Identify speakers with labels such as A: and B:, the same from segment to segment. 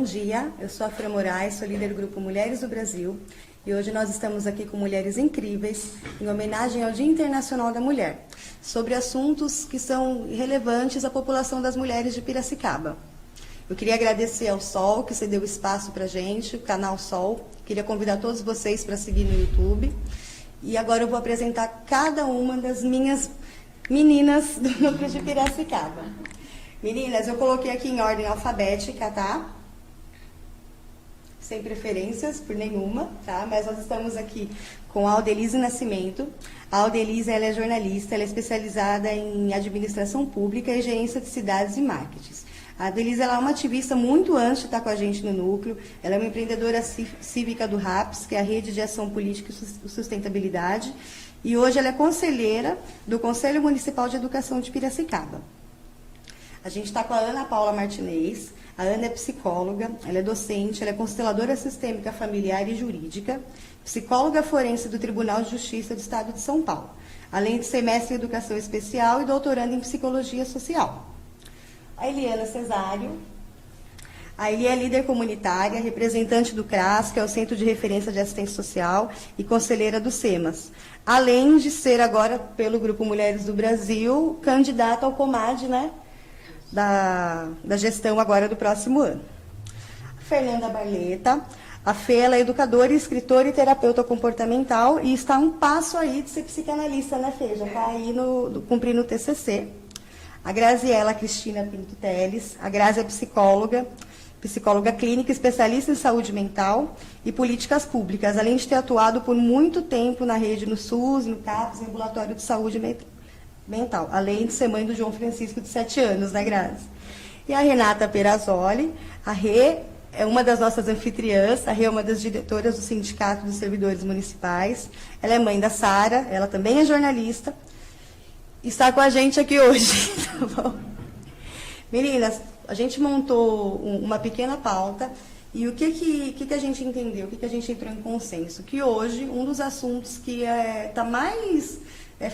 A: Bom dia, eu sou a Fran Moraes, sou líder do Grupo Mulheres do Brasil e hoje nós estamos aqui com mulheres incríveis em homenagem ao Dia Internacional da Mulher, sobre assuntos que são relevantes à população das mulheres de Piracicaba. Eu queria agradecer ao Sol, que cedeu espaço para a gente, o canal Sol. Queria convidar todos vocês para seguir no YouTube. E agora eu vou apresentar cada uma das minhas meninas do núcleo de Piracicaba. Meninas, eu coloquei aqui em ordem alfabética, tá? Sem preferências por nenhuma, tá? Mas nós estamos aqui com a Aldelise Nascimento. A Aldelise, ela é jornalista, ela é especializada em administração pública e gerência de cidades e marketing. A Aldelise, ela é uma ativista muito antes de estar com a gente no núcleo. Ela é uma empreendedora cívica do RAPS, que é a Rede de Ação Política e Sustentabilidade. E hoje ela é conselheira do Conselho Municipal de Educação de Piracicaba. A gente está com a Ana Paula Martinez. A Ana é psicóloga, ela é docente, ela é consteladora sistêmica familiar e jurídica, psicóloga forense do Tribunal de Justiça do Estado de São Paulo, além de ser mestre em educação especial e doutoranda em psicologia social. A Eliana Cesário. A Eli é líder comunitária, representante do CRAS, que é o Centro de Referência de Assistência Social, e conselheira do SEMAS. Além de ser agora, pelo Grupo Mulheres do Brasil, candidata ao COMAD, né? Da gestão agora do próximo ano. A Fernanda Barleta. A Fê, ela é educadora, escritora e terapeuta comportamental e está a um passo aí de ser psicanalista, né, Fê? Já está aí cumprindo o TCC. A Graziela Cristina Pinto Teles. A Grazi é psicóloga clínica, especialista em saúde mental e políticas públicas, além de ter atuado por muito tempo na rede no SUS, no CAPS, em ambulatório de saúde mental, além de ser mãe do João Francisco, de 7 anos, né, Grazi? E a Renata Perazzoli. A Rê é uma das nossas anfitriãs, a Rê é uma das diretoras do Sindicato dos Servidores Municipais. Ela é mãe da Sara, ela também é jornalista, e está com a gente aqui hoje. Tá bom? Meninas, a gente montou uma pequena pauta, e o que a gente entendeu, o que a gente entrou em consenso? Que hoje, um dos assuntos que está mais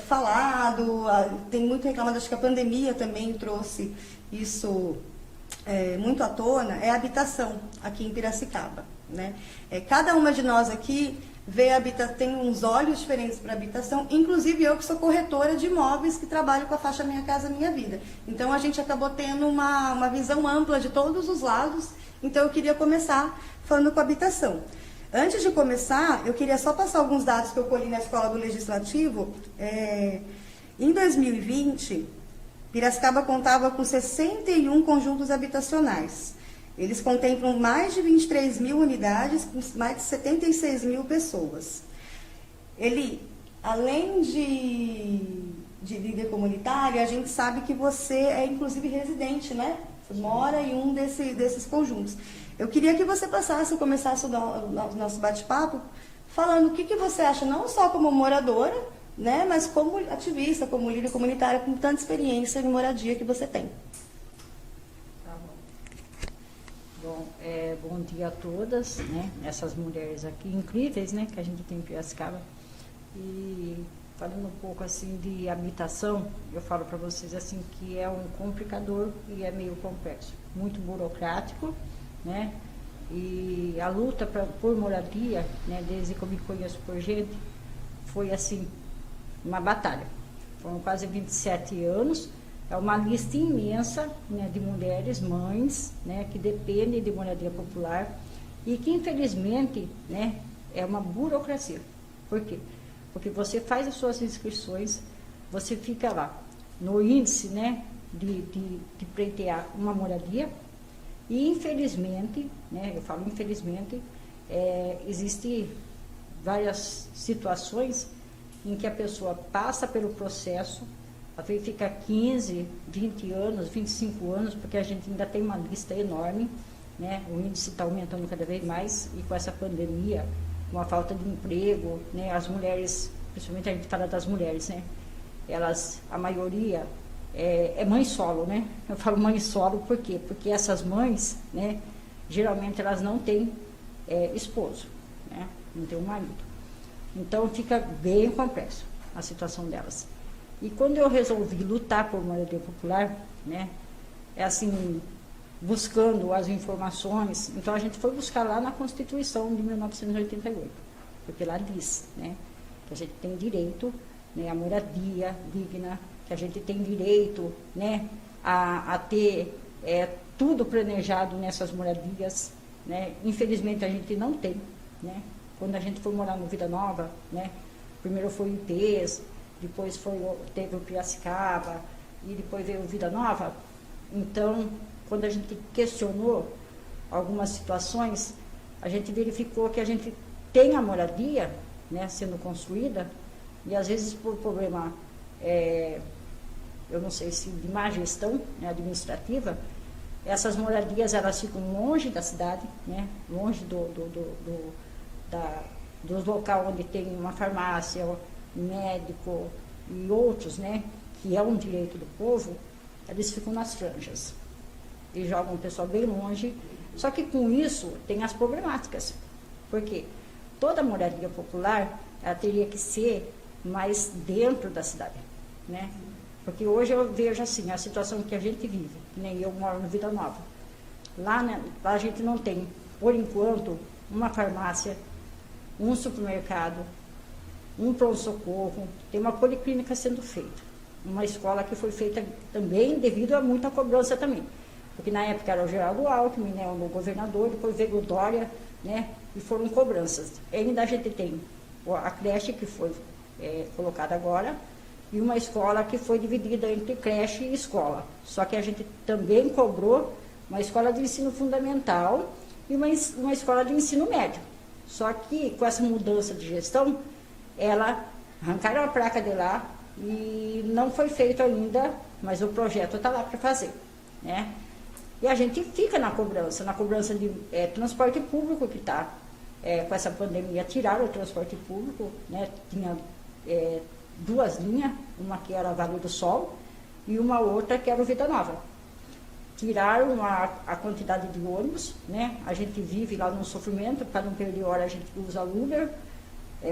A: falado, tem muito reclamado, acho que a pandemia também trouxe isso muito à tona, é a habitação aqui em Piracicaba, né? Cada uma de nós aqui tem uns olhos diferentes para a habitação, inclusive eu que sou corretora de imóveis, que trabalho com a faixa Minha Casa Minha Vida. Então a gente acabou tendo uma visão ampla de todos os lados, então eu queria começar falando com a habitação. Antes de começar, eu queria só passar alguns dados que eu colhi na Escola do Legislativo. Em 2020, Piracicaba contava com 61 conjuntos habitacionais. Eles contemplam mais de 23 mil unidades, com mais de 76 mil pessoas. Ele, além de líder comunitário, a gente sabe que você é, inclusive, residente, né? Você mora em um desses conjuntos. Eu queria que você começasse o nosso bate-papo falando o que você acha, não só como moradora, né, mas como ativista, como líder comunitária, com tanta experiência de moradia que você tem.
B: Tá bom. Bom dia a todas, né, essas mulheres aqui incríveis, né, que a gente tem em Piracicaba. E falando um pouco assim de habitação, eu falo para vocês assim que é um complicador e é meio complexo, muito burocrático, né? E a luta por moradia, né, desde que eu me conheço por gente, foi assim, uma batalha. Foram quase 27 anos, é uma lista imensa, né, de mulheres, mães, né, que dependem de moradia popular e que infelizmente, né, é uma burocracia. Por quê? Porque você faz as suas inscrições, você fica lá no índice, né, de pleitear uma moradia. E infelizmente, né, eu falo infelizmente, existem várias situações em que a pessoa passa pelo processo, às vezes fica 15, 20 anos, 25 anos, porque a gente ainda tem uma lista enorme, né, o índice está aumentando cada vez mais, e com essa pandemia, com a falta de emprego, né, as mulheres, principalmente a gente fala das mulheres, né, elas, a maioria é mãe solo, né? Eu falo mãe solo por quê? Porque essas mães, né, geralmente elas não têm esposo, né? Não tem um marido. Então fica bem complexo a situação delas. E quando eu resolvi lutar por moradia popular, né, é assim, buscando as informações. Então a gente foi buscar lá na Constituição de 1988, porque lá diz, né, que a gente tem direito, né, à moradia digna, que a gente tem direito, né, a ter tudo planejado nessas moradias, né. Infelizmente a gente não tem, né. Quando a gente foi morar no Vida Nova, né, primeiro foi o IPES, depois teve o Piracicaba e depois veio o Vida Nova. Então, quando a gente questionou algumas situações, a gente verificou que a gente tem a moradia, né, sendo construída, e às vezes por problema, eu não sei se de má gestão, né, administrativa, essas moradias elas ficam longe da cidade, né, longe dos locais onde tem uma farmácia, médico e outros, né, que é um direito do povo, eles ficam nas franjas e jogam o pessoal bem longe. Só que com isso tem as problemáticas, porque toda moradia popular ela teria que ser mais dentro da cidade, né? Porque hoje eu vejo assim, a situação que a gente vive, que nem eu moro no Vida Nova. Lá, né, lá a gente não tem, por enquanto, uma farmácia, um supermercado, um pronto-socorro, tem uma policlínica sendo feita. Uma escola que foi feita também devido a muita cobrança também. Porque na época era o Geraldo Alckmin, né, o governador, depois veio o Dória, né, e foram cobranças. Ainda a gente tem a creche que foi colocada agora, e uma escola que foi dividida entre creche e escola. Só que a gente também cobrou uma escola de ensino fundamental e uma escola de ensino médio. Só que com essa mudança de gestão, arrancaram a placa de lá e não foi feito ainda, mas o projeto está lá para fazer, né? E a gente fica na cobrança de transporte público que está com essa pandemia, tiraram o transporte público, né? Tinha 2 linhas, uma que era a Vale do Sol e uma outra que era o Vida Nova. Tiraram a quantidade de ônibus, né? A gente vive lá no sofrimento, para não perder hora a gente usa Uber,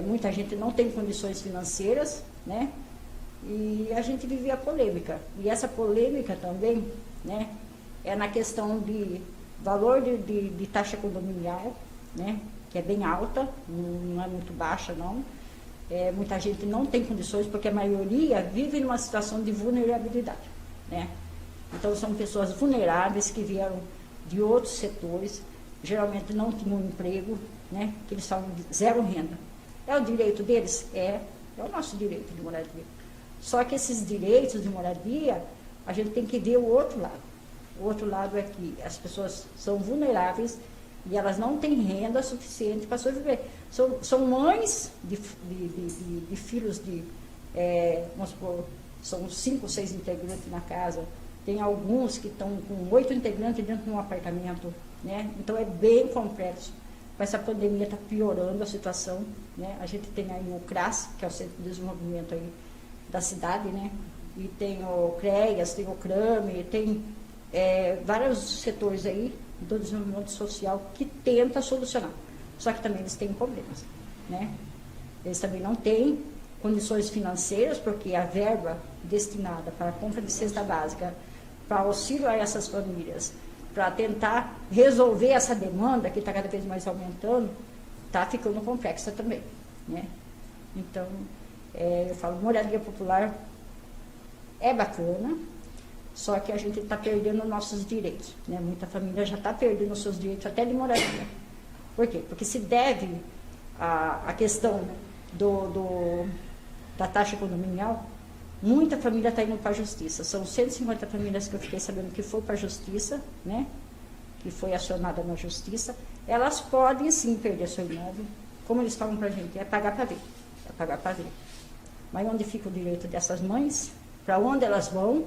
B: muita gente não tem condições financeiras, né? E a gente vive a polêmica. E essa polêmica também, né, é na questão de valor de taxa condominial, né, que é bem alta, não é muito baixa não. Muita gente não tem condições, porque a maioria vive numa situação de vulnerabilidade, né? Então são pessoas vulneráveis que vieram de outros setores, geralmente não tinham emprego, né, que eles estavam zero renda. É o direito deles? É o nosso direito de moradia. Só que esses direitos de moradia, a gente tem que ver o outro lado. O outro lado é que as pessoas são vulneráveis e elas não têm renda suficiente para sobreviver. São mães de filhos vamos supor, são 5 ou 6 integrantes na casa. Tem alguns que estão com 8 integrantes dentro de um apartamento, né? Então é bem complexo. Essa pandemia está piorando a situação, né? A gente tem aí o CRAS, que é o Centro de Desenvolvimento aí da cidade, né? E tem o CREAS, tem o CRAME, tem vários setores aí do desenvolvimento social que tenta solucionar. Só que também eles têm problemas, né? Eles também não têm condições financeiras, porque a verba destinada para a compra de cesta básica, para auxílio a essas famílias, para tentar resolver essa demanda que está cada vez mais aumentando, está ficando complexa também, né? Então, eu falo, moradia popular é bacana, só que a gente está perdendo nossos direitos, né? Muita família já está perdendo os seus direitos até de moradia. Por quê? Porque se deve a questão da taxa condominial, muita família está indo para a justiça. São 150 famílias que eu fiquei sabendo que foi para a justiça, né? Que foi acionada na justiça. Elas podem sim perder seu imóvel, como eles falam para a gente, é pagar para ver. É pagar para ver. Mas onde fica o direito dessas mães? Para onde elas vão?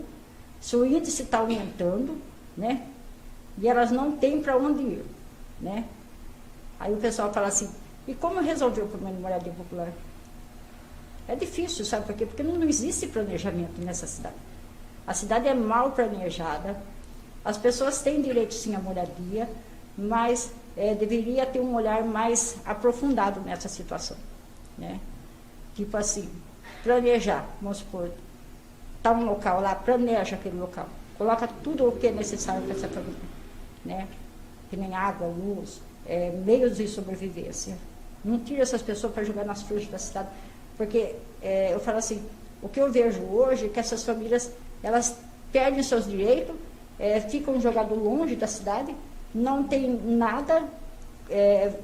B: Se o índice está aumentando, né? E elas não têm para onde ir, né? Aí o pessoal fala assim, e como resolver o problema de moradia popular? É difícil, sabe por quê? Porque não existe planejamento nessa cidade. A cidade é mal planejada, as pessoas têm direito sim à moradia, mas deveria ter um olhar mais aprofundado nessa situação, né? Tipo assim, planejar, vamos supor, está um local lá, planeja aquele local, coloca tudo o que é necessário para essa família. né? Que nem água, luz, meios de sobrevivência. Não tira essas pessoas para jogar nas franjas da cidade, porque eu falo assim, o que eu vejo hoje é que essas famílias, elas perdem seus direitos, ficam jogados longe da cidade, não tem nada,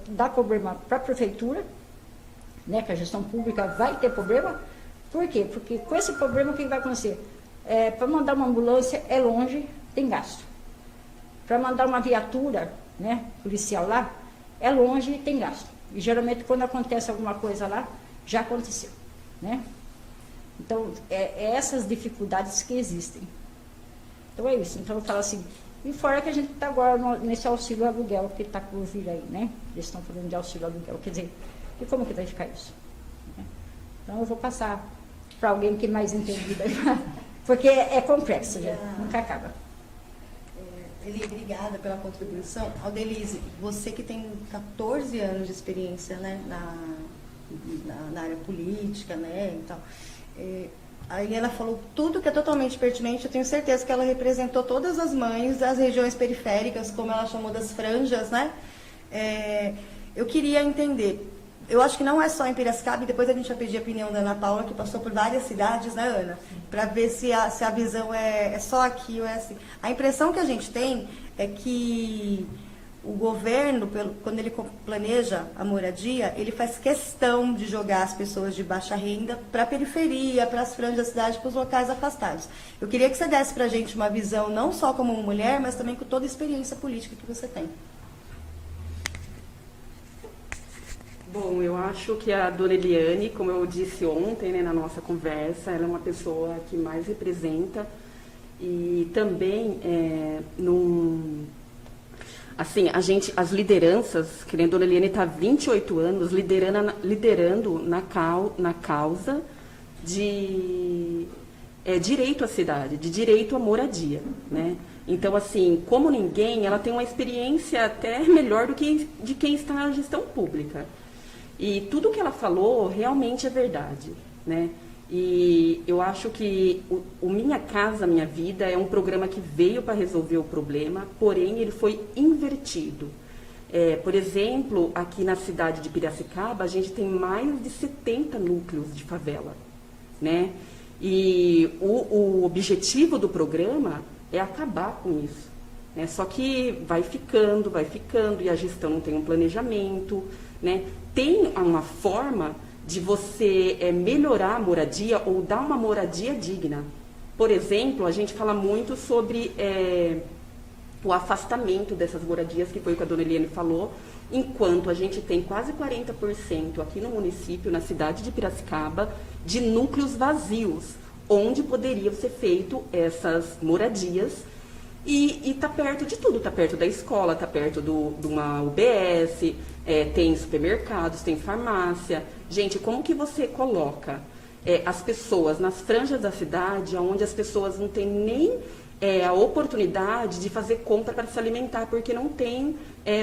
B: dá problema para a prefeitura, né, que a gestão pública vai ter problema. Por quê? Porque com esse problema o que vai acontecer? Para mandar uma ambulância é longe, tem gasto. Para mandar uma viatura, né, policial lá, é longe e tem gasto. E geralmente quando acontece alguma coisa lá, já aconteceu, né? Então, essas dificuldades que existem. Então é isso. Então eu falo assim, e fora que a gente está agora nesse auxílio aluguel que está por vir aí, né? Eles estão falando de auxílio aluguel, quer dizer, e como que vai ficar isso? Então eu vou passar para alguém que é mais entendido, porque é complexo, já, nunca acaba.
A: Eli, obrigada pela contribuição. Aldelise, você que tem 14 anos de experiência, né, na área política, né, e tal, aí ela falou tudo que é totalmente pertinente. Eu tenho certeza que ela representou todas as mães das regiões periféricas, como ela chamou das franjas, né? Eu queria entender, eu acho que não é só em Piracicaba, e depois a gente vai pedir a opinião da Ana Paula, que passou por várias cidades, né, Ana? Para ver se a visão é só aqui ou é assim. A impressão que a gente tem é que o governo, quando ele planeja a moradia, ele faz questão de jogar as pessoas de baixa renda para a periferia, para as franjas da cidade, para os locais afastados. Eu queria que você desse para a gente uma visão, não só como mulher, mas também com toda a experiência política que você tem.
C: Bom, eu acho que a dona Eliane, como eu disse ontem, né, na nossa conversa, ela é uma pessoa que mais representa e também assim, as lideranças, que nem a dona Eliane está há 28 anos liderando na causa de direito à cidade, de direito à moradia, né? Então, assim, como ninguém, ela tem uma experiência até melhor do que de quem está na gestão pública. E tudo que ela falou realmente é verdade, né? E eu acho que o Minha Casa Minha Vida é um programa que veio para resolver o problema, porém ele foi invertido. Por exemplo, aqui na cidade de Piracicaba, a gente tem mais de 70 núcleos de favela, né? E o objetivo do programa é acabar com isso, né? Só que vai ficando, e a gestão não tem um planejamento, né? Tem uma forma de você melhorar a moradia ou dar uma moradia digna. Por exemplo, a gente fala muito sobre o afastamento dessas moradias, que foi o que a dona Eliane falou, enquanto a gente tem quase 40% aqui no município, na cidade de Piracicaba, de núcleos vazios, onde poderiam ser feitas essas moradias. E está perto de tudo, está perto da escola, está perto de uma UBS, tem supermercados, tem farmácia. Gente, como que você coloca as pessoas nas franjas da cidade, onde as pessoas não têm nem a oportunidade de fazer compra para se alimentar, porque não tem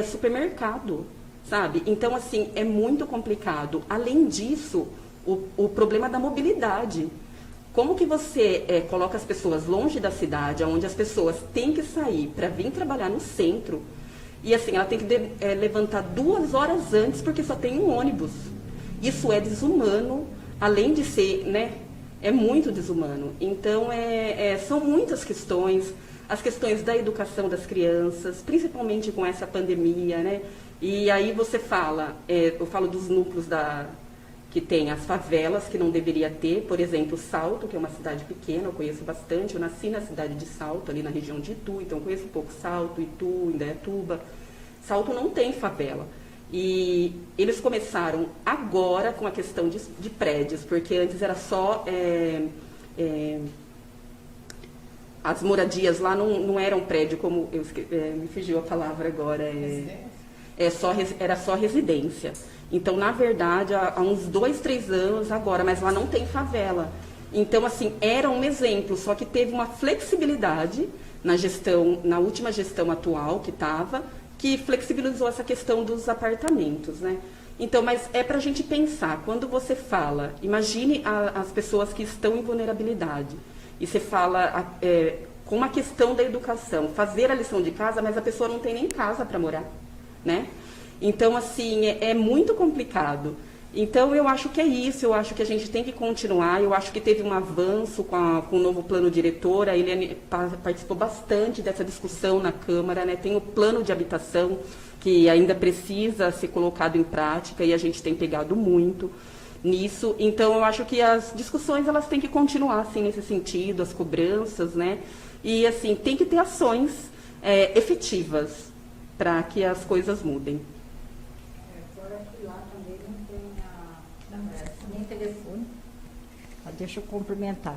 C: supermercado, sabe? Então, assim, é muito complicado. Além disso, o problema da mobilidade. Como que você coloca as pessoas longe da cidade, onde as pessoas têm que sair para vir trabalhar no centro, e assim, ela tem que levantar 2 horas antes, porque só tem um ônibus. Isso é desumano, além de ser, né, é muito desumano. Então, são muitas questões, as questões da educação das crianças, principalmente com essa pandemia, né? E aí você fala, eu falo dos núcleos que tem as favelas, que não deveria ter, por exemplo, Salto, que é uma cidade pequena, eu conheço bastante, eu nasci na cidade de Salto, ali na região de Itu, então eu conheço um pouco Salto, Itu, Indaiatuba. Salto não tem favela. E eles começaram agora com a questão de prédios, porque antes era só... as moradias lá não eram prédio, como... me fugiu a palavra agora. Era só residência. Então, na verdade, há uns 2, 3 anos agora, mas lá não tem favela. Então, assim, era um exemplo, só que teve uma flexibilidade na última gestão atual que estava, que flexibilizou essa questão dos apartamentos, né? Então, mas é para a gente pensar, quando você fala, imagine as pessoas que estão em vulnerabilidade, e você fala com uma questão da educação, fazer a lição de casa, mas a pessoa não tem nem casa para morar, né? Então, assim, é muito complicado. Então, eu acho que é isso, eu acho que a gente tem que continuar, eu acho que teve um avanço com o novo plano diretor, a Eliane participou bastante dessa discussão na Câmara, né? Tem o plano de habitação, que ainda precisa ser colocado em prática, e a gente tem pegado muito nisso. Então, eu acho que as discussões, elas têm que continuar, assim, nesse sentido, as cobranças, né? E, assim, tem que ter ações efetivas para que as coisas mudem.
B: Fora que lá também não tem nem telefone. Deixa eu complementar.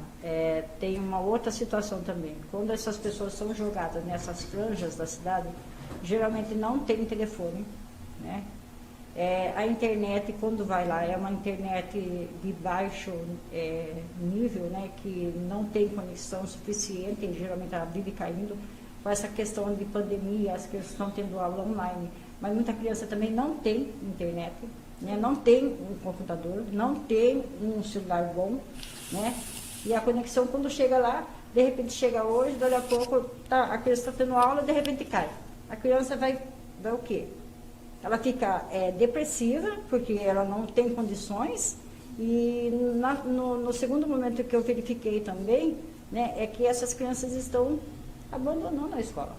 B: Tem uma outra situação também. Quando essas pessoas são jogadas nessas franjas da cidade, geralmente não tem telefone, né? A internet, quando vai lá, é uma internet de baixo nível, né, que não tem conexão suficiente, e geralmente ela vive caindo. Com essa questão de pandemia, as crianças estão tendo aula online, mas muita criança também não tem internet, né, não tem um computador, não tem um celular bom, né, e a conexão, quando chega lá, de repente chega hoje, daqui a pouco a criança está tendo aula, de repente cai. A criança vai o quê? Ela fica depressiva, porque ela não tem condições, e no segundo momento que eu verifiquei também, né, é que essas crianças estão abandonando a escola,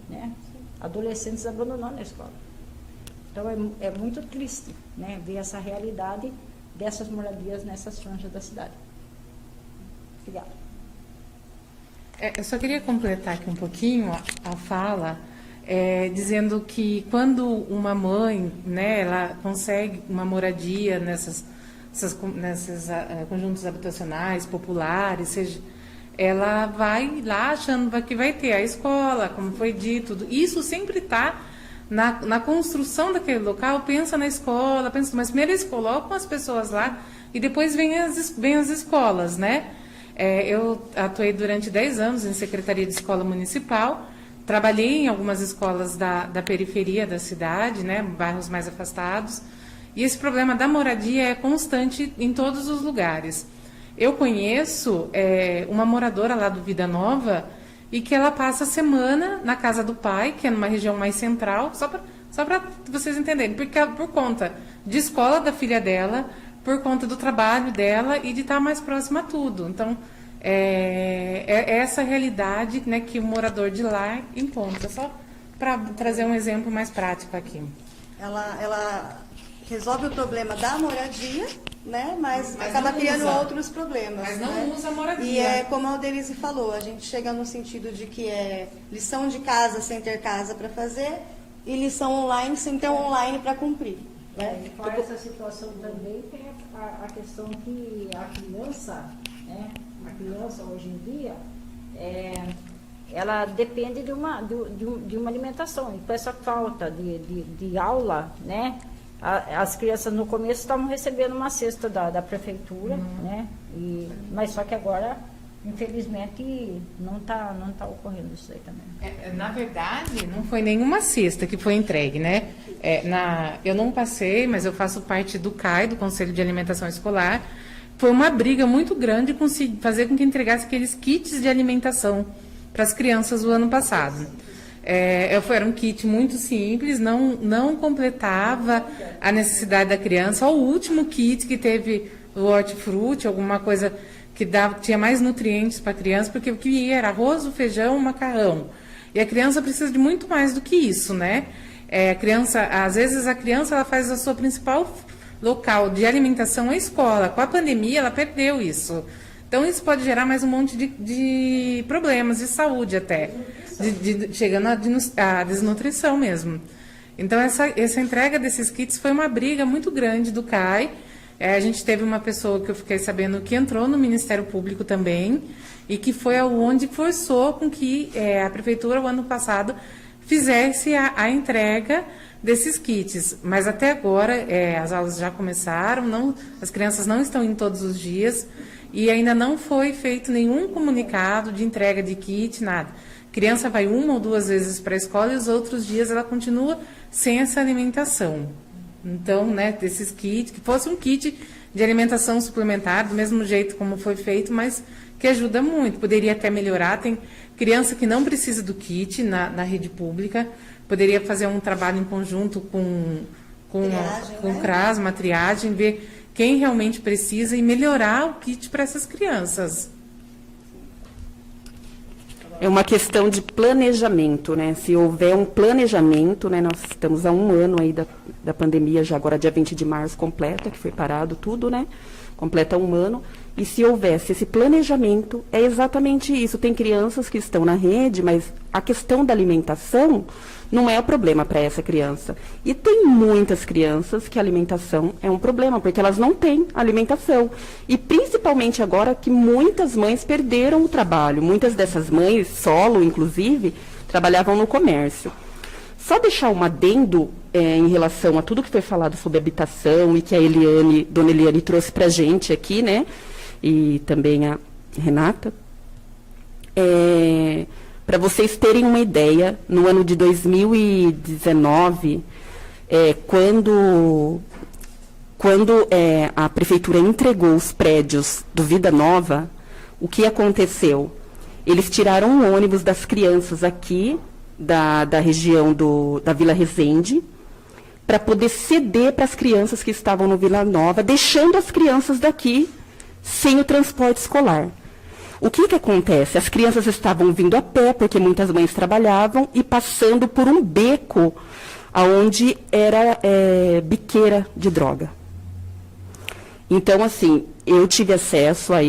B: né? Adolescentes abandonando a escola. Então, é muito triste, né, ver essa realidade dessas moradias nessas franjas da cidade. Obrigada.
D: Eu só queria completar aqui um pouquinho a fala, dizendo que quando uma mãe, né, ela consegue uma moradia nesses conjuntos habitacionais populares, seja, ela vai lá achando que vai ter a escola, como foi dito. Isso sempre está na construção daquele local, pensa na escola, mas primeiro eles colocam as pessoas lá e depois vem as escolas, né? Eu atuei durante 10 anos em Secretaria de Escola Municipal, trabalhei em algumas escolas da periferia da cidade, né, bairros mais afastados, e esse problema da moradia é constante em todos os lugares. Eu conheço uma moradora lá do Vida Nova e que ela passa a semana na casa do pai, que é numa região mais central, só para vocês entenderem, porque por conta de escola da filha dela, por conta do trabalho dela e de estar mais próxima a tudo. Então, é essa realidade, né, que o morador de lá encontra. Só para trazer um exemplo mais prático aqui.
A: Ela resolve o problema da moradia, né? Mas acaba criando outros problemas.
D: Mas não,
A: né?
D: usa a moradia.
A: E é como a Aldelise falou, a gente chega no sentido de que é lição de casa sem ter casa para fazer e lição online sem ter online para cumprir. Né?
B: E com essa situação também tem a questão que a criança, né? A criança hoje em dia, ela depende de uma alimentação. E com essa falta de aula, né? As crianças no começo estavam recebendo uma cesta da prefeitura, né? Mas só que agora, infelizmente, não tá ocorrendo isso aí também.
D: Na verdade, não foi nenhuma cesta que foi entregue, né? Eu não passei, mas eu faço parte do CAI, do Conselho de Alimentação Escolar. Foi uma briga muito grande fazer com que entregasse aqueles kits de alimentação para as crianças do ano passado. Era um kit muito simples, não completava a necessidade da criança. O último kit que teve o hortifruti, alguma coisa que tinha mais nutrientes para a criança, porque o que ia era arroz, feijão, macarrão. E a criança precisa de muito mais do que isso, né? Às vezes a criança ela faz a sua principal local de alimentação a escola. Com a pandemia ela perdeu isso. Então isso pode gerar mais um monte de problemas de saúde até. Chegando à desnutrição mesmo. Então, essa entrega desses kits foi uma briga muito grande do CAI. A gente teve uma pessoa que eu fiquei sabendo que entrou no Ministério Público também e que foi onde forçou com que a Prefeitura, o ano passado, fizesse a entrega desses kits. Mas até agora, as aulas já começaram, as crianças não estão indo todos os dias e ainda não foi feito nenhum comunicado de entrega de kit, nada. A criança vai 1 ou 2 vezes para a escola e os outros dias ela continua sem essa alimentação. Então, né, desses kits, que fosse um kit de alimentação suplementar, do mesmo jeito como foi feito, mas que ajuda muito. Poderia até melhorar. Criança que não precisa do kit na rede pública, poderia fazer um trabalho em conjunto com
A: Triagem,
D: o
A: né?
D: CRAS, uma triagem, ver quem realmente precisa e melhorar o kit para essas crianças.
C: É uma questão de planejamento, né? Se houver um planejamento, né? Nós estamos há um ano aí da pandemia, já agora dia 20 de março completa, que foi parado tudo, né? Completa um ano. E se houvesse esse planejamento, é exatamente isso. Tem crianças que estão na rede, mas a questão da alimentação não é o problema para essa criança. E tem muitas crianças que a alimentação é um problema, porque elas não têm alimentação. E principalmente agora que muitas mães perderam o trabalho. Muitas dessas mães, solo inclusive, trabalhavam no comércio. Só deixar um adendo em relação a tudo que foi falado sobre habitação e que a dona Eliane trouxe para a gente aqui, né? E também a Renata. Para vocês terem uma ideia, no ano de 2019, quando a prefeitura entregou os prédios do Vida Nova, o que aconteceu? Eles tiraram um ônibus das crianças aqui, da região da Vila Resende, para poder ceder para as crianças que estavam no Vila Nova, deixando as crianças daqui sem o transporte escolar. O que acontece? As crianças estavam vindo a pé, porque muitas mães trabalhavam, e passando por um beco onde era biqueira de droga. Então, assim, eu tive acesso a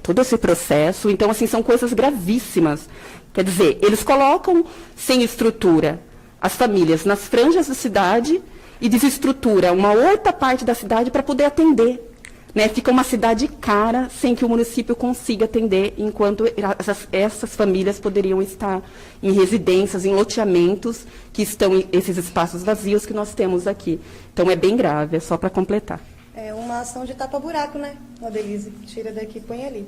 C: todo esse processo. Então, assim, são coisas gravíssimas. Quer dizer, eles colocam sem estrutura as famílias nas franjas da cidade e desestrutura uma outra parte da cidade para poder atender. Né? Fica uma cidade cara sem que o município consiga atender, enquanto essas famílias poderiam estar em residências, em loteamentos, que estão em esses espaços vazios que nós temos aqui. Então, é bem grave, é só para completar.
A: É uma ação de tapa-buraco, né, Adelise? Tira daqui e põe ali.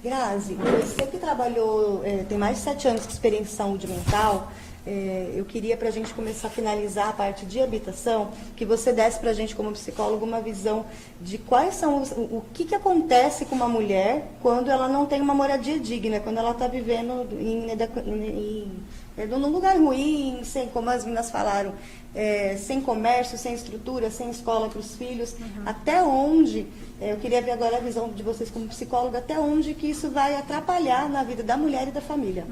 A: Grazi, você que trabalhou, tem mais de 7 anos de experiência em saúde mental, eu queria, para a gente começar a finalizar a parte de habitação, que você desse para a gente, como psicólogo, uma visão de quais são o que acontece com uma mulher quando ela não tem uma moradia digna, quando ela está vivendo num lugar ruim, sem, como as meninas falaram, sem comércio, sem estrutura, sem escola para os filhos. Até onde, eu queria ver agora a visão de vocês como psicóloga, até onde que isso vai atrapalhar na vida da mulher e da família.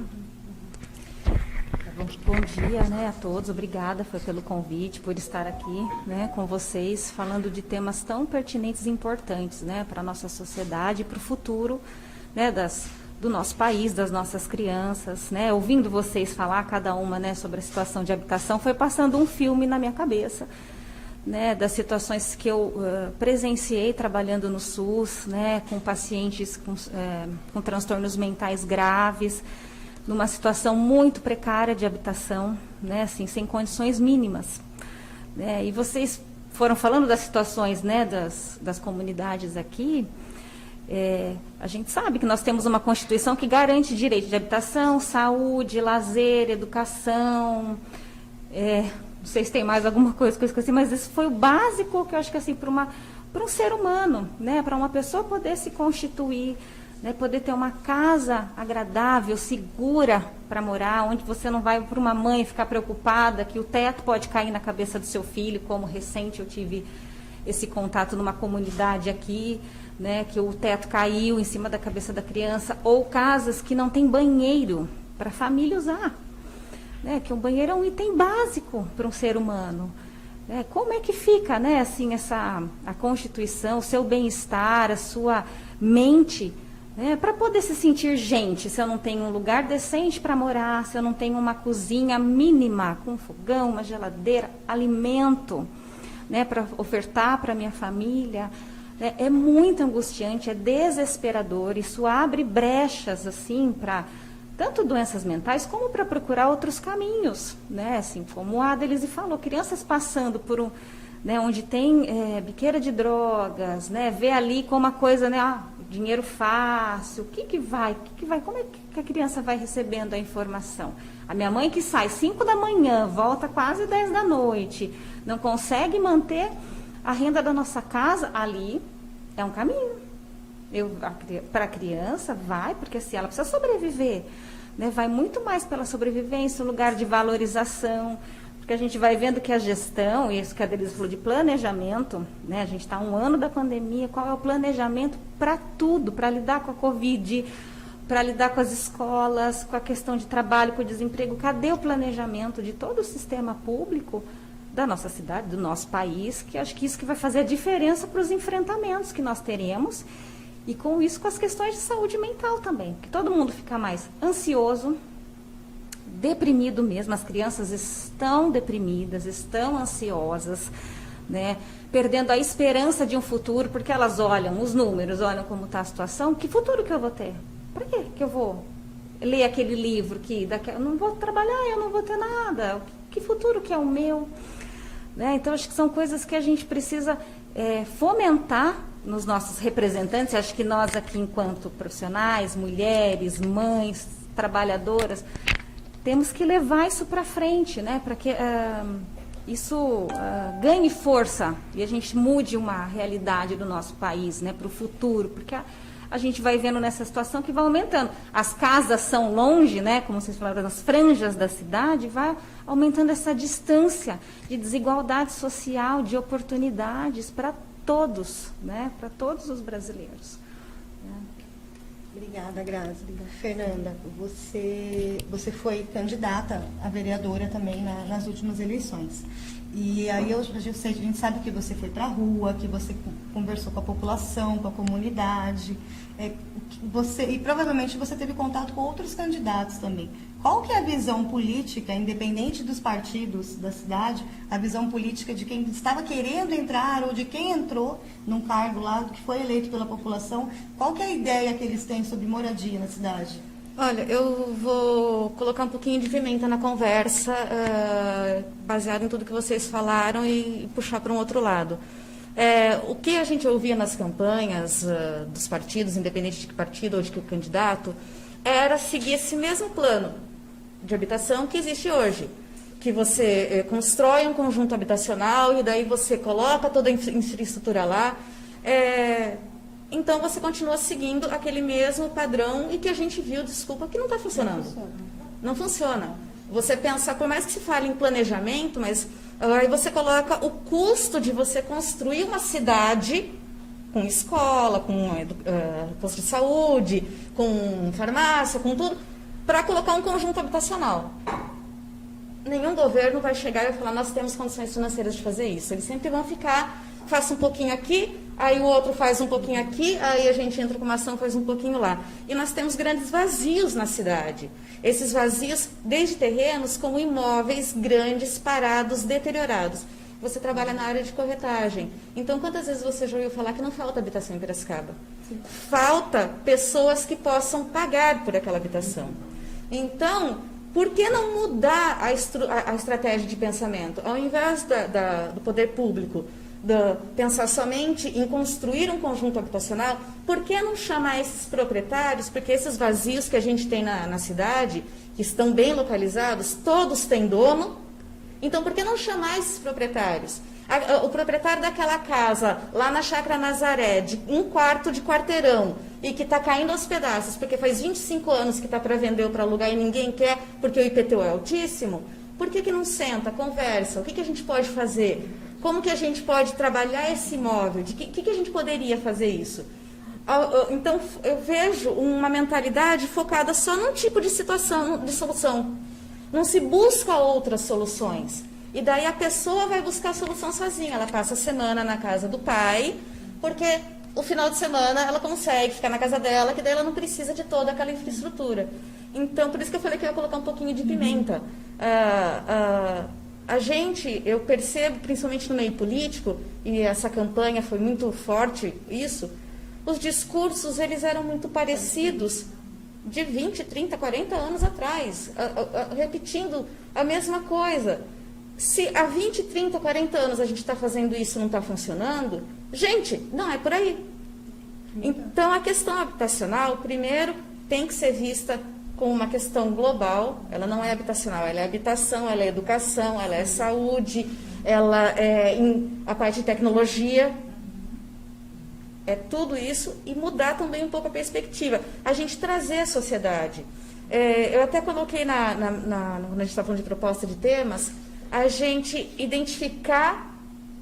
E: Bom dia, né, a todos. Obrigada pelo convite, por estar aqui, né, com vocês, falando de temas tão pertinentes e importantes, né, para a nossa sociedade e para o futuro, né, do nosso país, das nossas crianças, né. Ouvindo vocês falar, cada uma, né, sobre a situação de habitação, foi passando um filme na minha cabeça, né, das situações que eu presenciei trabalhando no SUS, né, com pacientes com transtornos mentais graves, numa situação muito precária de habitação, né, assim, sem condições mínimas. Né, e vocês foram falando das situações, né, das comunidades aqui. A gente sabe que nós temos uma Constituição que garante direito de habitação, saúde, lazer, educação. Não sei se tem mais alguma coisa que eu esqueci, mas isso foi o básico que eu acho que, assim, para um ser humano, né, para uma pessoa poder se constituir, né, poder ter uma casa agradável, segura para morar, onde você não vai, para uma mãe, ficar preocupada que o teto pode cair na cabeça do seu filho, como recente eu tive esse contato numa comunidade aqui, né, que o teto caiu em cima da cabeça da criança, ou casas que não tem banheiro para a família usar, né, que o banheiro é um item básico para um ser humano. Como é que fica, né, assim, a Constituição, o seu bem-estar, a sua mente, para poder se sentir gente, se eu não tenho um lugar decente para morar, se eu não tenho uma cozinha mínima, com fogão, uma geladeira, alimento, né, para ofertar para a minha família, né, é muito angustiante, é desesperador, isso abre brechas, assim, para tanto doenças mentais, como para procurar outros caminhos, né, assim, como a Adelise falou, crianças passando por né, onde tem biqueira de drogas, né, vê ali como uma coisa, né, dinheiro fácil, o que vai, como é que a criança vai recebendo a informação? A minha mãe que sai 5 da manhã, volta quase 10 da noite, não consegue manter a renda da nossa casa, ali é um caminho. Para a criança, vai, porque assim, ela precisa sobreviver, né, vai muito mais pela sobrevivência, um lugar de valorização, porque a gente vai vendo que a gestão, e isso que a Denise falou de planejamento, né, a gente está 1 ano da pandemia, qual é o planejamento para tudo, para lidar com a Covid, para lidar com as escolas, com a questão de trabalho, com o desemprego? Cadê o planejamento de todo o sistema público da nossa cidade, do nosso país, que acho que isso que vai fazer a diferença para os enfrentamentos que nós teremos, e com isso com as questões de saúde mental também, que todo mundo fica mais ansioso, deprimido mesmo, as crianças estão deprimidas, estão ansiosas, né, perdendo a esperança de um futuro, porque elas olham os números, olham como está a situação, que futuro que eu vou ter? Para quê que eu vou ler aquele livro que eu não vou trabalhar, eu não vou ter nada, que futuro que é o meu? Né? Então, acho que são coisas que a gente precisa fomentar nos nossos representantes. Acho que nós aqui, enquanto profissionais, mulheres, mães, trabalhadoras, temos que levar isso para frente, né? Para que isso ganhe força e a gente mude uma realidade do nosso país, né? Para o futuro, porque a gente vai vendo nessa situação que vai aumentando. As casas são longe, né? Como vocês falaram, nas franjas da cidade, vai aumentando essa distância de desigualdade social, de oportunidades para todos, né? Para todos os brasileiros.
A: Obrigada, Grazi. Fernanda, você foi candidata a vereadora também nas últimas eleições. E aí a gente sabe que você foi para a rua, que você conversou com a população, com a comunidade, e provavelmente você teve contato com outros candidatos também. Qual que é a visão política, independente dos partidos da cidade, a visão política de quem estava querendo entrar ou de quem entrou num cargo lá, que foi eleito pela população? Qual que é a ideia que eles têm sobre moradia na cidade?
F: Olha, eu vou colocar um pouquinho de pimenta na conversa, baseado em tudo que vocês falaram e puxar para um outro lado. O que a gente ouvia nas campanhas dos partidos, independente de que partido ou de que candidato, era seguir esse mesmo plano de habitação que existe hoje, que você constrói um conjunto habitacional e daí você coloca toda a infraestrutura lá. Então, você continua seguindo aquele mesmo padrão e que a gente viu, desculpa, que não está funcionando. Não funciona. Você pensa, por mais que se fale em planejamento, mas aí você coloca o custo de você construir uma cidade com escola, com posto de saúde, com farmácia, com tudo, para colocar um conjunto habitacional. Nenhum governo vai chegar e vai falar, nós temos condições financeiras de fazer isso. Eles sempre vão ficar, faça um pouquinho aqui, aí o outro faz um pouquinho aqui, aí a gente entra com uma ação, faz um pouquinho lá. E nós temos grandes vazios na cidade. Esses vazios, desde terrenos, como imóveis grandes, parados, deteriorados. Você trabalha na área de corretagem. Então, quantas vezes você já ouviu falar que não falta habitação em Piracicaba? Sim. Falta pessoas que possam pagar por aquela habitação. Então, por que não mudar a estratégia de pensamento? Ao invés do poder público pensar somente em construir um conjunto habitacional, por que não chamar esses proprietários? Porque esses vazios que a gente tem na cidade, que estão bem localizados, todos têm dono. Então, por que não chamar esses proprietários? O proprietário daquela casa, lá na Chácara Nazaré, de 1 quarto de quarteirão, e que está caindo aos pedaços, porque faz 25 anos que está para vender ou para alugar e ninguém quer, porque o IPTU é altíssimo, por que não senta, conversa? O que a gente pode fazer? Como que a gente pode trabalhar esse imóvel? De que a gente poderia fazer isso? Então, eu vejo uma mentalidade focada só num tipo de situação, de solução. Não se busca outras soluções. E daí a pessoa vai buscar a solução sozinha. Ela passa a semana na casa do pai, porque o final de semana ela consegue ficar na casa dela, que daí ela não precisa de toda aquela infraestrutura. Então, por isso que eu falei que eu ia colocar um pouquinho de pimenta. A gente, eu percebo, principalmente no meio político, e essa campanha foi muito forte, isso, os discursos, eles eram muito parecidos de 20, 30, 40 anos atrás, repetindo a mesma coisa. Se há 20, 30, 40 anos a gente está fazendo isso e não está funcionando, gente, não é por aí. Então, a questão habitacional, primeiro, tem que ser vista como uma questão global. Ela não é habitacional, ela é habitação, ela é educação, ela é saúde, ela é a parte de tecnologia. É tudo isso, e mudar também um pouco a perspectiva. A gente trazer a sociedade. Eu até coloquei quando a gente está falando de proposta de temas, a gente identificar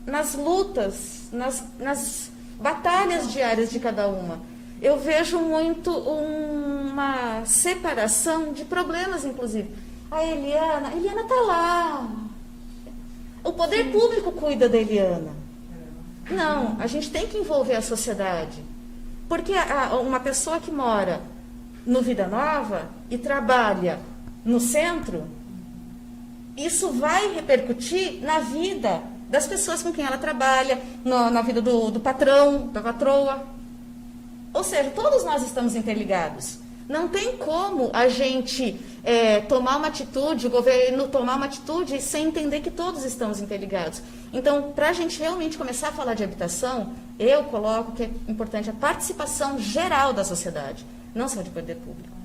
F: nas lutas, nas batalhas diárias de cada uma. Eu vejo muito uma separação de problemas, inclusive. A Eliana está lá. O poder público cuida da Eliana. Não, a gente tem que envolver a sociedade. Porque uma pessoa que mora no Vida Nova e trabalha no centro, isso vai repercutir na vida das pessoas com quem ela trabalha, na vida do patrão, da patroa. Ou seja, todos nós estamos interligados. Não tem como a gente tomar uma atitude, o governo tomar uma atitude sem entender que todos estamos interligados. Então, para a gente realmente começar a falar de habitação, eu coloco que é importante a participação geral da sociedade, não só de poder público.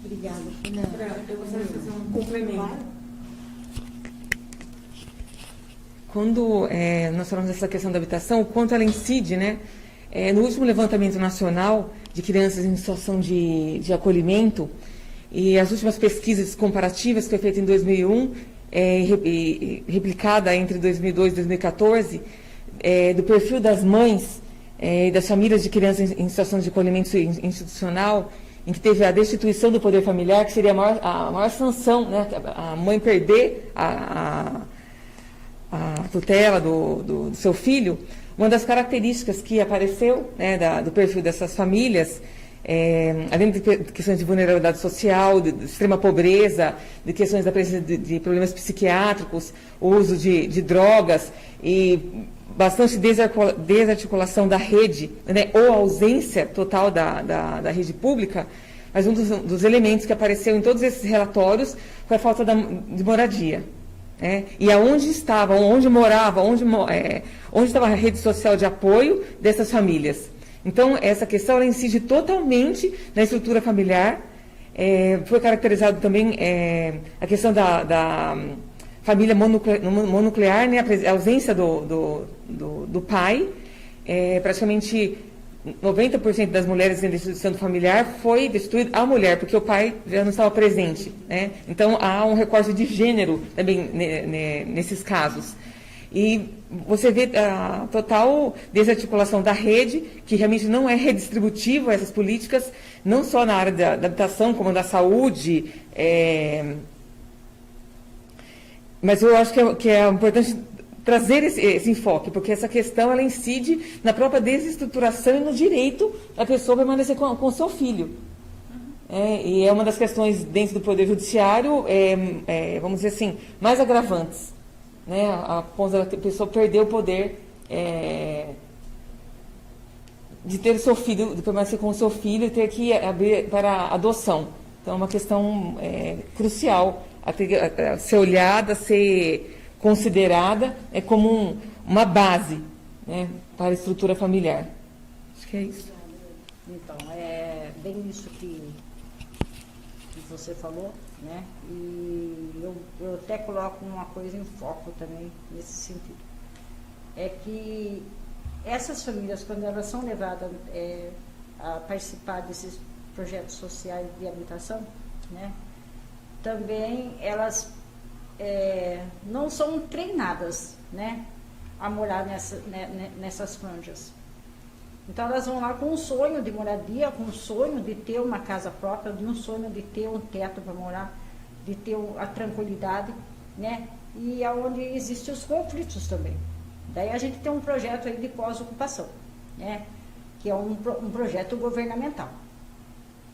A: Obrigada.
G: Eu gostaria de fazer um complemento. Quando nós falamos dessa questão da habitação, o quanto ela incide, né? No último levantamento nacional de crianças em situação de acolhimento, e as últimas pesquisas comparativas que foi feita em 2001, replicada entre 2002 e 2014, do perfil das mães e das famílias de crianças em situação de acolhimento institucional, em que teve a destituição do poder familiar, que seria a maior sanção, né? A mãe perder a tutela do seu filho. Uma das características que apareceu, né, do perfil dessas famílias, além de questões de vulnerabilidade social, de extrema pobreza, de questões da presença de problemas psiquiátricos, o uso de drogas e bastante desarticulação da rede, né, ou ausência total da rede pública, mas um dos elementos que apareceu em todos esses relatórios foi a falta de moradia. E aonde estava, onde morava, onde estava a rede social de apoio dessas famílias. Então, essa questão ela incide totalmente na estrutura familiar. Foi caracterizado também a questão da família mononuclear, né, a ausência do pai. Praticamente 90% das mulheres em destituição familiar foi destituída a mulher, porque o pai já não estava presente, né? Então, há um recorte de gênero também nesses casos. E você vê a total desarticulação da rede, que realmente não é redistributiva essas políticas, não só na área da habitação, como da saúde. Mas eu acho que é importante trazer esse enfoque, porque essa questão ela incide na própria desestruturação e no direito da pessoa permanecer com o seu filho. E é uma das questões dentro do Poder Judiciário, vamos dizer assim, mais agravantes, né, a ponto da pessoa perder o poder de ter o seu filho, de permanecer com o seu filho e ter que abrir para adoção. Então, é uma questão crucial a ser olhada, a ser considerada como uma base, né, para a estrutura familiar. Acho que é isso.
B: Então, é bem isso que você falou, né? E eu até coloco uma coisa em foco também nesse sentido. É que essas famílias, quando elas são levadas a participar desses projetos sociais de habitação, né, também elas não são treinadas, né, a morar nessas franjas. Então elas vão lá com um sonho de moradia, com um sonho de ter uma casa própria, de um sonho de ter um teto para morar, de ter a tranquilidade, né, e aonde existem os conflitos também. Daí a gente tem um projeto aí de pós-ocupação, né, que é um projeto governamental.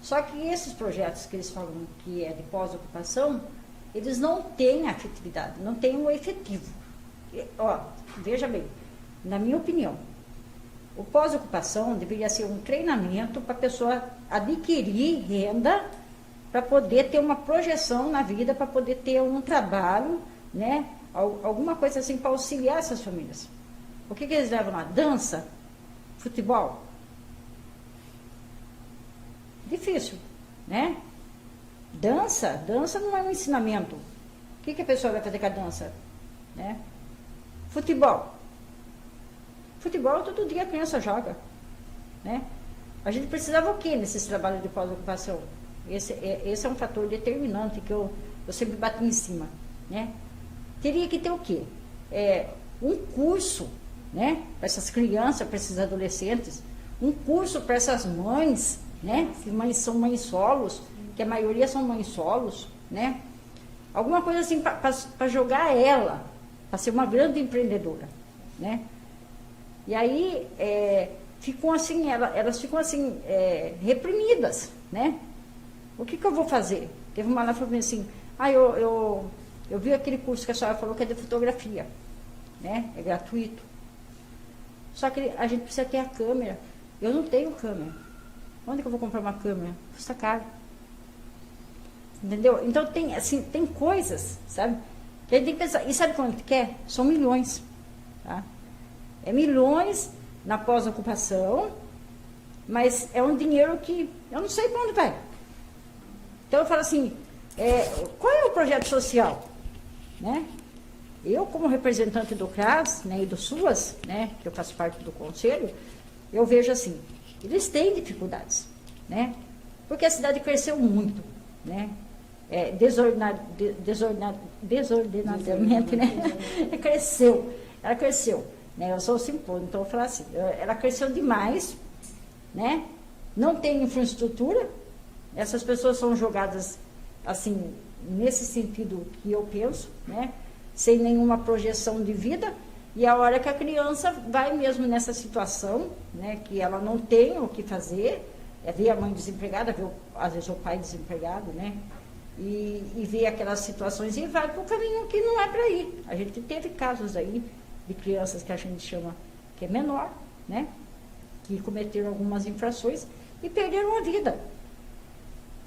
B: Só que esses projetos que eles falam que é de pós-ocupação, eles não têm afetividade, não têm um efetivo. Veja bem, na minha opinião, o pós-ocupação deveria ser um treinamento para a pessoa adquirir renda, para poder ter uma projeção na vida, para poder ter um trabalho, né, alguma coisa assim para auxiliar essas famílias. O que eles levam lá? Dança? Futebol? Difícil, né? Dança não é um ensinamento. O que a pessoa vai fazer com a dança? Né? Futebol todo dia a criança joga, né? A gente precisava o quê nesses trabalhos de pós-ocupação? esse é um fator determinante que eu sempre bato em cima, né? Teria que ter o quê? Um curso, né, para essas crianças, para esses adolescentes, um curso para essas mães, né, que são mães solos, que a maioria são mães solos, né? Alguma coisa assim para jogar ela, para ser uma grande empreendedora, né? E aí ficam assim, elas ficam assim, reprimidas, né? O que eu vou fazer? Teve uma lá que falou assim, eu vi aquele curso que a senhora falou que é de fotografia, né? É gratuito. Só que a gente precisa ter a câmera. Eu não tenho câmera. Onde que eu vou comprar uma câmera? Custa caro. Entendeu? Então tem coisas, sabe? Que a gente tem que pensar. E sabe quanto que é? São milhões. Tá? É milhões na pós-ocupação, mas é um dinheiro que eu não sei para onde vai. Então eu falo assim, qual é o projeto social? Né? Eu, como representante do CRAS, né, e do SUAS, né, que eu faço parte do conselho, eu vejo assim, eles têm dificuldades, né? Porque a cidade cresceu muito, né? Desordenadamente, né? Ela cresceu, né? Eu sou o simples, então eu falo assim, ela cresceu demais, né? Não tem infraestrutura, essas pessoas são jogadas, assim, nesse sentido que eu penso, né? Sem nenhuma projeção de vida, e a hora que a criança vai mesmo nessa situação, né, que ela não tem o que fazer, ver a mãe desempregada, ver às vezes o pai desempregado, né, e ver aquelas situações e vai para o caminho que não é para ir. A gente teve casos aí de crianças que a gente chama que é menor, né, que cometeram algumas infrações e perderam a vida.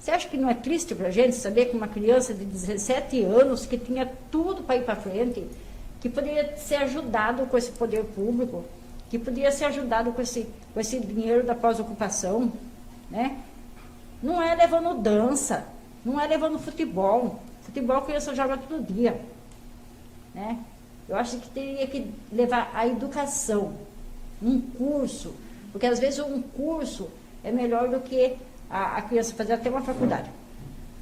B: Você acha que não é triste para a gente saber que uma criança de 17 anos, que tinha tudo para ir para frente, que poderia ser ajudado com esse poder público, que poderia ser ajudado com esse dinheiro da pós-ocupação, né? Não é levando dança, não é levando futebol. Futebol a criança joga todo dia, né? Eu acho que teria que levar a educação, um curso, porque às vezes um curso é melhor do que a criança fazer até uma faculdade.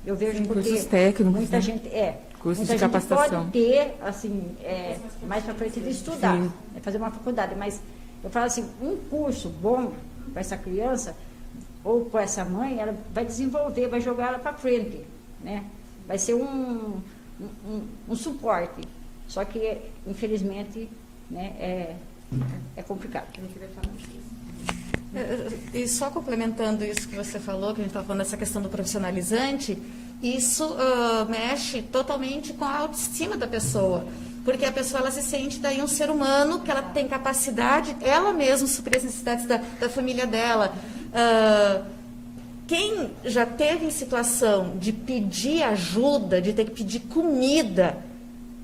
B: Eu vejo
G: Sim,
B: porque
G: cursos técnicos,
B: muita
G: né?
B: gente
G: Cursos
B: muita
G: de
B: gente
G: capacitação.
B: pode ter assim mais para frente de estudar,
G: Sim.
B: fazer uma faculdade, mas eu falo assim, um curso bom para essa criança ou para essa mãe, ela vai desenvolver, vai jogar ela para frente, né? Vai ser um suporte. Só que infelizmente, né, é complicado.
F: E só complementando isso que você falou, que a gente estava falando dessa questão do profissionalizante, isso mexe totalmente com a autoestima da pessoa, porque a pessoa ela se sente daí um ser humano, que ela tem capacidade, ela mesma suprir as necessidades da família dela. Quem já teve em situação de pedir ajuda, de ter que pedir comida,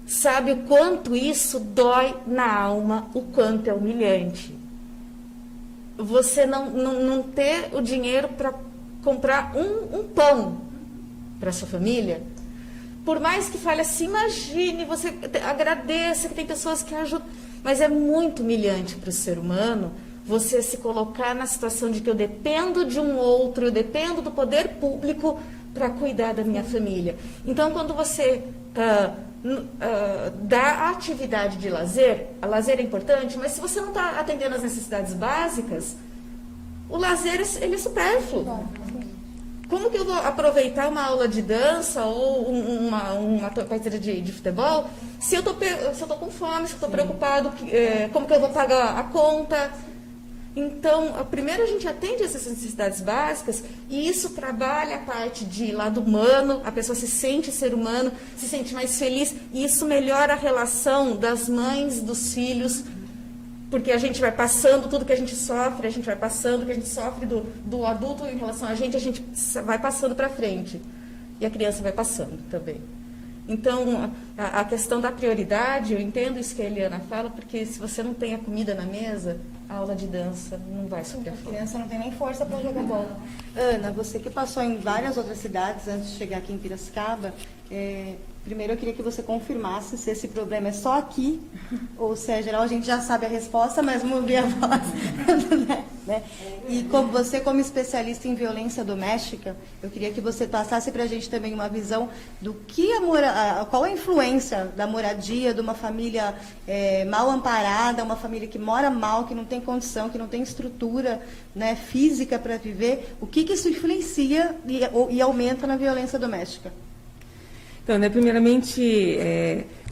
F: sabe o quanto isso dói na alma, o quanto é humilhante. Você não ter o dinheiro para comprar um pão para sua família, por mais que fale assim, imagine, você agradeça que tem pessoas que ajudam, mas é muito humilhante para o ser humano você se colocar na situação de que eu dependo de um outro, eu dependo do poder público para cuidar da minha família. Então, quando você da atividade de lazer, a lazer é importante, mas se você não está atendendo às necessidades básicas, o lazer ele é supérfluo. Como que eu vou aproveitar uma aula de dança ou uma partida de futebol se eu tô com fome, se eu estou preocupado, como que eu vou pagar a conta? Então, primeiro a gente atende essas necessidades básicas e isso trabalha a parte de lado humano, a pessoa se sente ser humano, se sente mais feliz e isso melhora a relação das mães, dos filhos, porque a gente vai passando tudo que a gente sofre, a gente vai passando o que a gente sofre do adulto em relação a gente vai passando para frente e a criança vai passando também. Então, a questão da prioridade, eu entendo isso que a Eliana fala, porque se você não tem a comida na mesa, a aula de dança não vai suprir a
A: A
F: fome.
A: criança não tem nem força para jogar bola. Ana, você que passou em várias outras cidades antes de chegar aqui em Piracicaba, primeiro eu queria que você confirmasse se esse problema é só aqui ou se é geral. A gente já sabe a resposta, mas vamos ouvir a voz. né? E como você, como especialista em violência doméstica, eu queria que você passasse para a gente também uma visão do que qual a influência da moradia de uma família mal amparada, uma família que mora mal, que não tem condição, que não tem estrutura, né, física para viver, o que isso influencia e aumenta na violência doméstica?
G: Então, né, primeiramente,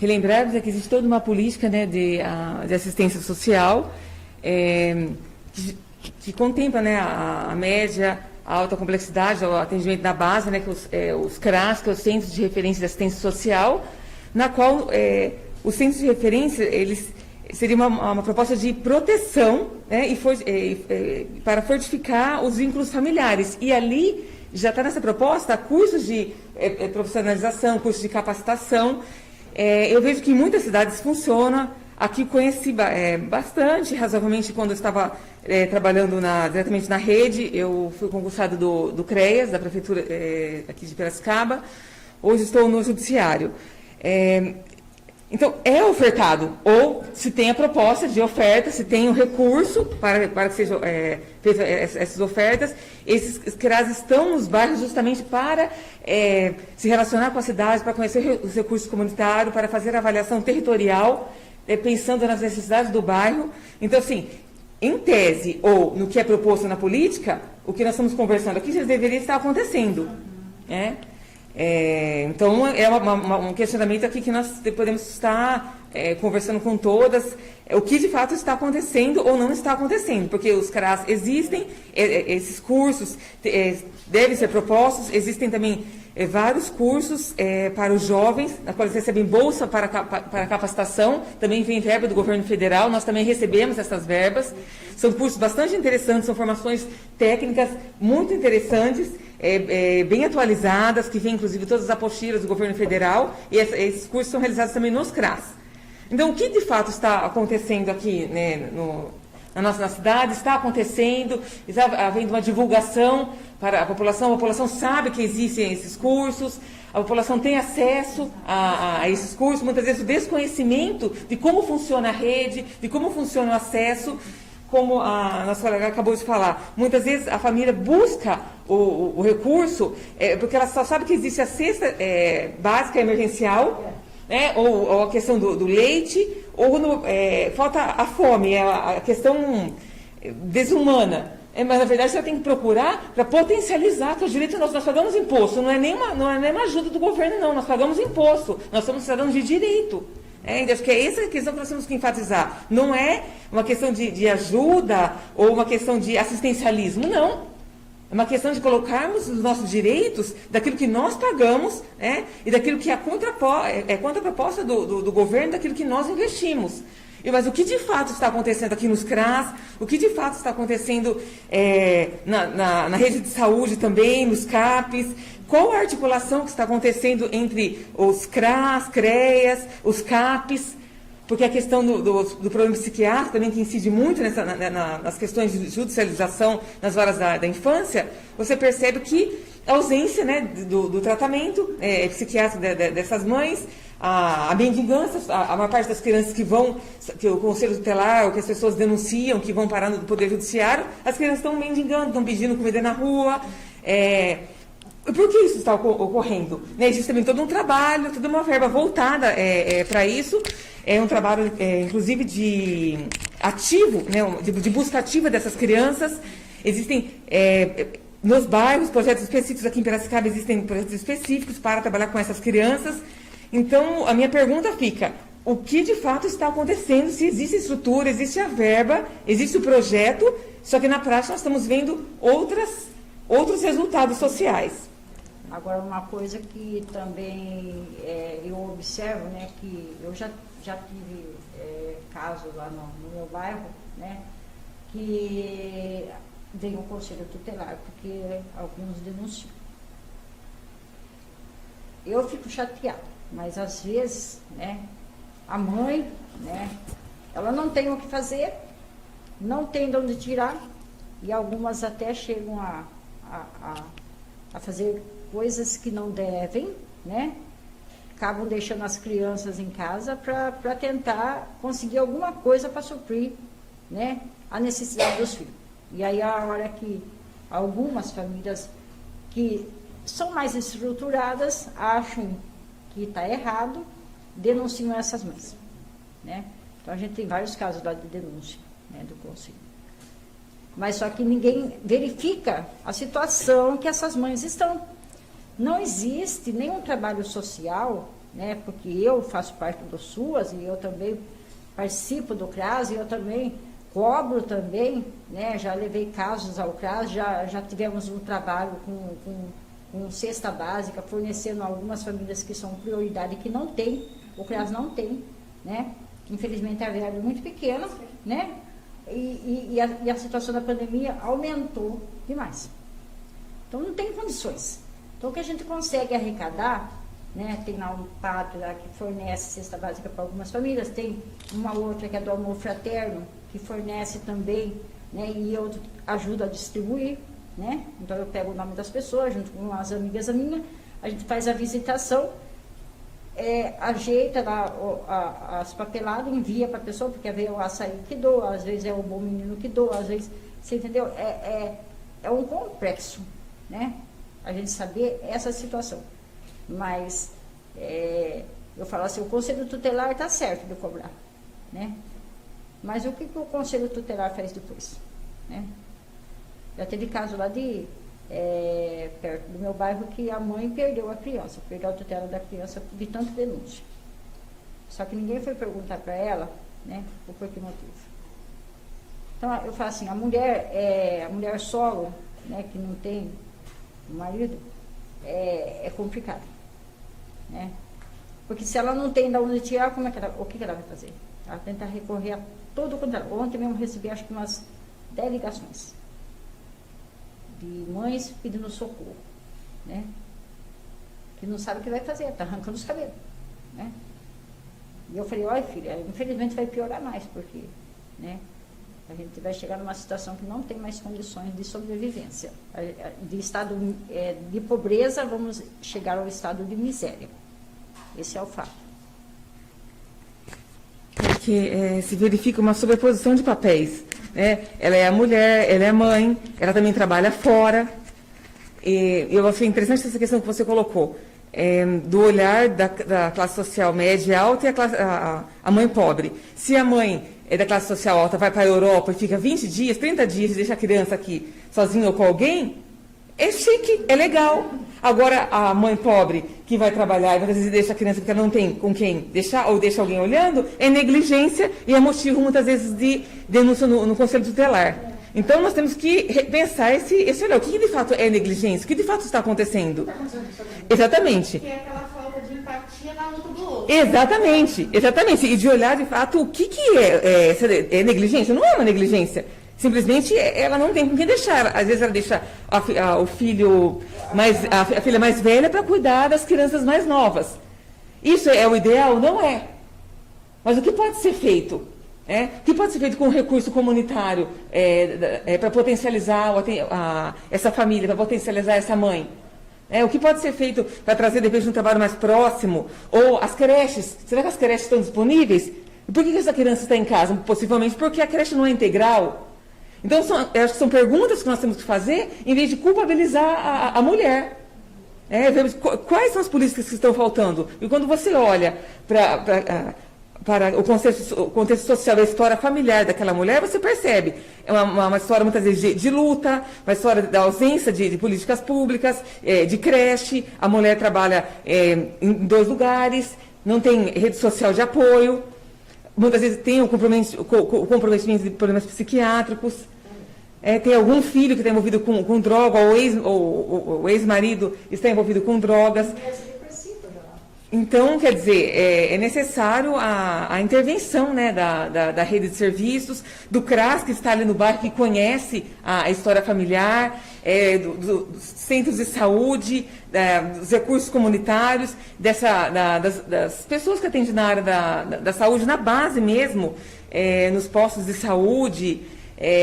G: relembrar que existe toda uma política, né, de assistência social que contempla, né, a média, a alta complexidade, o atendimento da base, né, que os CRAS, que é os Centros de Referência de Assistência Social, na qual os centros de referência, eles seria uma proposta de proteção, né, para fortificar os vínculos familiares. E ali já está nessa proposta cursos de profissionalização, cursos de capacitação. Eu vejo que em muitas cidades funciona. Aqui conheci bastante, razoavelmente, quando eu estava trabalhando diretamente na rede. Eu fui concursado do CREAS, da Prefeitura aqui de Piracicaba. Hoje estou no Judiciário. Então, é ofertado, ou se tem a proposta de oferta, se tem o recurso para que sejam feitas essas ofertas. Esses CRAS estão nos bairros justamente para se relacionar com a cidade, para conhecer os recursos comunitários, para fazer a avaliação territorial, pensando nas necessidades do bairro. Então, assim, em tese, ou no que é proposto na política, o que nós estamos conversando aqui já deveria estar acontecendo, né? Então, é um questionamento aqui que nós podemos estar conversando com todas, o que de fato está acontecendo ou não está acontecendo, porque os CRAS existem, esses cursos devem ser propostos, existem também vários cursos para os jovens, na qual eles recebem bolsa para capacitação, também vem verba do governo federal, nós também recebemos essas verbas, são cursos bastante interessantes, são formações técnicas muito interessantes, bem atualizadas, que vêm inclusive todas as apostilas do governo federal, e esses cursos são realizados também nos CRAS. Então, o que de fato está acontecendo aqui, né, na nossa cidade? Está acontecendo, está havendo uma divulgação para a população sabe que existem esses cursos, a população tem acesso a esses cursos, muitas vezes o desconhecimento de como funciona a rede, de como funciona o acesso. Como a nossa colega acabou de falar, muitas vezes a família busca o recurso porque ela só sabe que existe a cesta básica emergencial, né, ou a questão do leite, ou falta a fome, a questão desumana. Mas, na verdade, você tem que procurar para potencializar que os direitos nós pagamos imposto. Não é nenhuma ajuda do governo, não. Nós pagamos imposto. Nós somos cidadãos de direito. Acho que é essa a questão que nós temos que enfatizar. Não é uma questão de ajuda ou uma questão de assistencialismo, não. É uma questão de colocarmos os nossos direitos daquilo que nós pagamos, né, e daquilo que é contraproposta do governo, daquilo que nós investimos. Mas o que de fato está acontecendo aqui nos CRAS, o que de fato está acontecendo na rede de saúde também, nos CAPs, qual a articulação que está acontecendo entre os CRAS, CREAS, os CAPs, porque a questão do problema psiquiátrico também que incide muito nas questões de judicialização nas horas da infância, você percebe que a ausência, né, do tratamento psiquiátrico dessas mães, a mendigância, a maior parte das crianças que o Conselho Tutelar, ou que as pessoas denunciam, que vão parar no Poder Judiciário, as crianças estão mendigando, estão pedindo comida na rua. Por que isso está ocorrendo? Existe também todo um trabalho, toda uma verba voltada para isso. É um trabalho, inclusive, de ativo, né, de busca ativa dessas crianças. Existem, nos bairros, projetos específicos. Aqui em Piracicaba existem projetos específicos para trabalhar com essas crianças. Então, a minha pergunta fica: o que de fato está acontecendo? Se existe estrutura, existe a verba, existe o projeto, só que na prática nós estamos vendo outros resultados sociais.
B: Agora, uma coisa que também eu observo, né, que eu já tive casos lá no meu bairro, né, que veio o Conselho Tutelar, porque alguns denunciam. Eu fico chateada, mas às vezes, né, a mãe, né, ela não tem o que fazer, não tem de onde tirar, e algumas até chegam a fazer coisas que não devem, né? Acabam deixando as crianças em casa para tentar conseguir alguma coisa para suprir, né, a necessidade dos filhos. E aí a hora que algumas famílias que são mais estruturadas acham que está errado, denunciam essas mães, né? Então a gente tem vários casos lá de denúncia, né, do conselho. Mas só que ninguém verifica a situação que essas mães estão. Não existe nenhum trabalho social, né, porque eu faço parte do SUAS e eu também participo do CRAS e eu também cobro também, né, já levei casos ao CRAS, já tivemos um trabalho com cesta básica, fornecendo a algumas famílias que são prioridade, que não tem, o CRAS não tem, né, infelizmente a verba é muito pequena, né, e a situação da pandemia aumentou demais. Então não tem condições. Então o que a gente consegue arrecadar, né, tem lá um padre lá que fornece cesta básica para algumas famílias, tem uma outra que é do Amor Fraterno, que fornece também, né, e eu ajudo a distribuir, né, então eu pego o nome das pessoas, junto com as amigas minhas, a gente faz a visitação, ajeita lá as papeladas, envia para a pessoa, porque às vezes é o açaí que doa, às vezes é o Bom Menino que doa, às vezes, você entendeu? É um complexo, né, a gente saber essa situação. Mas eu falo assim, o Conselho Tutelar está certo de cobrar, né? Mas o que o Conselho Tutelar faz depois, né? Já teve caso lá perto do meu bairro que a mãe perdeu a criança, perdeu a tutela da criança de tanto denúncia. Só que ninguém foi perguntar para ela, né, o porquê motivo. Então eu falo assim, a mulher solo, né, que não tem marido, é complicado, né? Porque se ela não tem de onde tirar, o que ela vai fazer? Ela tenta recorrer a todo o controle. Ontem mesmo recebi acho que umas 10 ligações de mães pedindo socorro, né? Que não sabe o que vai fazer, está arrancando os cabelos, né? E eu falei, olha filha, infelizmente vai piorar mais, porque, né, a gente vai chegar numa situação que não tem mais condições de sobrevivência. De estado de pobreza, vamos chegar ao estado de miséria. Esse é o fato.
G: Porque se verifica uma sobreposição de papéis, né? Ela é a mulher, ela é mãe, ela também trabalha fora. E eu achei interessante essa questão que você colocou, do olhar da classe social média e alta e a mãe pobre. Se a mãe é da classe social alta, vai para a Europa e fica 20 dias, 30 dias e deixa a criança aqui sozinha ou com alguém, é chique, é legal. Agora, a mãe pobre que vai trabalhar e muitas vezes deixa a criança porque ela não tem com quem deixar, ou deixa alguém olhando, é negligência e é motivo, muitas vezes, de denúncia no Conselho Tutelar. Então, nós temos que repensar esse olhar. O que de fato é negligência? O que de fato está acontecendo? Exatamente.
H: Que é aquela falta de empatia na luta do outro.
G: Exatamente. E de olhar, de fato, o que é negligência? Não é uma negligência. Simplesmente ela não tem com quem deixar. Às vezes ela deixa a filha mais velha para cuidar das crianças mais novas. Isso é o ideal? Não é. Mas o que pode ser feito? O que pode ser feito com o recurso comunitário para potencializar essa família, para potencializar essa mãe? O que pode ser feito para trazer, de repente, um trabalho mais próximo? Ou as creches? Será que as creches estão disponíveis? E por que essa criança está em casa? Possivelmente porque a creche não é integral. Então, eu acho que são perguntas que nós temos que fazer, em vez de culpabilizar a mulher. Vemos quais são as políticas que estão faltando. E quando você olha para o contexto social, a história familiar daquela mulher, você percebe. É uma história, muitas vezes, de luta, uma história da ausência de políticas públicas, de creche. A mulher trabalha em 2 lugares, não tem rede social de apoio. Muitas vezes tem o comprometimento de problemas psiquiátricos. Tem algum filho que está envolvido com droga, ou o ex-marido está envolvido com drogas. Então, quer dizer, é necessário a intervenção, né, da rede de serviços, do CRAS, que está ali no bairro, que conhece a história familiar, dos centros de saúde, dos recursos comunitários, das pessoas que atendem na área da saúde, na base mesmo, nos postos de saúde,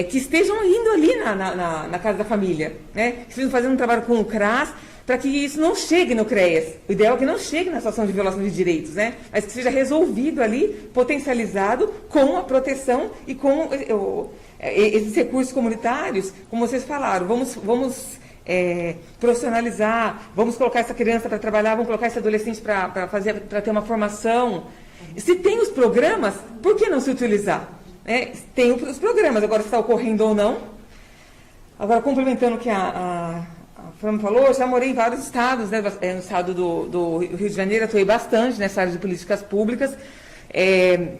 G: que estejam indo ali na casa da família, né? Que estejam fazendo um trabalho com o CRAS, para que isso não chegue no CREAS. O ideal é que não chegue na situação de violação de direitos, né? Mas que seja resolvido ali, potencializado com a proteção e com esses recursos comunitários, como vocês falaram. Vamos profissionalizar, vamos colocar essa criança para trabalhar, vamos colocar esse adolescente para ter uma formação. Se tem os programas, por que não se utilizar? Tem os programas, agora se está ocorrendo ou não. Agora, complementando o que a Fran falou, eu já morei em vários estados, né? No estado do Rio de Janeiro, atuei bastante nessa área de políticas públicas.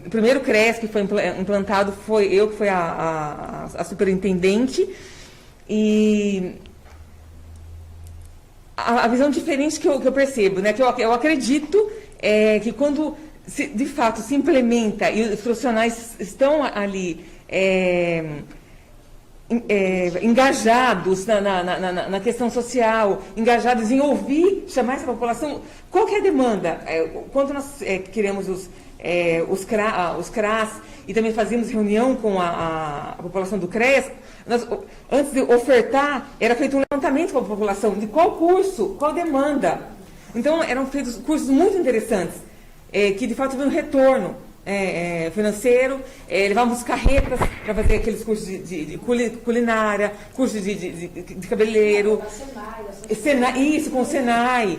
G: O primeiro CREAS que foi implantado foi eu, que fui a superintendente. E a visão diferente que eu percebo, né? Que eu acredito que quando de fato se implementa e os profissionais estão ali engajados na questão social, engajados em ouvir, chamar essa população. Qual que é a demanda? Quando nós queremos os CRAS e também fazíamos reunião com a população do CREAS, antes de ofertar, era feito um levantamento com a população de qual curso, qual demanda. Então, eram feitos cursos muito interessantes, que de fato tiveram um retorno financeiro. Levávamos carretas para fazer aqueles cursos de culinária, cursos de cabeleireiro, isso, com o Senai,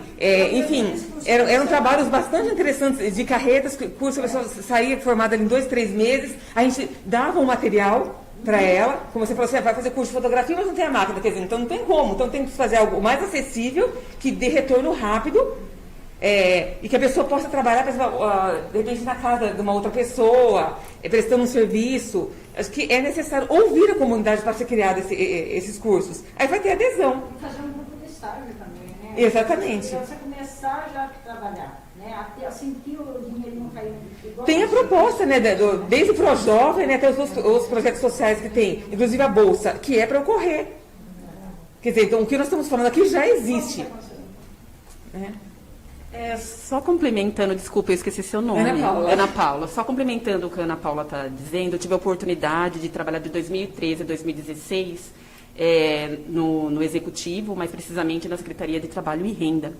G: enfim, eram trabalhos bastante interessantes de carretas, curso, a pessoa saía formada em 2, 3 meses, a gente dava um material para ela, como você falou, você vai fazer curso de fotografia, mas não tem a máquina, quer dizer, então não tem como, então tem que fazer algo mais acessível, que dê retorno rápido, e que a pessoa possa trabalhar, de repente, na casa de uma outra pessoa, prestando um serviço. Acho que é necessário ouvir a comunidade para ser criado esses cursos. Aí vai ter adesão.
B: Fazer um grupo de estágio também, né?
G: Exatamente.
B: Para você começar já a trabalhar, né? Até assim que o dinheiro não caiu.
G: Tem a proposta, né, desde o ProJovem, né, até os projetos sociais que tem, inclusive a Bolsa, que é para ocorrer. Quer dizer, então o que nós estamos falando aqui já existe.
C: Só complementando, desculpa, eu esqueci seu nome. Ana Paula. Só complementando o que a Ana Paula está dizendo, eu tive a oportunidade de trabalhar de 2013 a 2016 no Executivo, mais precisamente na Secretaria de Trabalho e Renda.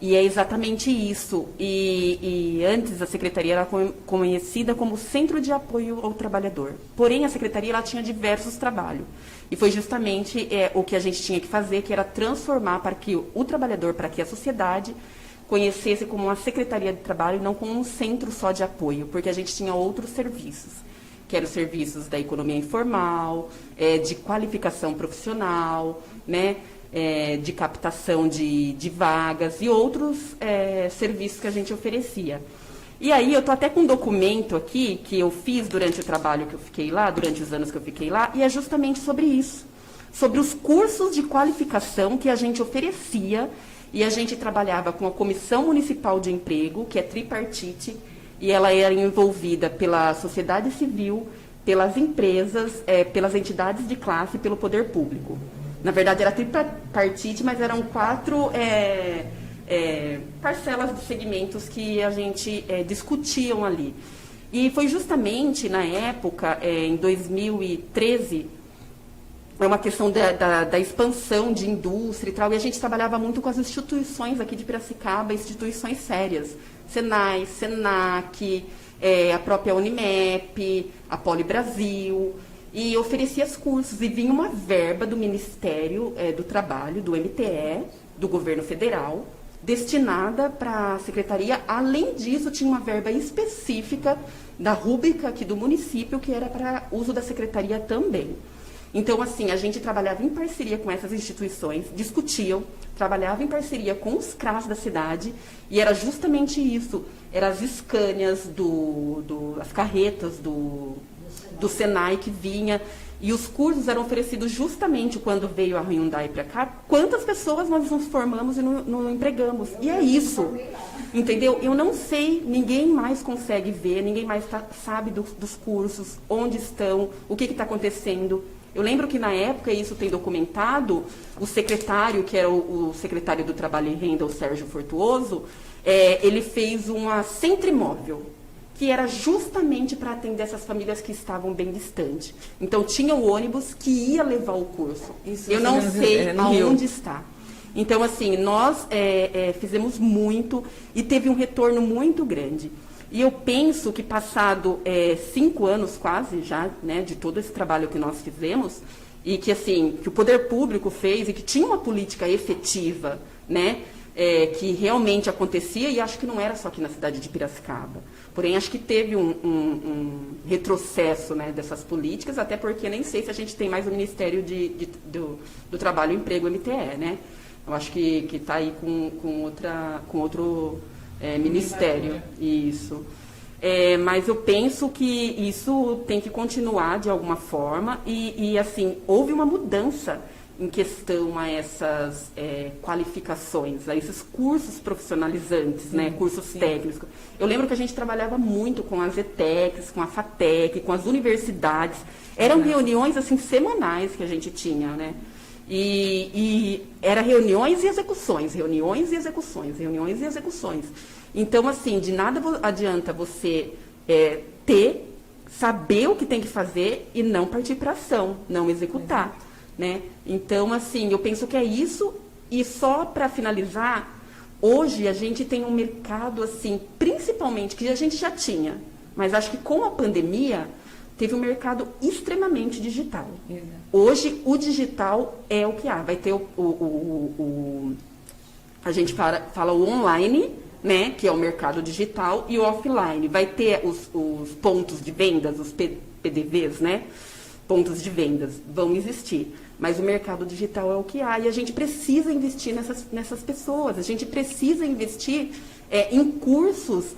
C: E é exatamente isso. E antes a Secretaria era conhecida como Centro de Apoio ao Trabalhador. Porém, a Secretaria ela tinha diversos trabalhos. E foi justamente o que a gente tinha que fazer, que era transformar para que o trabalhador, para que a sociedade conhecesse como uma Secretaria de Trabalho e não como um centro só de apoio, porque a gente tinha outros serviços, que eram os serviços da economia informal, de qualificação profissional, né? De captação de vagas e outros serviços que a gente oferecia. E aí eu estou até com um documento aqui que eu fiz durante o trabalho que eu fiquei lá, durante os anos que eu fiquei lá, e é justamente sobre isso, sobre os cursos de qualificação que a gente oferecia, e a gente trabalhava com a Comissão Municipal de Emprego, que é tripartite, e ela era envolvida pela sociedade civil, pelas empresas, pelas entidades de classe e pelo poder público. Na verdade, era tripartite, mas eram 4 parcelas de segmentos que a gente discutiam ali. E foi justamente na época, em 2013, uma questão da expansão de indústria e tal, e a gente trabalhava muito com as instituições aqui de Piracicaba, instituições sérias, Senai, Senac, a própria Unimep, a Poli Brasil, e oferecia os cursos, e vinha uma verba do Ministério do Trabalho, do MTE, do governo federal, destinada para a secretaria. Além disso, tinha uma verba específica da rúbrica aqui do município, que era para uso da secretaria também. Então, assim, a gente trabalhava em parceria com essas instituições, discutiam, trabalhava em parceria com os CRAS da cidade, e era justamente isso, eram as Scanias, as carretas do Senai que vinha, e os cursos eram oferecidos justamente quando veio a Hyundai para cá. Quantas pessoas nós nos formamos e não empregamos? E é isso, entendeu? Eu não sei, ninguém mais consegue ver, ninguém mais sabe dos cursos, onde estão, o que está acontecendo. Eu lembro que na época, isso tem documentado, o secretário, que era o secretário do Trabalho e Renda, o Sérgio Fortuoso, ele fez uma centro imóvel, que era justamente para atender essas famílias que estavam bem distantes. Então, tinha o ônibus que ia levar o curso. Eu não sei aonde está. Então, assim, nós fizemos muito e teve um retorno muito grande. E eu penso que passado 5 anos quase já, né, de todo esse trabalho que nós fizemos, e que, assim, que o poder público fez e que tinha uma política efetiva, né, que realmente acontecia, e acho que não era só aqui na cidade de Piracicaba. Porém, acho que teve um retrocesso, né, dessas políticas, até porque nem sei se a gente tem mais o Ministério do Trabalho e Emprego, MTE, né? Eu acho que está aí com outro ministério. Isso. Mas eu penso que isso tem que continuar de alguma forma e assim, houve uma mudança em questão a essas qualificações, a esses cursos profissionalizantes, né, cursos técnicos. Eu lembro que a gente trabalhava muito com as ETECs, com a FATEC, com as universidades. Eram reuniões assim semanais que a gente tinha, né? E era reuniões e execuções, reuniões e execuções, reuniões e execuções. Então, assim, de nada adianta você saber o que tem que fazer e não partir para ação, não executar, né? Então, assim, eu penso que é isso. E só para finalizar, hoje a gente tem um mercado, assim, principalmente, que a gente já tinha, mas acho que com a pandemia teve um mercado extremamente digital. Hoje, o digital é o que há. Vai ter a gente fala o online, né, que é o mercado digital, e o offline. Vai ter os pontos de vendas, os PDVs, né? Pontos de vendas vão existir. Mas o mercado digital é o que há. E a gente precisa investir nessas pessoas. A gente precisa investir em cursos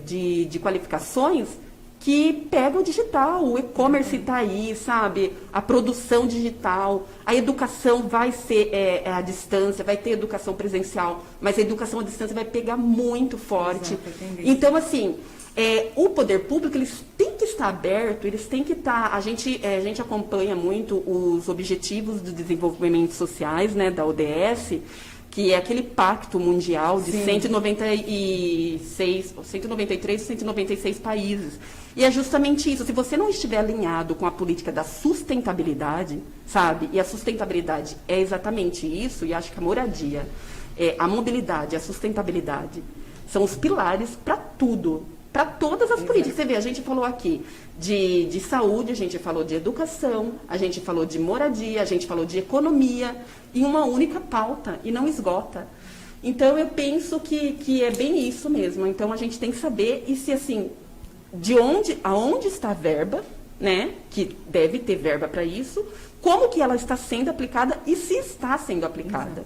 C: de qualificações que pega o digital, o e-commerce está aí, sabe? A produção digital, a educação vai ser à distância, vai ter educação presencial, mas a educação à distância vai pegar muito forte. Exato, então, assim, o poder público, eles têm que estar aberto, eles têm que estar... A gente acompanha muito os Objetivos de Desenvolvimento Sociais, né, da ODS, que é aquele pacto mundial de 193, 196 países. E é justamente isso. Se você não estiver alinhado com a política da sustentabilidade, sabe? E a sustentabilidade é exatamente isso, e acho que a moradia, a mobilidade, a sustentabilidade são os pilares para tudo, para todas as políticas. Você vê, a gente falou aqui de saúde, a gente falou de educação, a gente falou de moradia, a gente falou de economia, em uma única pauta, e não esgota. Então, eu penso que é bem isso mesmo. Então, a gente tem que saber, e se assim, aonde está a verba, né, que deve ter verba para isso, como que ela está sendo aplicada e se está sendo aplicada.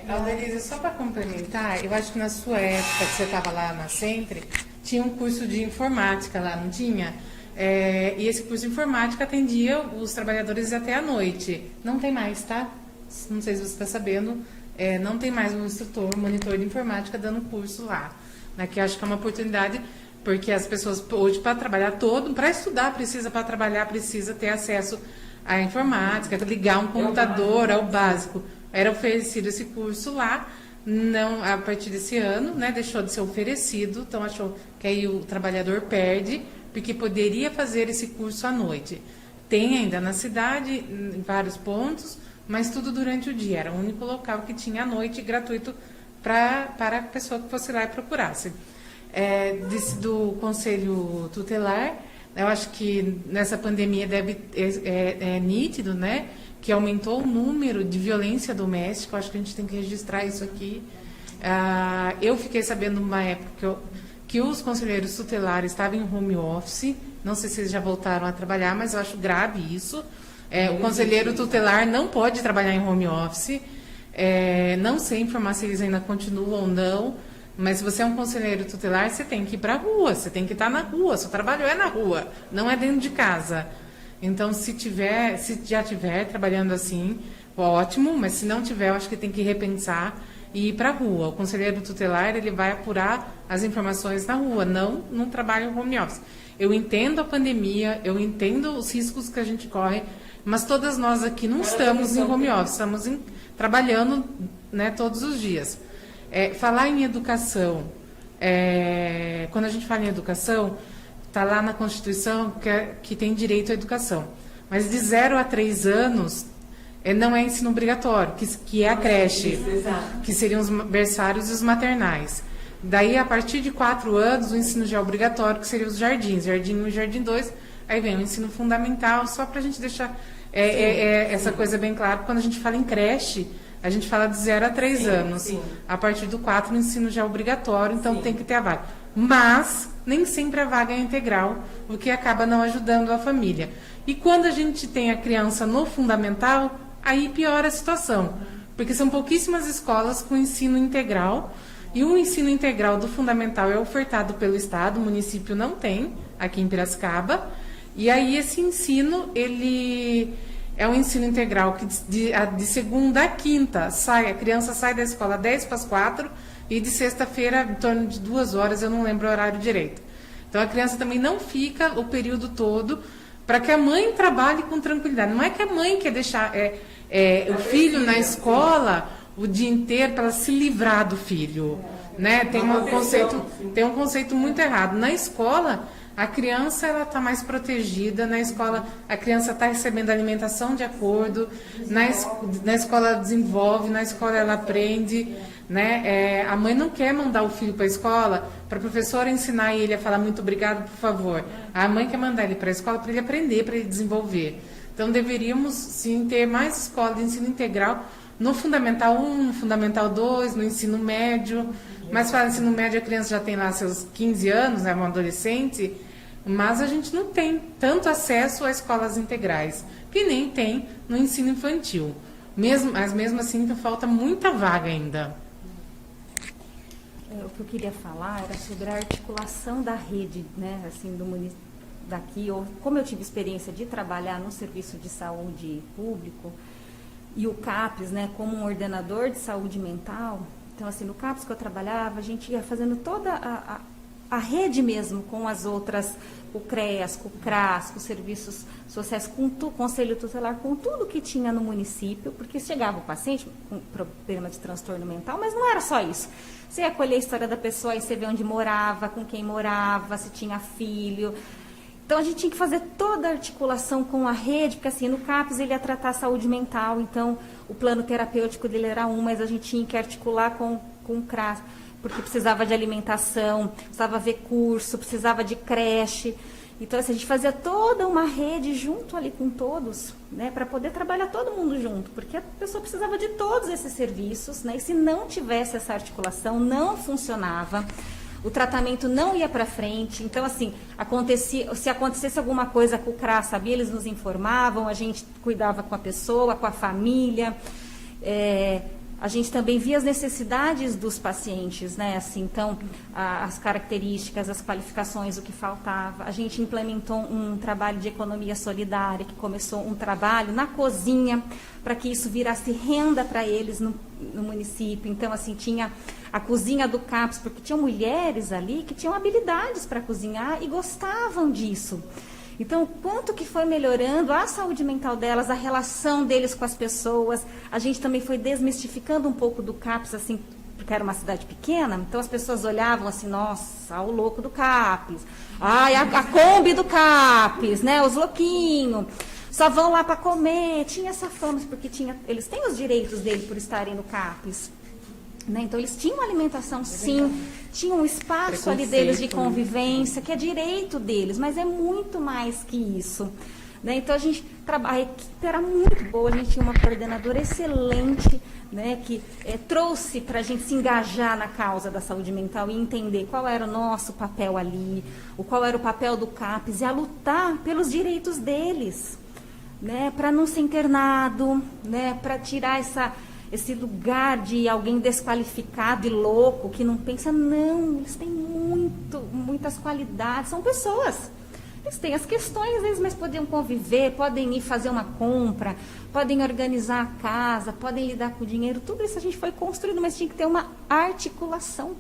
D: Aldenise, só para complementar, eu acho que na sua época, que você estava lá na Sempre, tinha um curso de informática lá, não tinha? E esse curso de informática atendia os trabalhadores até à noite. Não tem mais, tá? Não sei se você está sabendo, não tem mais um instrutor, um monitor de informática dando curso lá. Né, que acho que é uma oportunidade, porque as pessoas hoje, para trabalhar para estudar para trabalhar precisa ter acesso à informática, ligar um computador, ao básico. Era oferecido esse curso lá, não, a partir desse ano, né, deixou de ser oferecido, então achou que aí o trabalhador perde, porque poderia fazer esse curso à noite. Tem ainda na cidade, em vários pontos, mas tudo durante o dia. Era o único local que tinha à noite gratuito para a pessoa que fosse lá e procurasse. Do Conselho Tutelar, eu acho que nessa pandemia é nítido, né, que aumentou o número de violência doméstica. Eu acho que a gente tem que registrar isso aqui. Eu fiquei sabendo numa época que os conselheiros tutelares estavam em home office. Não sei se eles já voltaram a trabalhar, mas eu acho grave isso. O conselheiro tutelar não pode trabalhar em home office. Não sei informar se eles ainda continuam ou não, mas se você é um conselheiro tutelar, você tem que ir para a rua, você tem que estar na rua. Seu trabalho é na rua, não é dentro de casa. Então, se já tiver trabalhando assim, ótimo, mas se não tiver, eu acho que tem que repensar e ir para a rua. O conselheiro tutelar, ele vai apurar as informações na rua, não num trabalho home office. Eu entendo a pandemia, eu entendo os riscos que a gente corre, mas todas nós aqui não estamos em home office, estamos trabalhando, né, todos os dias. Falar em educação, quando a gente fala em educação, está lá na Constituição que tem direito à educação. Mas de 0 a 3 anos, não é ensino obrigatório, que é a creche, que seriam os berçários e os maternais. Daí, a partir de 4 anos, o ensino já é obrigatório, que seriam os jardins, Jardim 1 e Jardim 2. Aí vem o ensino fundamental, só para a gente deixar essa coisa bem clara. Quando a gente fala em creche, a gente fala de 0 a 3 anos. Sim. A partir do 4, o ensino já é obrigatório, então tem que ter a vaga. Mas nem sempre a vaga é integral, o que acaba não ajudando a família. E quando a gente tem a criança no fundamental, aí piora a situação, porque são pouquíssimas escolas com ensino integral, e o ensino integral do fundamental é ofertado pelo Estado, o município não tem, aqui em Piracicaba, e aí esse ensino, ele é um ensino integral que de segunda a quinta, a criança sai da escola 10 para as 4, e de sexta-feira, em torno de 2 horas, eu não lembro o horário direito. Então a criança também não fica o período todo, para que a mãe trabalhe com tranquilidade. Não é que a mãe quer deixar o filho na escola o dia inteiro para se livrar do filho, né? Tem um conceito muito errado. Na escola, a criança ela está mais protegida. Na escola, a criança está recebendo alimentação de acordo. Na escola ela desenvolve, na escola ela aprende, né? A mãe não quer mandar o filho para a escola para a professora ensinar ele a falar muito obrigado, por favor. A mãe quer mandar ele para a escola para ele aprender, para ele desenvolver. Então, deveríamos, sim, ter mais escola de ensino integral no Fundamental 1, no Fundamental 2, no ensino médio. Mas, para o ensino médio, a criança já tem lá seus 15 anos, é uma adolescente, mas a gente não tem tanto acesso a escolas integrais, que nem tem no ensino infantil. Mas, mesmo assim, falta muita vaga ainda.
E: O que eu queria falar era sobre a articulação da rede, né, assim, do município daqui, ou como eu tive experiência de trabalhar no serviço de saúde público, e o CAPES, né, como um ordenador de saúde mental. Então, assim, no CAPES que eu trabalhava, a gente ia fazendo toda a rede mesmo com as outras, com o CREAS, com o CRAS, com os serviços sociais, com o Conselho Tutelar, com tudo que tinha no município, porque chegava o paciente com problema de transtorno mental, mas não era só isso. Você ia colher a história da pessoa e você vê onde morava, com quem morava, se tinha filho. Então, a gente tinha que fazer toda a articulação com a rede, porque assim, no CAPES ele ia tratar a saúde mental, então o plano terapêutico dele era mas a gente tinha que articular com o CRAS, porque precisava de alimentação, precisava ver curso, precisava de creche. Então, assim, a gente fazia toda uma rede junto ali com todos, né, para poder trabalhar todo mundo junto, porque a pessoa precisava de todos esses serviços, né, e se não tivesse essa articulação, não funcionava. O tratamento não ia para frente. Então, assim, se acontecesse alguma coisa com o CRAS, sabia, eles nos informavam, a gente cuidava com a pessoa, com a família. A gente também via as necessidades dos pacientes, né? Assim, então, as características, as qualificações, o que faltava. A gente implementou um trabalho de economia solidária, que começou um trabalho na cozinha, para que isso virasse renda para eles no município. Então, assim, tinha a cozinha do CAPES, porque tinham mulheres ali que tinham habilidades para cozinhar e gostavam disso. Então, quanto que foi melhorando a saúde mental delas, a relação deles com as pessoas. A gente também foi desmistificando um pouco do CAPES, assim, porque era uma cidade pequena, então as pessoas olhavam assim, nossa, o louco do CAPES, ai, a Kombi do CAPES, né, os louquinhos, só vão lá para comer. Tinha essa fama, porque eles têm os direitos dele por estarem no CAPES. Né? Então, eles tinham alimentação, sim, tinham um espaço ali deles de convivência, que é direito deles, mas é muito mais que isso. Né? Então, a equipe era muito boa, a gente tinha uma coordenadora excelente, né, que trouxe para a gente se engajar na causa da saúde mental e entender qual era o nosso papel ali, qual era o papel do CAPES, e a lutar pelos direitos deles, né, para não ser internado, né, para tirar esse lugar de alguém desqualificado e louco, que não pensa, não, eles têm muitas qualidades, são pessoas. Eles têm as questões, às vezes, mas podem conviver, podem ir fazer uma compra, podem organizar a casa, podem lidar com o dinheiro, tudo isso a gente foi construindo, mas tinha que ter uma articulação.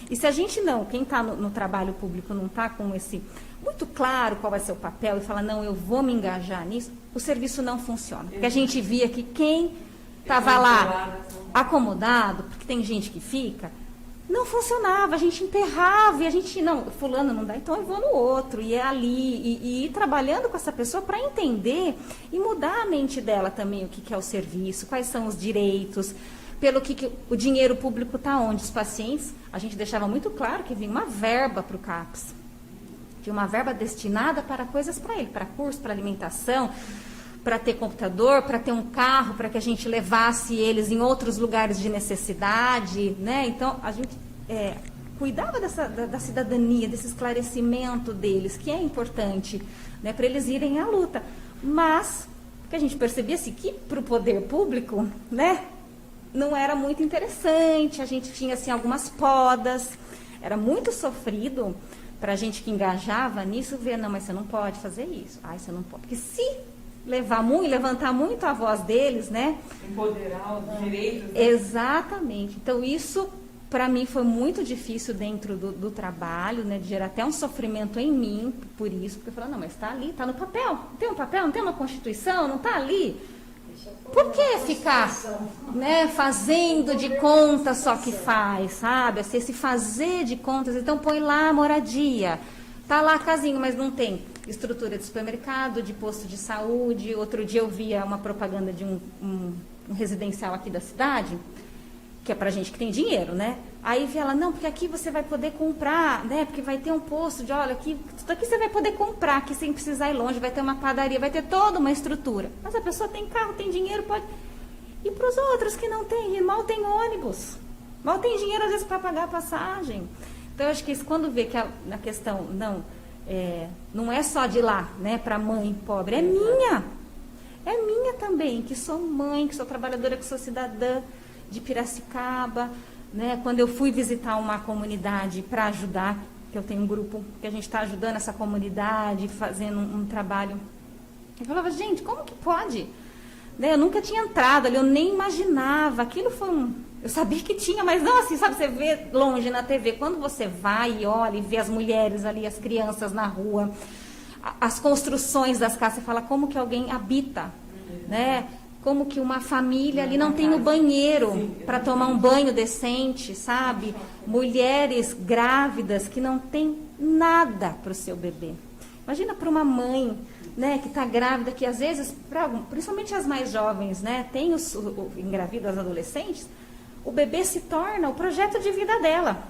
E: E se a gente quem está no trabalho público não está com esse muito claro qual vai ser o papel e fala, não, eu vou me engajar nisso, o serviço não funciona. Porque a gente via que quem estava lá acomodado, porque tem gente que fica, não funcionava, a gente emperrava e a gente, não, fulano não dá, então eu vou no outro, e é ali, e ir trabalhando com essa pessoa para entender e mudar a mente dela também, o que é o serviço, quais são os direitos, pelo que o dinheiro público está onde? Os pacientes, a gente deixava muito claro que vinha uma verba para o CAPS, tinha uma verba destinada para coisas para ele, para curso, para alimentação, para ter computador, para ter um carro, para que a gente levasse eles em outros lugares de necessidade, né? Então, a gente cuidava da cidadania, desse esclarecimento deles, que é importante, né, para eles irem à luta. Mas, que a gente percebia assim, que para o poder público, né, não era muito interessante, a gente tinha assim, algumas podas, era muito sofrido para a gente que engajava nisso, ver, não, mas você não pode fazer isso, você não pode, porque se levantar muito a voz deles, né?
G: Empoderar os direitos.
E: Né? Exatamente. Então, isso, para mim, foi muito difícil dentro do trabalho, né? De gerar até um sofrimento em mim, por isso, porque eu falava, não, mas está ali, está no papel. Não tem um papel, não tem uma Constituição, não está ali. Por que ficar, né, fazendo de conta só que faz, sabe? Assim, esse fazer de contas, então põe lá a moradia. Está lá a casinha, mas não tem estrutura de supermercado, de posto de saúde. Outro dia eu via uma propaganda de um residencial aqui da cidade, que é para gente que tem dinheiro, né? Aí via ela, não, porque aqui você vai poder comprar, né? Porque vai ter um posto de, olha, aqui, tudo aqui você vai poder comprar, aqui sem precisar ir longe, vai ter uma padaria, vai ter toda uma estrutura. Mas a pessoa tem carro, tem dinheiro, pode... E para os outros que não tem, mal tem ônibus, mal tem dinheiro às vezes para pagar a passagem. Então, eu acho que isso, quando vê que na questão, não é só de lá, né, para mãe pobre, é minha também, que sou mãe, que sou trabalhadora, que sou cidadã de Piracicaba, né, quando eu fui visitar uma comunidade para ajudar, que eu tenho um grupo que a gente está ajudando essa comunidade, fazendo um trabalho, eu falava, gente, como que pode? Né, eu nunca tinha entrado ali, eu nem imaginava, aquilo foi eu sabia que tinha, mas não assim, sabe, você vê longe na TV, quando você vai e olha e vê as mulheres ali, as crianças na rua, as construções das casas, você fala como que alguém habita, né? Como que uma família ali não tem o banheiro para tomar um banho decente, sabe? Mulheres grávidas que não tem nada para o seu bebê. Imagina para uma mãe, né, que está grávida, que às vezes, principalmente as mais jovens, né, tem engravidas as adolescentes, o bebê se torna o projeto de vida dela,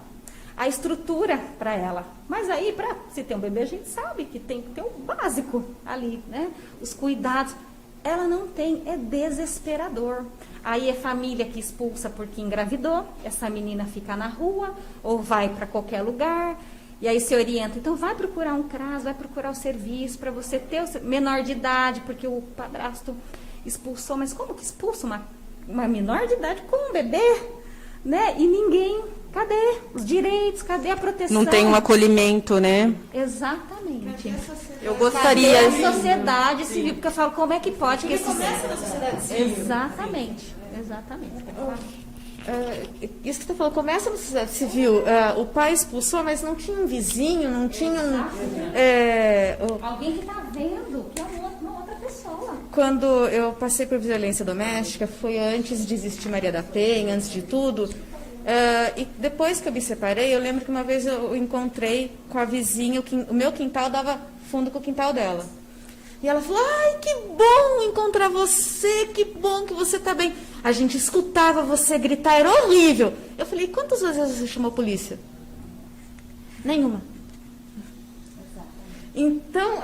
E: a estrutura para ela. Mas aí, para se ter um bebê, a gente sabe que tem que ter o básico ali, né? Os cuidados. Ela não tem, é desesperador. Aí é família que expulsa porque engravidou, essa menina fica na rua, ou vai para qualquer lugar, e aí se orienta. Então, vai procurar um CRAS, vai procurar o serviço para você ter o menor de idade, porque o padrasto expulsou. Mas como que expulsa uma menor de idade com um bebê, né? E ninguém, cadê os direitos, cadê a proteção?
C: Não tem um acolhimento, né?
E: Exatamente.
C: Eu gostaria...
E: Cadê a sociedade civil? Porque eu falo, como é que pode?
F: Porque começa na sociedade civil.
E: Exatamente.
F: Isso que você falou, começa na sociedade civil. O pai expulsou, mas não tinha um vizinho, não tinha
E: alguém que está vendo, que é uma outra pessoa.
F: Quando eu passei por violência doméstica, foi antes de existir Maria da Penha, antes de tudo. E depois que eu me separei, eu lembro que uma vez eu encontrei com a vizinha, o meu quintal dava fundo com o quintal dela. E ela falou, ai, que bom encontrar você, que bom que você está bem. A gente escutava você gritar, era horrível. Eu falei, quantas vezes você chamou a polícia? Nenhuma. Então,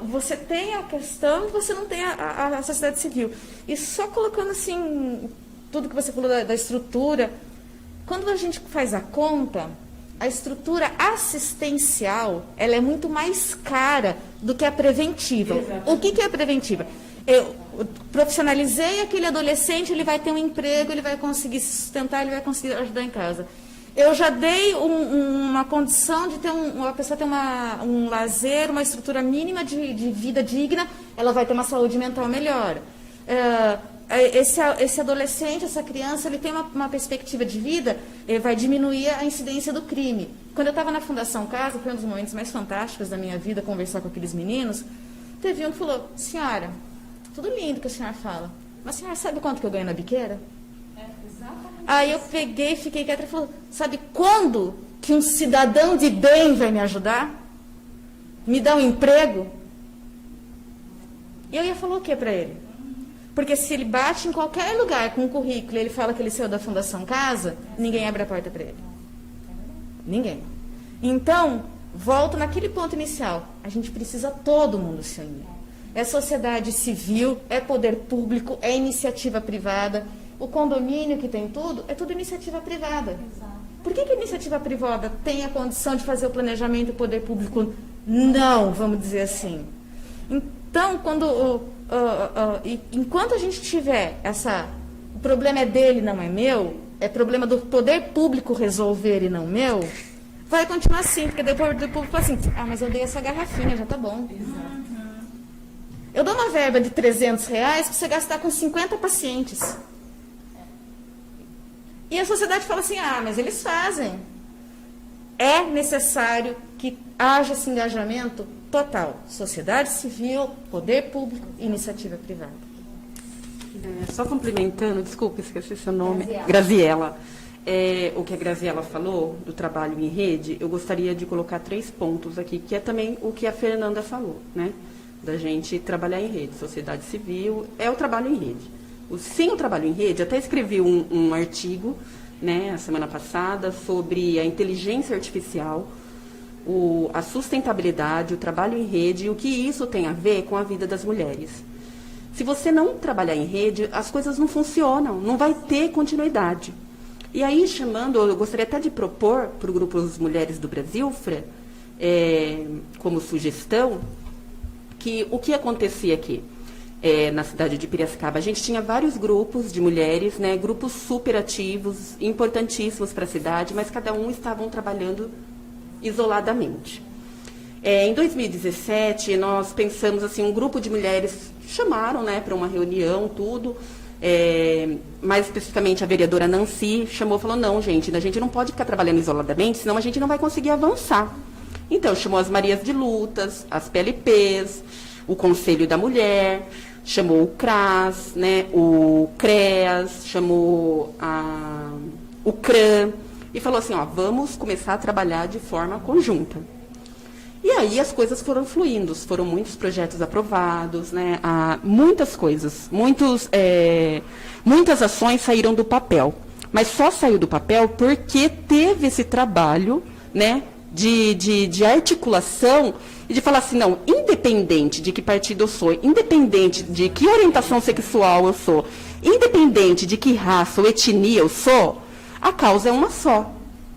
F: você tem a questão e você não tem a sociedade civil. E só colocando assim, tudo que você falou da estrutura, quando a gente faz a conta, a estrutura assistencial, ela é muito mais cara do que a preventiva. O que é a preventiva? Eu profissionalizei aquele adolescente, ele vai ter um emprego, ele vai conseguir se sustentar, ele vai conseguir ajudar em casa. Eu já dei uma condição de ter uma pessoa ter um lazer, uma estrutura mínima de vida digna, ela vai ter uma saúde mental melhor. Esse adolescente, essa criança, ele tem uma perspectiva de vida, ele vai diminuir a incidência do crime. Quando eu estava na Fundação Casa, foi um dos momentos mais fantásticos da minha vida, conversar com aqueles meninos, teve um que falou, senhora, tudo lindo que a senhora fala, mas a senhora sabe quanto que eu ganho na biqueira? Aí eu peguei, fiquei quieta e falei, sabe quando que um cidadão de bem vai me ajudar? Me dar um emprego? E eu ia falar o que para ele? Porque se ele bate em qualquer lugar com um currículo e ele fala que ele saiu da Fundação Casa, ninguém abre a porta para ele. Ninguém. Então, volto naquele ponto inicial. A gente precisa todo mundo se unir. É sociedade civil, é poder público, é iniciativa privada. O condomínio que tem tudo, é tudo iniciativa privada. Por que a iniciativa privada tem a condição de fazer o planejamento e o poder público não, vamos dizer assim? Então, enquanto a gente tiver o problema é dele, não é meu, é problema do poder público resolver e não meu, vai continuar assim, porque depois o poder público fala assim, mas eu dei essa garrafinha, já tá bom. Eu dou uma verba de R$300 para você gastar com 50 pacientes. E a sociedade fala assim, mas eles fazem. É necessário que haja esse engajamento total. Sociedade civil, poder público e iniciativa privada.
C: Só complementando, desculpa, esqueci seu nome. Graziela. O que a Graziela falou do trabalho em rede, eu gostaria de colocar 3 pontos aqui, que é também o que a Fernanda falou, né? Da gente trabalhar em rede. Sociedade civil é o trabalho em rede. Sem o trabalho em rede, até escrevi um artigo, né, a semana passada, sobre a inteligência artificial, a sustentabilidade, o trabalho em rede e o que isso tem a ver com a vida das mulheres. Se você não trabalhar em rede, as coisas não funcionam, não vai ter continuidade. E aí, eu gostaria até de propor para o Grupo das Mulheres do Brasil, Fran, como sugestão, que o que acontecia aqui? Na cidade de Piracicaba, a gente tinha vários grupos de mulheres, né, grupos super ativos, importantíssimos para a cidade, mas cada um estavam trabalhando isoladamente. Em 2017, nós pensamos assim, um grupo de mulheres chamaram, né, para uma reunião, tudo, mais especificamente a vereadora Nancy chamou e falou, não, gente, a gente não pode ficar trabalhando isoladamente, senão a gente não vai conseguir avançar. Então, chamou as Marias de Lutas, as PLPs, o Conselho da Mulher, chamou o CRAS, né, o CREAS, chamou o CRAN, e falou assim, vamos começar a trabalhar de forma conjunta. E aí as coisas foram fluindo, foram muitos projetos aprovados, né, muitas coisas, muitas ações saíram do papel. Mas só saiu do papel porque teve esse trabalho, né, de articulação e de falar assim, não, independente de que partido eu sou, independente de que orientação sexual eu sou, independente de que raça ou etnia eu sou, a causa é uma só,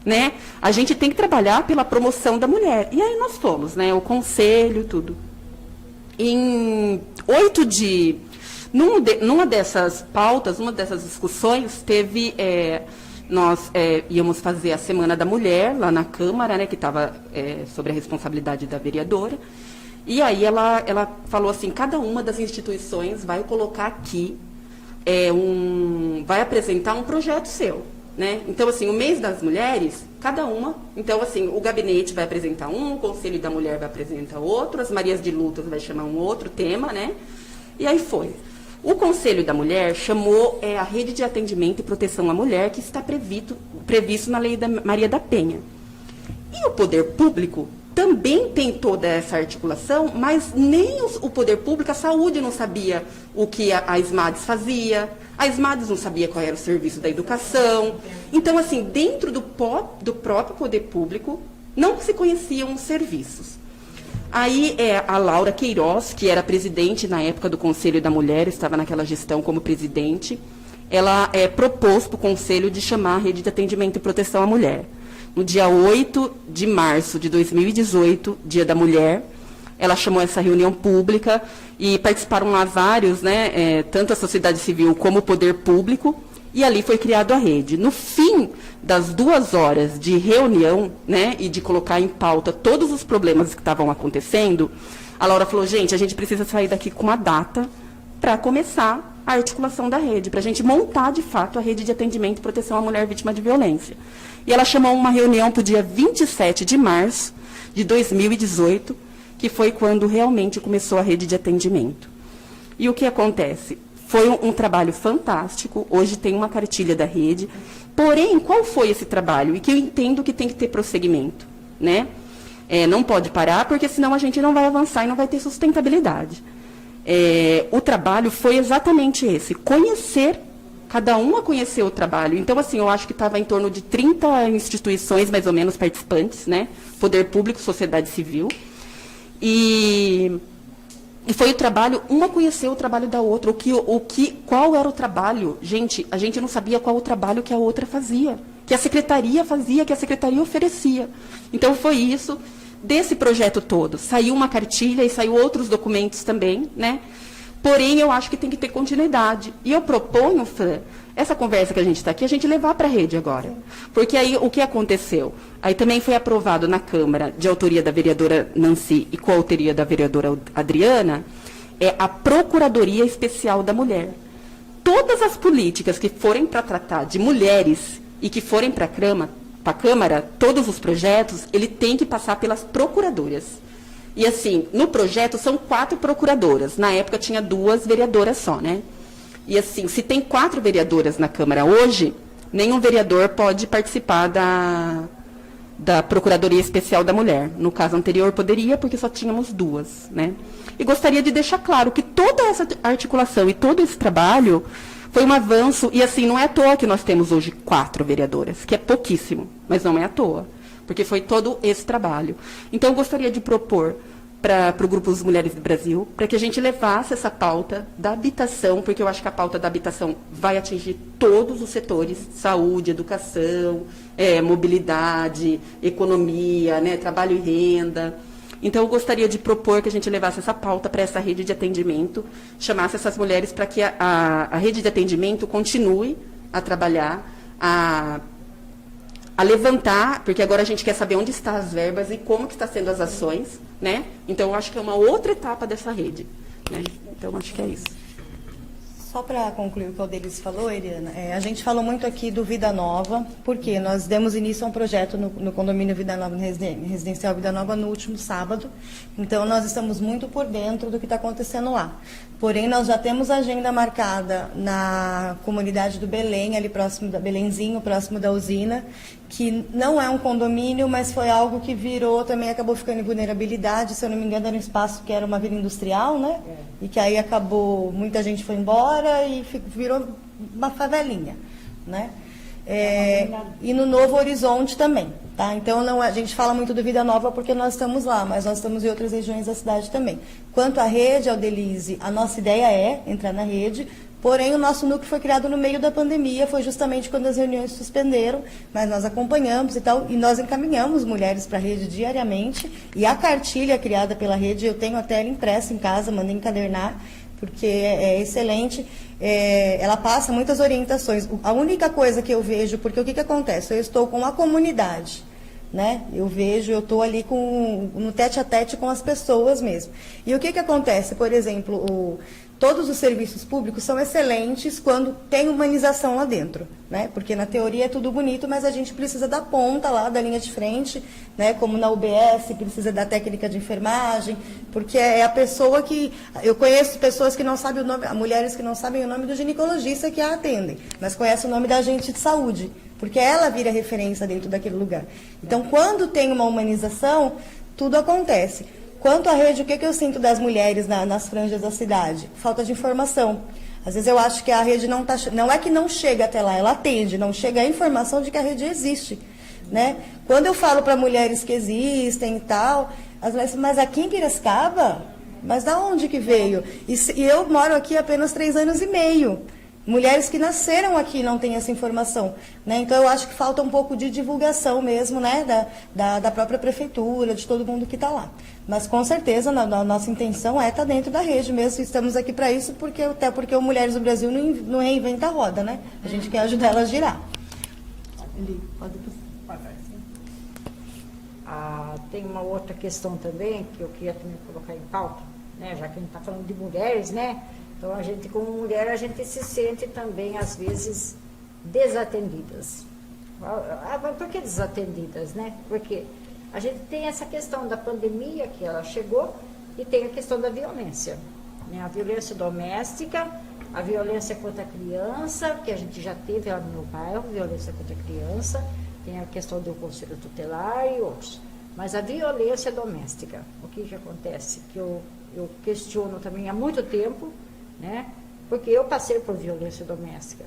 C: né? A gente tem que trabalhar pela promoção da mulher. E aí nós fomos, né? O conselho, tudo. Numa dessas pautas, numa dessas discussões, teve... nós íamos fazer a Semana da Mulher lá na Câmara, né, que estava sobre a responsabilidade da vereadora. E aí ela falou assim, cada uma das instituições vai colocar aqui, vai apresentar um projeto seu. Né? Então, assim, o mês das mulheres, cada uma. Então, assim, o gabinete vai apresentar o Conselho da Mulher vai apresentar outro, as Marias de Lutas vai chamar um outro tema, né? E aí foi. O Conselho da Mulher chamou a Rede de Atendimento e Proteção à Mulher, que está previsto na Lei da Maria da Penha. E o poder público também tem toda essa articulação, mas nem o poder público, a saúde não sabia o que a SMADES fazia, a SMADES não sabia qual era o serviço da educação. Então, assim, dentro do próprio poder público, não se conheciam os serviços. Aí a Laura Queiroz, que era presidente na época do Conselho da Mulher, estava naquela gestão como presidente, ela propôs para o Conselho de chamar a Rede de Atendimento e Proteção à Mulher. No dia 8 de março de 2018, Dia da Mulher, ela chamou essa reunião pública e participaram lá vários, né, tanto a sociedade civil como o poder público, e ali foi criada a rede. No fim das 2 horas de reunião, né, e de colocar em pauta todos os problemas que estavam acontecendo, a Laura falou, gente, a gente precisa sair daqui com uma data para começar a articulação da rede, para a gente montar, de fato, a rede de atendimento e proteção à mulher vítima de violência. E ela chamou uma reunião para o dia 27 de março de 2018, que foi quando realmente começou a rede de atendimento. E o que acontece? Foi um trabalho fantástico, hoje tem uma cartilha da rede, porém, qual foi esse trabalho? E que eu entendo que tem que ter prosseguimento, né? Não pode parar, porque senão a gente não vai avançar e não vai ter sustentabilidade. O trabalho foi exatamente esse, conhecer, cada uma conhecer o trabalho. Então, assim, eu acho que estava em torno de 30 instituições, mais ou menos, participantes, né? Poder público, sociedade civil. E foi o trabalho, uma conheceu o trabalho da outra, qual era o trabalho. Gente, a gente não sabia qual o trabalho que a outra fazia, que a secretaria fazia, que a secretaria oferecia. Então, foi isso, desse projeto todo. Saiu uma cartilha e saiu outros documentos também, né? Porém, eu acho que tem que ter continuidade. E eu proponho, Fran, essa conversa que a gente está aqui, a gente levar para a rede agora. Porque aí, o que aconteceu? Aí também foi aprovado na Câmara, de autoria da vereadora Nancy e coautoria da vereadora Adriana, a Procuradoria Especial da Mulher. Todas as políticas que forem para tratar de mulheres e que forem para a Câmara, todos os projetos, ele tem que passar pelas procuradoras. E assim, no projeto são 4 procuradoras. Na época tinha 2 vereadoras só, né? E assim, se tem 4 vereadoras na Câmara hoje, nenhum vereador pode participar da Procuradoria Especial da Mulher. No caso anterior poderia, porque só tínhamos 2, né? E gostaria de deixar claro que toda essa articulação e todo esse trabalho foi um avanço, e assim, não é à toa que nós temos hoje 4 vereadoras, que é pouquíssimo, mas não é à toa, porque foi todo esse trabalho. Então, eu gostaria de propor para o Grupo das Mulheres do Brasil, para que a gente levasse essa pauta da habitação, porque eu acho que a pauta da habitação vai atingir todos os setores, saúde, educação, mobilidade, economia, né, trabalho e renda. Então, eu gostaria de propor que a gente levasse essa pauta para essa rede de atendimento, chamasse essas mulheres para que a rede de atendimento continue a trabalhar, a levantar, porque agora a gente quer saber onde estão as verbas e como que estão sendo as ações, né? Então, eu acho que é uma outra etapa dessa rede, né? Então, acho que é isso.
A: Só para concluir o que o Delis falou, Eliana, a gente falou muito aqui do Vida Nova, porque nós demos início a um projeto no condomínio Vida Nova, no residencial Vida Nova, no último sábado. Então, nós estamos muito por dentro do que está acontecendo lá. Porém, nós já temos a agenda marcada na comunidade do Belém, ali próximo da Belenzinho, próximo da usina, que não é um condomínio, mas foi algo que virou, também acabou ficando em vulnerabilidade, se eu não me engano era um espaço que era uma vila industrial, né? E que aí acabou, muita gente foi embora e virou uma favelinha, né? E no Novo Horizonte também, tá? Então, a gente fala muito do Vida Nova porque nós estamos lá, mas nós estamos em outras regiões da cidade também. Quanto à rede, Aldelize, a nossa ideia é entrar na rede, porém o nosso núcleo foi criado no meio da pandemia, foi justamente quando as reuniões suspenderam, mas nós acompanhamos e tal, e nós encaminhamos mulheres para a rede diariamente, e a cartilha criada pela rede, eu tenho até ela impressa em casa, mandei encadernar, porque é excelente, ela passa muitas orientações. A única coisa que eu vejo, porque o que acontece? Eu estou com a comunidade, né? Eu estou ali no tete-a-tete com as pessoas mesmo. E o que acontece? Por exemplo, todos os serviços públicos são excelentes quando tem humanização lá dentro, né? Porque na teoria é tudo bonito, mas a gente precisa da ponta lá, da linha de frente, né? Como na UBS, precisa da técnica de enfermagem, porque é a pessoa que... Eu conheço pessoas que não sabem o nome, mulheres que não sabem o nome do ginecologista que a atendem, mas conhecem o nome da agente de saúde, porque ela vira referência dentro daquele lugar. Então, quando tem uma humanização, tudo acontece. Quanto à rede, o que eu sinto das mulheres nas franjas da cidade? Falta de informação. Às vezes eu acho que a rede não é que não chega até lá, ela atende, não chega a informação de que a rede existe, né? Quando eu falo para mulheres que existem e tal, as mulheres falam, mas aqui em Piracicaba? Mas da onde que veio? E eu moro aqui há apenas 3 anos e meio. Mulheres que nasceram aqui não têm essa informação, né? Então, eu acho que falta um pouco de divulgação mesmo, né? Da própria prefeitura, de todo mundo que está lá. Mas, com certeza, a nossa intenção é estar dentro da rede mesmo. Estamos aqui para isso, até porque o Mulheres do Brasil não reinventa a roda, né? A gente quer ajudar elas a girar.
B: Tem uma outra questão também, que eu queria também colocar em pauta, né? Já que a gente está falando de mulheres, né? Então, a gente, como mulher, a gente se sente também, às vezes, desatendidas. Por que desatendidas, né? Porque a gente tem essa questão da pandemia, que ela chegou, e tem a questão da violência, né? A violência doméstica, A violência contra a criança, que a gente já teve lá no meu bairro, violência contra a criança, tem a questão do conselho tutelar e outros. Mas a violência doméstica, o que acontece? Que eu questiono também há muito tempo, né? Porque eu passei por violência doméstica.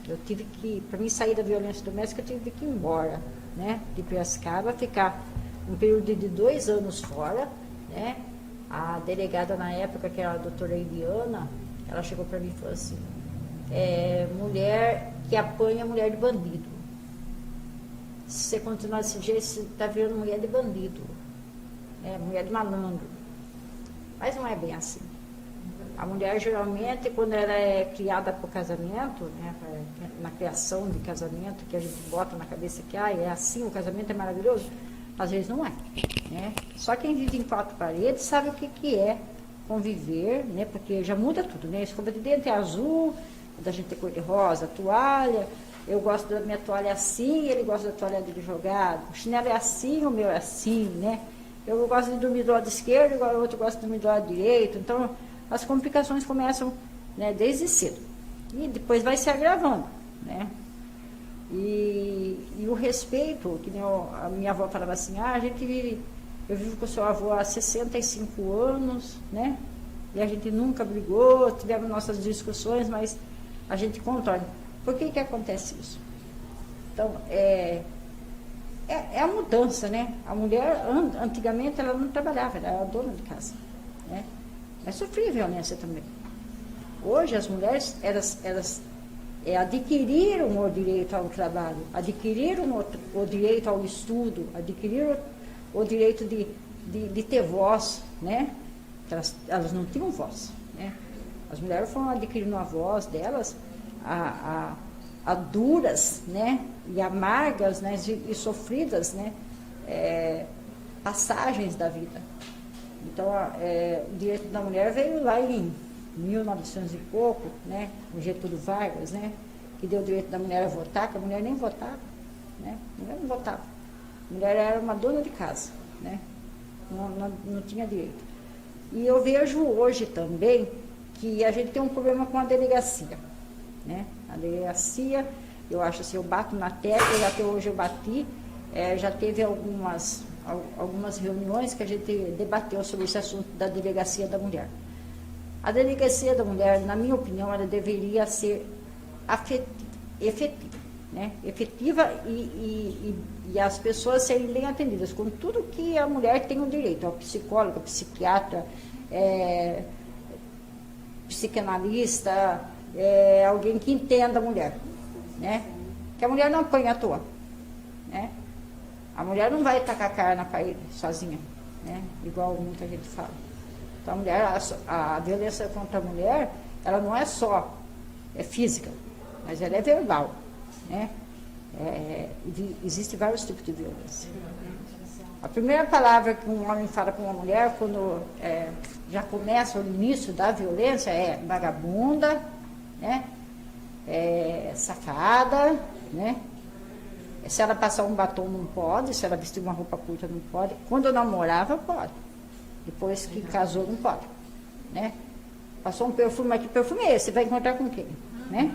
B: Eu tive que, para mim sair da violência doméstica, eu tive que ir embora, né? De Piracicaba, ficar um período de 2 anos fora, né? A delegada na época, que era a doutora Eliana, ela chegou para mim e falou assim, mulher que apanha mulher de bandido. Se você continuar desse jeito, você está virando mulher de bandido, mulher de malandro. Mas não é bem assim. A mulher, geralmente, quando ela é criada para o casamento, né, na criação de casamento, que a gente bota na cabeça que é assim, o casamento é maravilhoso, às vezes não é. Né? Só quem vive em 4 paredes sabe o que é conviver, né, porque já muda tudo. Né? A escova de dente é azul, da gente ter cor de rosa, toalha. Eu gosto da minha toalha assim, ele gosta da toalha dele jogada. O chinelo é assim, o meu é assim, né? Eu gosto de dormir do lado esquerdo, igual o outro gosta de dormir do lado direito. Então, as complicações começam, né, desde cedo. E depois vai se agravando, né? E o respeito, que nem a minha avó falava assim, eu vivo com o seu avô há 65 anos, né? E a gente nunca brigou, tivemos nossas discussões, mas a gente contorna. Por que acontece isso? Então, é a mudança, né? A mulher, antigamente, ela não trabalhava, ela era dona de casa, né? Mas sofria violência também. Hoje, as mulheres, elas adquiriram o direito ao trabalho, adquiriram o direito ao estudo, adquiriram o direito de ter voz, né? Elas não tinham voz, né? As mulheres foram adquirindo a voz delas, a duras, né, e amargas, né, e sofridas, né, passagens da vida. Então, o direito da mulher veio lá em 1900 e pouco, né, o Getúlio Vargas, né, que deu o direito da mulher a votar, que a mulher nem votava, né, a mulher não votava. A mulher era uma dona de casa, né, não tinha direito. E eu vejo hoje também que a gente tem um problema com a delegacia. Né? A delegacia, eu acho assim, eu bato na tecla, até hoje eu bati, já teve algumas reuniões que a gente debateu sobre esse assunto da delegacia da mulher. A delegacia da mulher, na minha opinião, ela deveria ser efetiva, né? Efetiva e as pessoas serem bem atendidas com tudo que a mulher tem o direito, ao psicólogo, psiquiatra, psicanalista, alguém que entenda a mulher, né? Que a mulher não apanha à toa, né? A mulher não vai tacar a cara na parede sozinha, né? Igual muita gente fala. Então a mulher, a violência contra a mulher, ela não é só física, mas ela é verbal, né? Existem vários tipos de violência. A primeira palavra que um homem fala com uma mulher, quando já começa o início da violência, é vagabunda, né? Safada, né? Se ela passar um batom não pode, se ela vestir uma roupa curta não pode. Quando eu namorava, pode. Depois que casou, não pode, né? Passou um perfume aqui, perfume é esse, você vai encontrar com quem, né?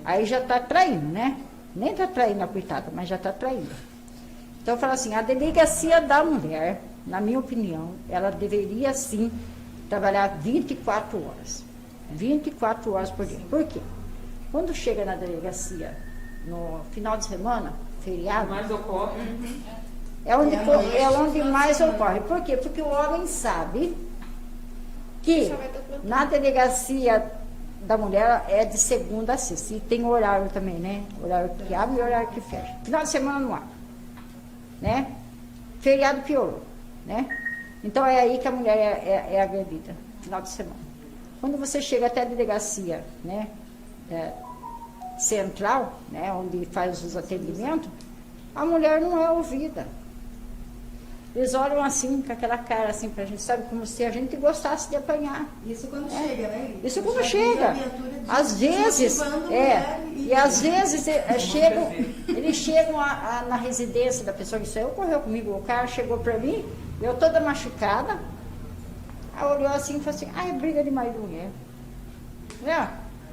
B: Aí já está traindo, né? Nem está traindo a coitada, mas já está traindo. Então eu falo assim, a delegacia da mulher, na minha opinião, ela deveria sim trabalhar 24 horas. 24 horas por dia. Por quê? Quando chega na delegacia, no final de semana, feriado,
G: mais ocorre.
B: é onde mais ocorre. Por quê? Porque o homem sabe que na delegacia da mulher é de segunda a sexta. E tem horário também, né? Horário que abre e horário que fecha. Final de semana não abre, né? Feriado piorou, né? Então é aí que a mulher é agredida, final de semana. Quando você chega até a delegacia, né, central, né, onde faz os atendimentos, a mulher não é ouvida. Eles olham assim, com aquela cara assim pra gente, sabe, como se a gente gostasse de apanhar.
A: Isso quando chega, né?
B: Isso quando chega. Às vezes, e às vezes eles chegam na residência da pessoa, isso aí ocorreu comigo, o cara chegou pra mim, eu toda machucada, aí olhou assim e falou assim, é briga de marido e mulher.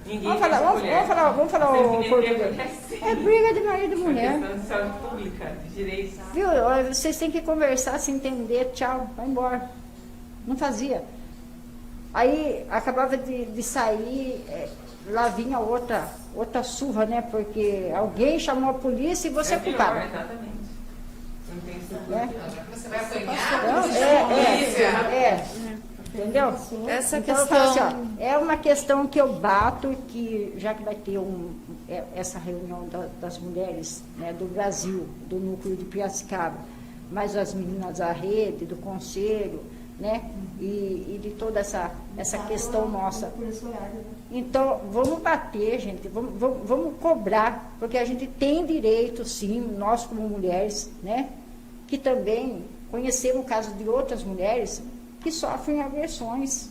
G: Ninguém
B: Vamos falar,
G: deixa mulher.
B: vamos falar
G: Vocês
B: o
G: queriam
B: português.
G: que
B: É briga de marido e
G: Uma
B: mulher.
G: questão de saúde pública, de direitos.
B: Viu? Vocês têm que conversar, se entender, tchau, vai embora. Não fazia. Aí acabava de sair, lá vinha outra surra, né? Porque alguém chamou a polícia e você é
G: pior,
B: culpado.
G: exatamente. Não tem estrutura.
B: Né?
H: Você vai apanhar?
B: Então, entendeu?
F: Essa
B: Então, eu falo assim, ó, é uma questão que eu bato, que já que vai ter essa reunião das mulheres, né, do Brasil, do núcleo de Piracicaba, mas as meninas da rede, do conselho, né, e de toda essa questão nossa. Então, vamos bater, gente, vamos cobrar, porque a gente tem direito, sim, nós como mulheres, né, que também conhecemos o caso de outras mulheres que sofrem agressões.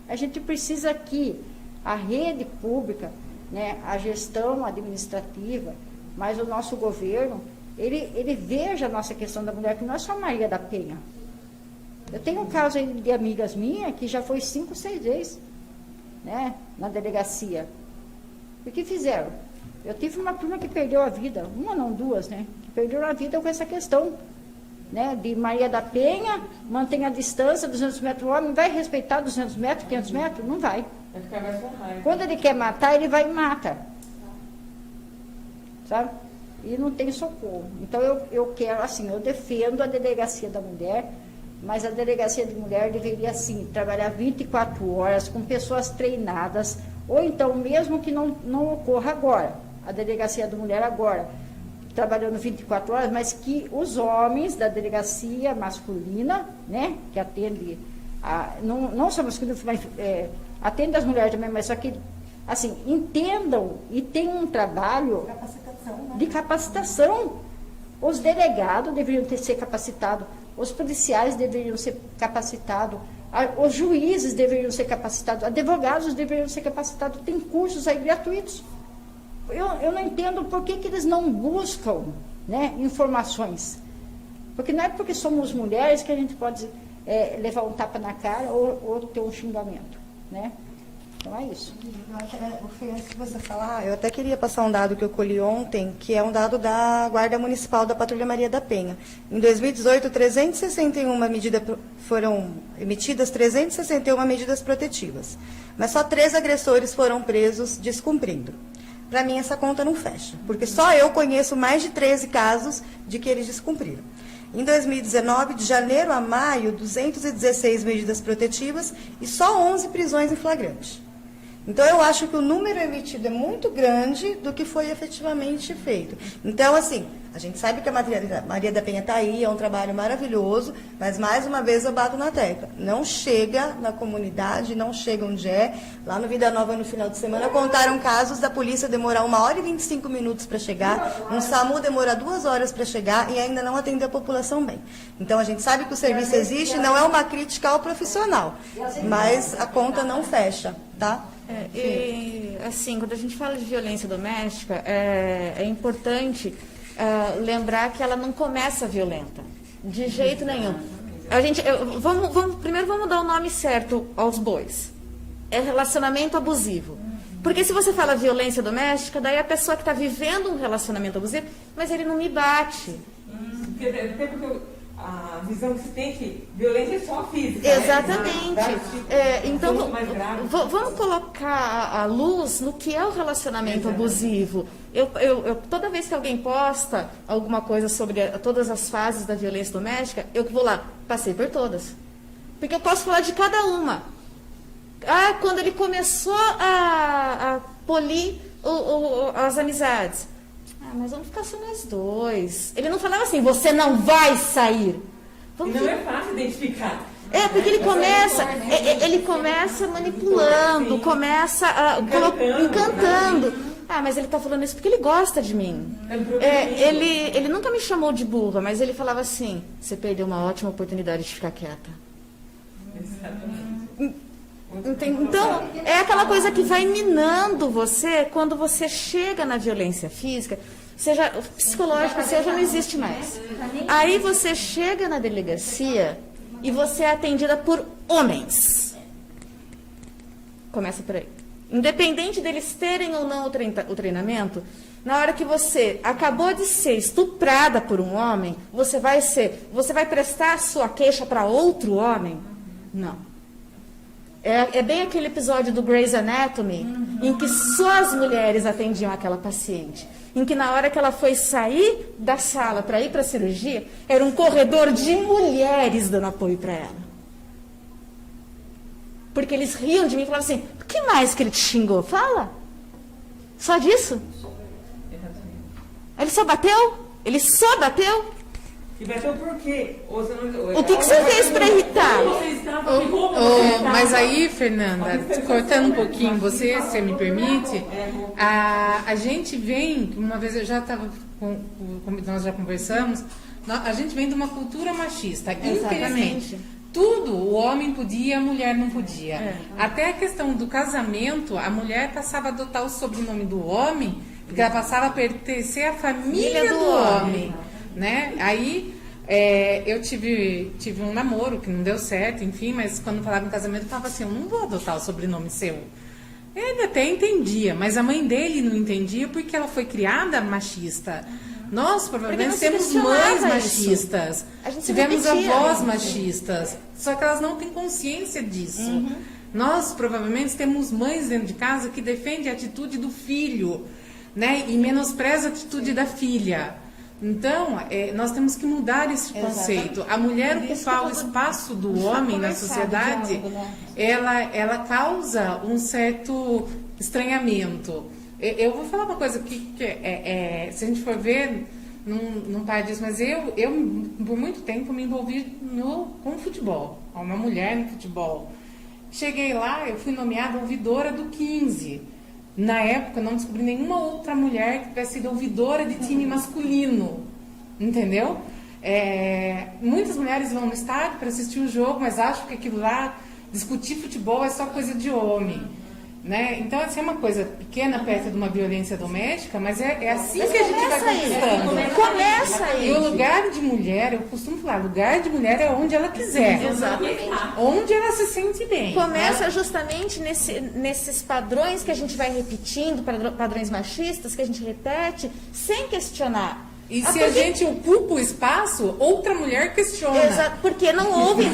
B: A gente precisa que a rede pública, né, a gestão administrativa, mas o nosso governo, ele veja a nossa questão da mulher, que não é só Maria da Penha. Eu tenho um caso aí de amigas minhas que já foi 5, 6 vezes, né, na delegacia. E o que fizeram? Eu tive uma turma que perdeu a vida, uma não, duas, né, que perderam a vida com essa questão, né, de Maria da Penha, mantém a distância, 200 metros, o homem vai respeitar 200 metros, 500 metros? Não vai.
G: Vai ficar mais com raiva.
B: Quando ele quer matar, ele vai e mata. Sabe? E não tem socorro. Então, eu quero, assim, eu defendo a delegacia da mulher, mas a delegacia de mulher deveria, sim, trabalhar 24 horas com pessoas treinadas, ou então, mesmo que não ocorra agora, a delegacia da mulher agora, trabalhando 24 horas, mas que os homens da delegacia masculina, né, que atende, não só masculino, mas atende as mulheres também, mas só que, assim, entendam e tenham um trabalho de capacitação. Os delegados deveriam ser capacitados, os policiais deveriam ser capacitados, os juízes deveriam ser capacitados, advogados deveriam ser capacitados, tem cursos aí gratuitos. Eu não entendo por que eles não buscam, né, informações. Porque não é porque somos mulheres que a gente pode levar um tapa na cara ou ter um xingamento, né? Então é isso.
A: Antes de você falar, eu até queria passar um dado que eu colhi ontem, que é um dado da Guarda Municipal da Patrulha Maria da Penha. Em 2018, foram emitidas 361 medidas protetivas, mas só 3 agressores foram presos descumprindo. Para mim, essa conta não fecha, porque só eu conheço mais de 13 casos de que eles descumpriram. Em 2019, de janeiro a maio, 216 medidas protetivas e só 11 prisões em flagrante. Então, eu acho que o número emitido é muito grande do que foi efetivamente feito. Então, assim, a gente sabe que a Maria da Penha está aí, é um trabalho maravilhoso, mas, mais uma vez, eu bato na tecla. Não chega na comunidade, não chega onde é. Lá no Vida Nova, no final de semana, contaram casos da polícia demorar 1h25 para chegar, um SAMU demorar 2 horas para chegar e ainda não atender a população bem. Então, a gente sabe que o serviço existe, não é uma crítica ao profissional, mas a conta não fecha, tá?
F: E, assim, quando a gente fala de violência doméstica, é importante lembrar que ela não começa violenta, de jeito nenhum. Primeiro vamos dar o nome certo aos bois. É relacionamento abusivo. Porque se você fala violência doméstica, daí a pessoa que está vivendo um relacionamento abusivo, mas ele não me bate.
G: Porque a visão que se tem que violência é só física.
F: Exatamente.
G: Né?
F: Então, vamos colocar a luz no que é o relacionamento abusivo. Toda vez que alguém posta alguma coisa sobre todas as fases da violência doméstica, eu vou lá, passei por todas. Porque eu posso falar de cada uma. Quando ele começou a polir as amizades. Mas vamos ficar só nós dois. Ele não falava assim, você não vai sair.
G: Não é fácil identificar.
F: Porque ele começa manipulando, começa encantando. Mas ele está falando isso porque ele gosta de mim. Ele nunca me chamou de burra, mas ele falava assim, você perdeu uma ótima oportunidade de ficar quieta. Então, é aquela coisa que vai minando você quando você chega na violência física, seja psicológica, seja não existe mais. Aí você chega na delegacia e você é atendida por homens. Começa por aí. independente deles terem ou não o treinamento, na hora que você acabou de ser estuprada por um homem, você vai prestar a sua queixa para outro homem? Não. É bem aquele episódio do Grey's Anatomy, em que só as mulheres atendiam aquela paciente. Em que na hora que ela foi sair da sala para ir para a cirurgia, era um corredor de mulheres dando apoio para ela. Porque eles riam de mim e falavam assim, o que mais que ele te xingou? Fala. Só disso? Ele só bateu? Ele só bateu?
G: E bateu por quê?
F: O que você fez para irritar?
D: Mas aí, Fernanda, cortando um pouquinho, você me permite, a gente vem, uma vez eu já estava, nós já conversamos, a gente vem de uma cultura machista, infelizmente. Tudo o homem podia, a mulher não podia. Até a questão do casamento, a mulher passava a adotar o sobrenome do homem, porque ela passava a pertencer à família do homem. Né? Aí eu tive um namoro que não deu certo, enfim, mas quando falava em casamento, eu falava assim, eu não vou adotar o sobrenome seu. Ele até entendia, mas a mãe dele não entendia porque ela foi criada machista. Nós provavelmente temos mães machistas, tivemos avós machistas, só que elas não têm consciência disso. Nós provavelmente temos mães dentro de casa que defendem a atitude do filho, né, e menospreza a atitude da filha. Então, nós temos que mudar esse conceito. A mulher ocupar o espaço do homem na sociedade, ela causa um certo estranhamento. Eu vou falar uma coisa que se a gente for ver, não para disso, mas eu por muito tempo me envolvi com futebol, uma mulher no futebol. Cheguei lá, eu fui nomeada ouvidora do 15. Na época, não descobri nenhuma outra mulher que tivesse sido ouvidora de time masculino, entendeu? Muitas mulheres vão no estádio para assistir o jogo, mas acham que aquilo lá, discutir futebol é só coisa de homem, né? Então, assim, é uma coisa pequena perto de uma violência doméstica, mas é assim que a gente vai conquistando.
F: Começa aí.
D: E o lugar de mulher, eu costumo falar, lugar de mulher é onde ela quiser.
F: Exatamente.
D: Onde ela se sente bem.
F: Começa justamente nesses padrões que a gente vai repetindo, padrões machistas que a gente repete, sem questionar.
D: E se a gente ocupa o espaço, outra mulher questiona.
F: Exato, porque não houve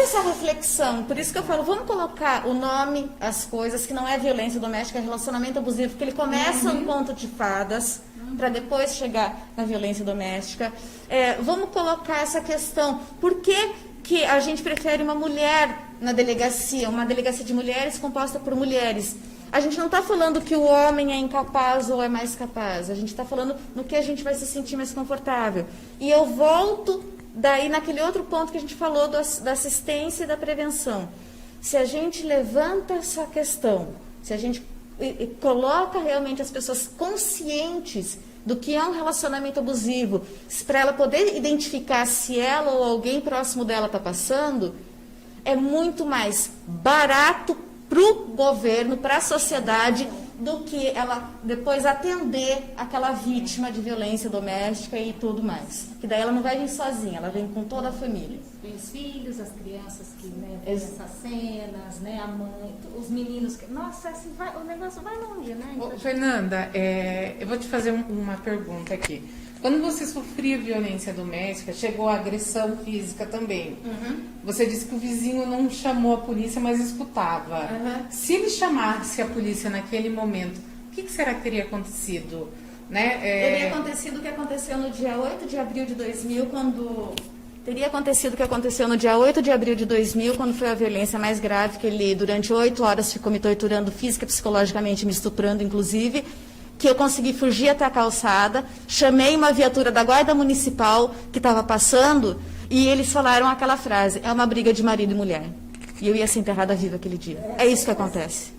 F: essa reflexão. Por isso que eu falo, vamos colocar o nome, as coisas, que não é violência doméstica, é relacionamento abusivo, porque ele começa um conto de fadas, para depois chegar na violência doméstica. Vamos colocar essa questão. Por que a gente prefere uma mulher na delegacia, uma delegacia de mulheres composta por mulheres? A gente não está falando que o homem é incapaz ou é mais capaz. A gente está falando no que a gente vai se sentir mais confortável. E eu volto daí naquele outro ponto que a gente falou da assistência e da prevenção. Se a gente levanta essa questão, se a gente coloca realmente as pessoas conscientes do que é um relacionamento abusivo, para ela poder identificar se ela ou alguém próximo dela está passando, é muito mais barato para o governo, para a sociedade, do que ela depois atender aquela vítima de violência doméstica e tudo mais. Que daí ela não vai vir sozinha, ela vem com toda a família.
B: Os filhos, as crianças que vêem essas cenas, né, a mãe, os meninos. Nossa, assim, o negócio vai longe, né?
D: Ô, Fernanda, eu vou te fazer uma pergunta aqui. Quando você sofria violência doméstica, chegou a agressão física também. Você disse que o vizinho não chamou a polícia, mas escutava. Se ele chamasse a polícia naquele momento, o que será que teria acontecido? Né?
F: Teria acontecido o que aconteceu no dia 8 de abril de 2000, quando... Teria acontecido o que aconteceu no dia 8 de abril de 2000, quando foi a violência mais grave, que ele durante 8 horas ficou me torturando física, psicologicamente, me estuprando, inclusive, que eu consegui fugir até a calçada, chamei uma viatura da Guarda Municipal que estava passando, e eles falaram aquela frase, é uma briga de marido e mulher. E eu ia ser enterrada viva aquele dia. É isso que acontece.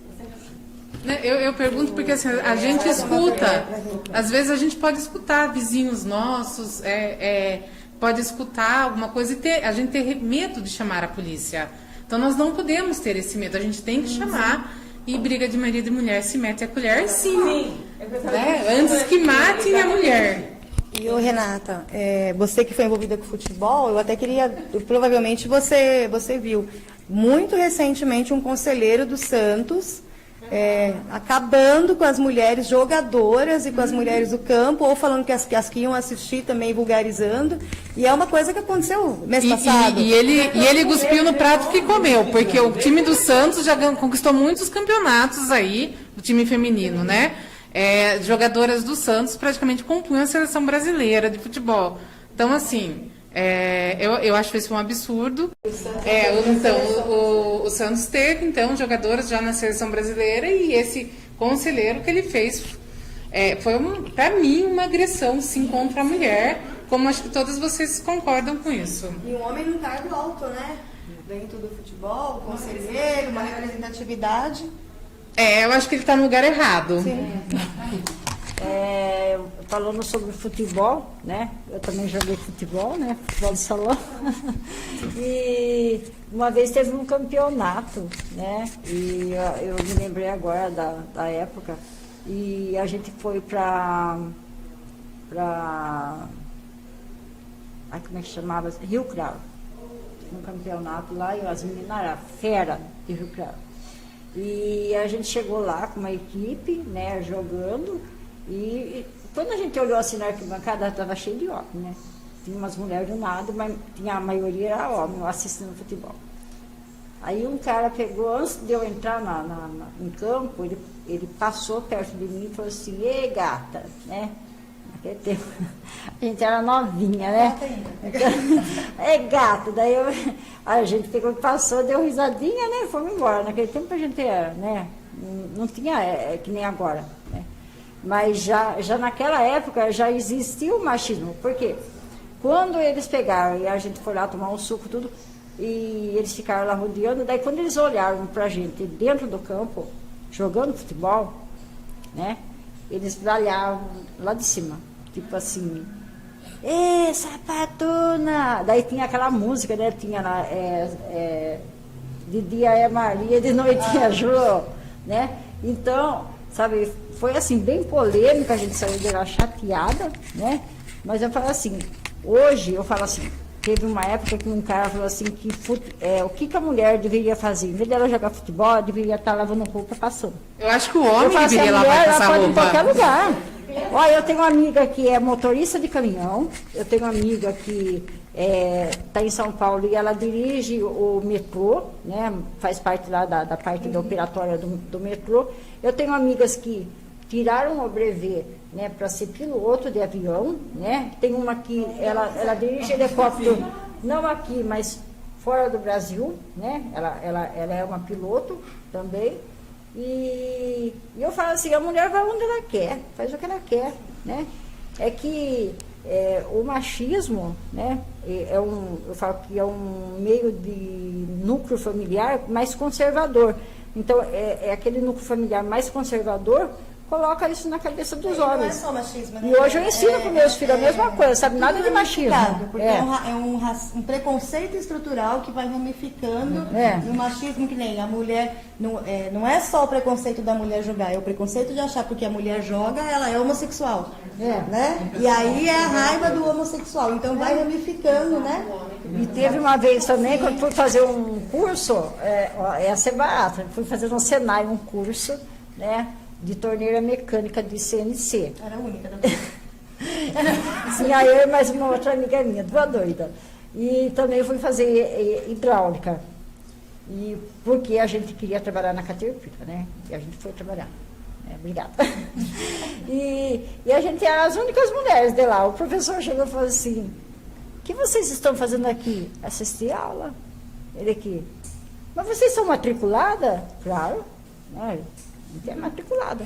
D: Eu pergunto porque assim, a gente escuta, às vezes a gente pode escutar vizinhos nossos, pode escutar alguma coisa e a gente ter medo de chamar a polícia. Então nós não podemos ter esse medo, a gente tem que chamar. E briga de marido e mulher se mete a colher, sim. Antes que matem a mulher.
A: E, Renata, você que foi envolvida com futebol, eu até queria, provavelmente você viu, muito recentemente um conselheiro do Santos acabando com as mulheres jogadoras e com as mulheres do campo, ou falando que as que iam assistir também vulgarizando. E é uma coisa que aconteceu mês passado.
D: E ele cuspiu no prato que comeu, porque o time do Santos já conquistou muitos campeonatos aí, o time feminino, né? Jogadoras do Santos praticamente compunham a seleção brasileira de futebol. Então, assim, eu acho isso um absurdo. O Santos teve, então, jogadoras já na seleção brasileira, e esse conselheiro que ele fez foi, para mim, uma agressão, sim, contra a mulher, como acho que todas vocês concordam com isso.
A: E um homem num cargo alto, né? Dentro do futebol, conselheiro, uma representatividade.
D: Eu acho que ele está no lugar errado.
A: Sim.
B: Falando sobre futebol, né? Eu também joguei futebol, né? Futebol de salão. E uma vez teve um campeonato, né? E eu me lembrei agora da época. E a gente foi como é que chamava? Rio Cravo. Um campeonato lá, e as meninas eram fera de Rio Cravo. E a gente chegou lá com uma equipe, né, jogando, e quando a gente olhou assim na arquibancada, estava cheio de homens, né? Tinha umas mulheres do nada, mas a maioria era homem, assistindo futebol. Aí um cara pegou, antes de eu entrar em campo, ele passou perto de mim e falou assim: "Ei, gata", né? Naquele tempo, a gente era novinha, né? É gata. Daí a gente pegou, passou, deu risadinha, né? Fomos embora. Naquele tempo a gente era, né? Não tinha que nem agora, né? Mas já naquela época já existia o machismo. Por quê? Quando eles pegaram e a gente foi lá tomar um suco, tudo, e eles ficaram lá rodeando, daí quando eles olharam pra gente dentro do campo, jogando futebol, né? Eles olhavam lá de cima, tipo assim: "Ê, sapatona!" Daí tinha aquela música, né? Tinha lá, de dia é Maria, de noite é Jô, né? Então, sabe, foi assim, bem polêmica, a gente saiu de lá chateada, né? Mas eu falo assim, hoje eu falo assim, teve uma época que um cara falou assim que o que a mulher deveria fazer? Em vez dela jogar futebol, ela deveria estar lavando roupa passando.
D: Eu acho que o homem
B: assim,
D: deveria lavar essa
B: roupa. Em qualquer
D: roupa.
B: lugar. Olha, eu tenho uma amiga que é motorista de caminhão, eu tenho uma amiga que está em São Paulo e ela dirige o metrô, né? Faz parte lá da parte da operatória do metrô. Eu tenho amigas que tiraram o brevet, né, para ser piloto de avião, né? Tem uma que ela dirige helicóptero, não aqui, mas fora do Brasil, né? Ela é uma piloto também. E eu falo assim, a mulher vai onde ela quer, faz o que ela quer, né? É que o machismo, né? Eu falo que é um meio de núcleo familiar mais conservador. Então, aquele núcleo familiar mais conservador coloca isso na cabeça dos homens.
A: Não é só machismo, né?
B: E hoje eu ensino para meus filhos a mesma coisa, sabe? Nada de machismo.
A: Porque um preconceito estrutural que vai ramificando no machismo, que nem a mulher. Não é só o preconceito da mulher jogar, é o preconceito de achar porque a mulher joga, ela é homossexual. Né? E aí é a raiva do homossexual. Então vai ramificando, né?
B: E teve uma vez também, quando eu fui fazer um curso, essa é barata, fui fazer no Senai um curso, né? De torneira mecânica de CNC.
A: Era a única da
B: Sim, aí eu e mais uma outra amiga minha, duas doidas. E também fui fazer hidráulica. E porque a gente queria trabalhar na Caterpillar, né? E a gente foi trabalhar. Obrigada. E a gente era as únicas mulheres de lá. O professor chegou e falou assim: "O que vocês estão fazendo aqui?" "Assistir aula." Ele aqui: "Mas vocês são matriculadas?" "Claro, né? É matriculada."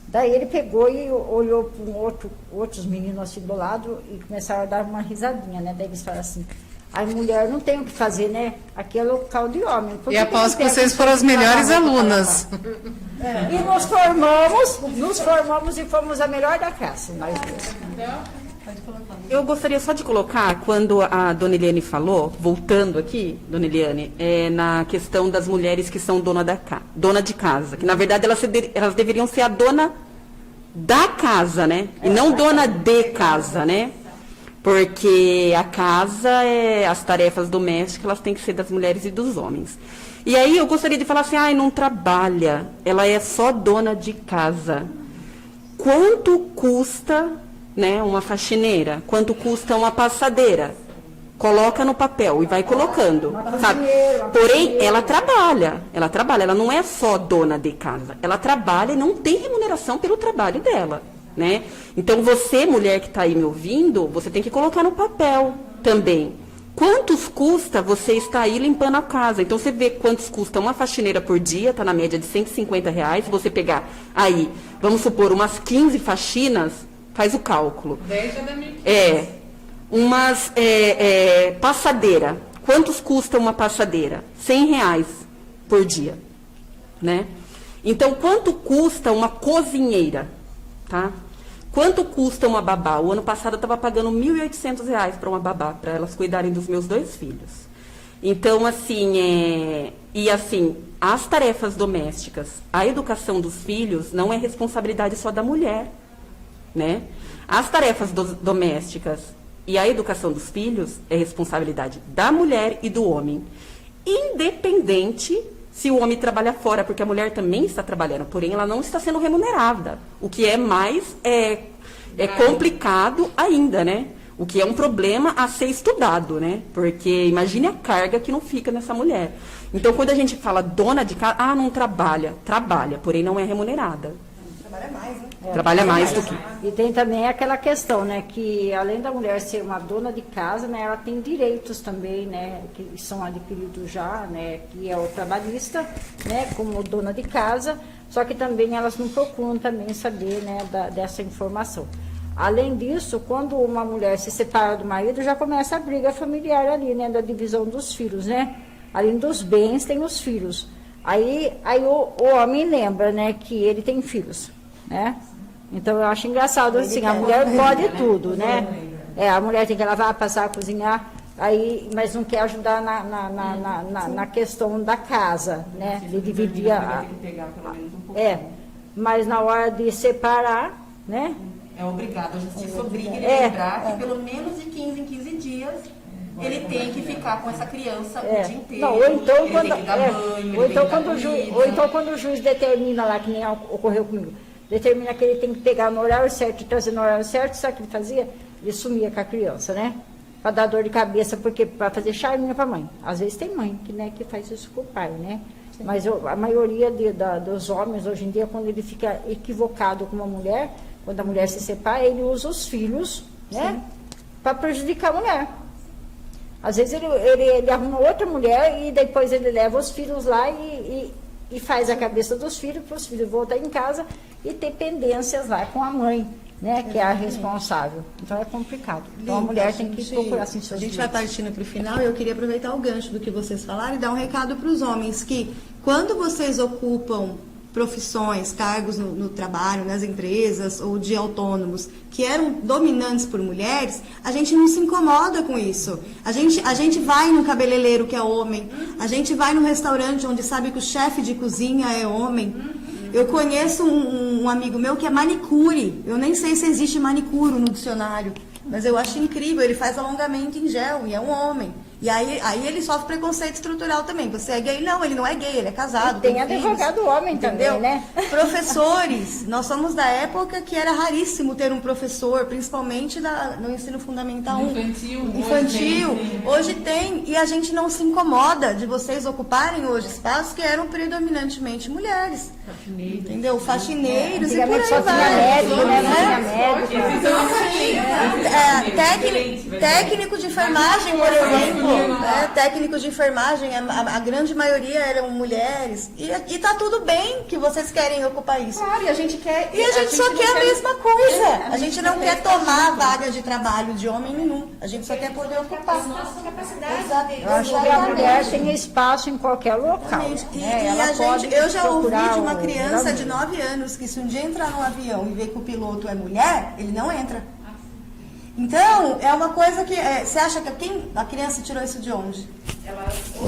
B: Daí ele pegou e olhou para outros meninos assim do lado e começaram a dar uma risadinha, né? Daí eles falaram assim: "A mulher não tem o que fazer, né? Aqui é local de homem."
D: E aposto que vocês foram as melhores alunas.
B: E nos formamos e fomos a melhor da classe, nós duas.
C: Eu gostaria só de colocar, quando a dona Eliane falou, voltando aqui, dona Eliane, na questão das mulheres que são dona de casa, que na verdade elas deveriam ser a dona da casa, né? E não dona de casa, né? Porque a casa, as tarefas domésticas, elas têm que ser das mulheres e dos homens. E aí eu gostaria de falar assim, ai, não trabalha, ela é só dona de casa. Quanto custa, né, uma faxineira? Quanto custa uma passadeira? Coloca no papel e vai colocando, sabe? Porém, ela trabalha, ela não é só dona de casa, ela trabalha e não tem remuneração pelo trabalho dela, né? Então, você, mulher que está aí me ouvindo, você tem que colocar no papel também. Quantos custa você estar aí limpando a casa? Então, você vê quantos custa uma faxineira por dia, está na média de R$150. Se você pegar aí, vamos supor, umas 15 faxinas, faz o cálculo.
D: 10 já dá 1.500.
C: Umas passadeira. Quantos custa uma passadeira? R$100 por dia, né? Então, quanto custa uma cozinheira, tá? Quanto custa uma babá? O ano passado eu estava pagando R$1.800 para uma babá, para elas cuidarem dos meus 2 filhos. Então, assim, as tarefas domésticas, a educação dos filhos não é responsabilidade só da mulher, né? As tarefas domésticas e a educação dos filhos é responsabilidade da mulher e do homem. Independente se o homem trabalha fora, porque a mulher também está trabalhando, porém ela não está sendo remunerada. O que é mais complicado ainda, né? O que é um problema a ser estudado, né? Porque imagine a carga que não fica nessa mulher. Então, quando a gente fala dona de casa, não trabalha. Trabalha, porém não é remunerada.
A: Trabalha mais, né?
C: Trabalha mais do que...
B: E tem também aquela questão, né, que além da mulher ser uma dona de casa, né, ela tem direitos também, né, que são adquiridos já, né, que é o trabalhista, né, como dona de casa, só que também elas não procuram também saber, né, dessa informação. Além disso, quando uma mulher se separa do marido, já começa a briga familiar ali, né, da divisão dos filhos, né, além dos bens, tem os filhos. Aí o homem lembra, né, que ele tem filhos, né? Então eu acho engraçado assim, a mulher pode tudo, né? A mulher tem que lavar, passar, cozinhar, aí, mas não quer ajudar na questão da casa, né? De dividir mas na hora de separar, né?
C: É obrigado, a justiça obriga ele a lembrar que pelo menos de 15 em 15 dias ele tem que ficar com essa criança o dia inteiro.
B: Não, ou então quando o juiz determina lá, que nem ocorreu comigo, determina que ele tem que pegar no horário certo e trazer no horário certo, sabe o que ele fazia? Ele sumia com a criança, né? Para dar dor de cabeça, porque para fazer charminha para a mãe. Às vezes tem mãe que, né, que faz isso com o pai, né? Sim. Mas a maioria dos homens, hoje em dia, quando ele fica equivocado com uma mulher, quando a mulher se separa, ele usa os filhos, né? Para prejudicar a mulher. Às vezes ele arruma outra mulher e depois ele leva os filhos lá e faz a cabeça dos filhos para os filhos voltarem em casa e ter pendências lá com a mãe, né, que é a responsável. Então é complicado. Então a mulher tem que procurar assim seus
A: A gente vai partindo para o final e eu queria aproveitar o gancho do que vocês falaram e dar um recado para os homens que quando vocês ocupam profissões, cargos no trabalho, nas empresas ou de autônomos que eram dominantes por mulheres, a gente não se incomoda com isso. A gente vai no cabeleireiro que é homem, a gente vai no restaurante onde sabe que o chefe de cozinha é homem. Eu conheço um amigo meu que é manicure, eu nem sei se existe manicure no dicionário, mas eu acho incrível, ele faz alongamento em gel e é um homem. E aí ele sofre preconceito estrutural também. Você é gay? Não, ele não é gay, ele é casado.
B: E tem advogado homem
A: entendeu?
B: Também, né?
A: Professores, nós somos da época que era raríssimo ter um professor, principalmente no ensino fundamental 1. Infantil. Hoje tem, e a gente não se incomoda de vocês ocuparem hoje espaços que eram predominantemente mulheres. Entendeu? Faxineiros e por aí vai. Técnico de enfermagem, por exemplo. Técnicos de enfermagem, a grande maioria eram mulheres. E tá tudo bem que vocês querem ocupar isso.
F: Claro, e a gente quer.
A: E a gente só quer a mesma coisa. A gente não quer tomar a vaga de trabalho de homem nenhum. A gente só quer poder ocupar.
B: Eu acho que a mulher tem espaço em qualquer local.
A: Eu já ouvi de uma criança de 9 anos que se um dia entrar num avião e ver que o piloto é mulher, ele não entra. Então, é uma coisa que... você acha que a criança tirou isso de onde?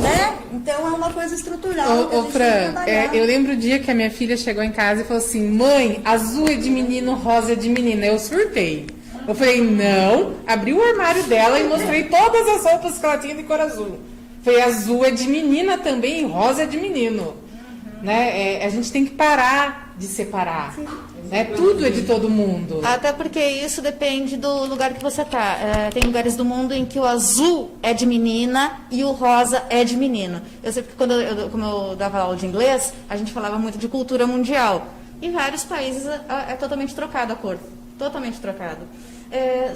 A: Né? Então, é uma coisa estrutural que a gente tem que trabalhar.
D: Eu lembro o dia que a minha filha chegou em casa e falou assim, mãe, azul é de menino, rosa é de menina. Eu surtei. Eu falei, não. Abri o armário dela e mostrei todas as roupas que ela tinha de cor azul. Foi azul é de menina também, e rosa é de menino. Né? A gente tem que parar de separar. Né? Tudo é de todo mundo.
F: Até porque isso depende do lugar que você está. Tem lugares do mundo em que o azul é de menina e o rosa é de menino. Eu sei porque como eu dava aula de inglês, a gente falava muito de cultura mundial. Em vários países é totalmente trocado a cor. Totalmente trocado.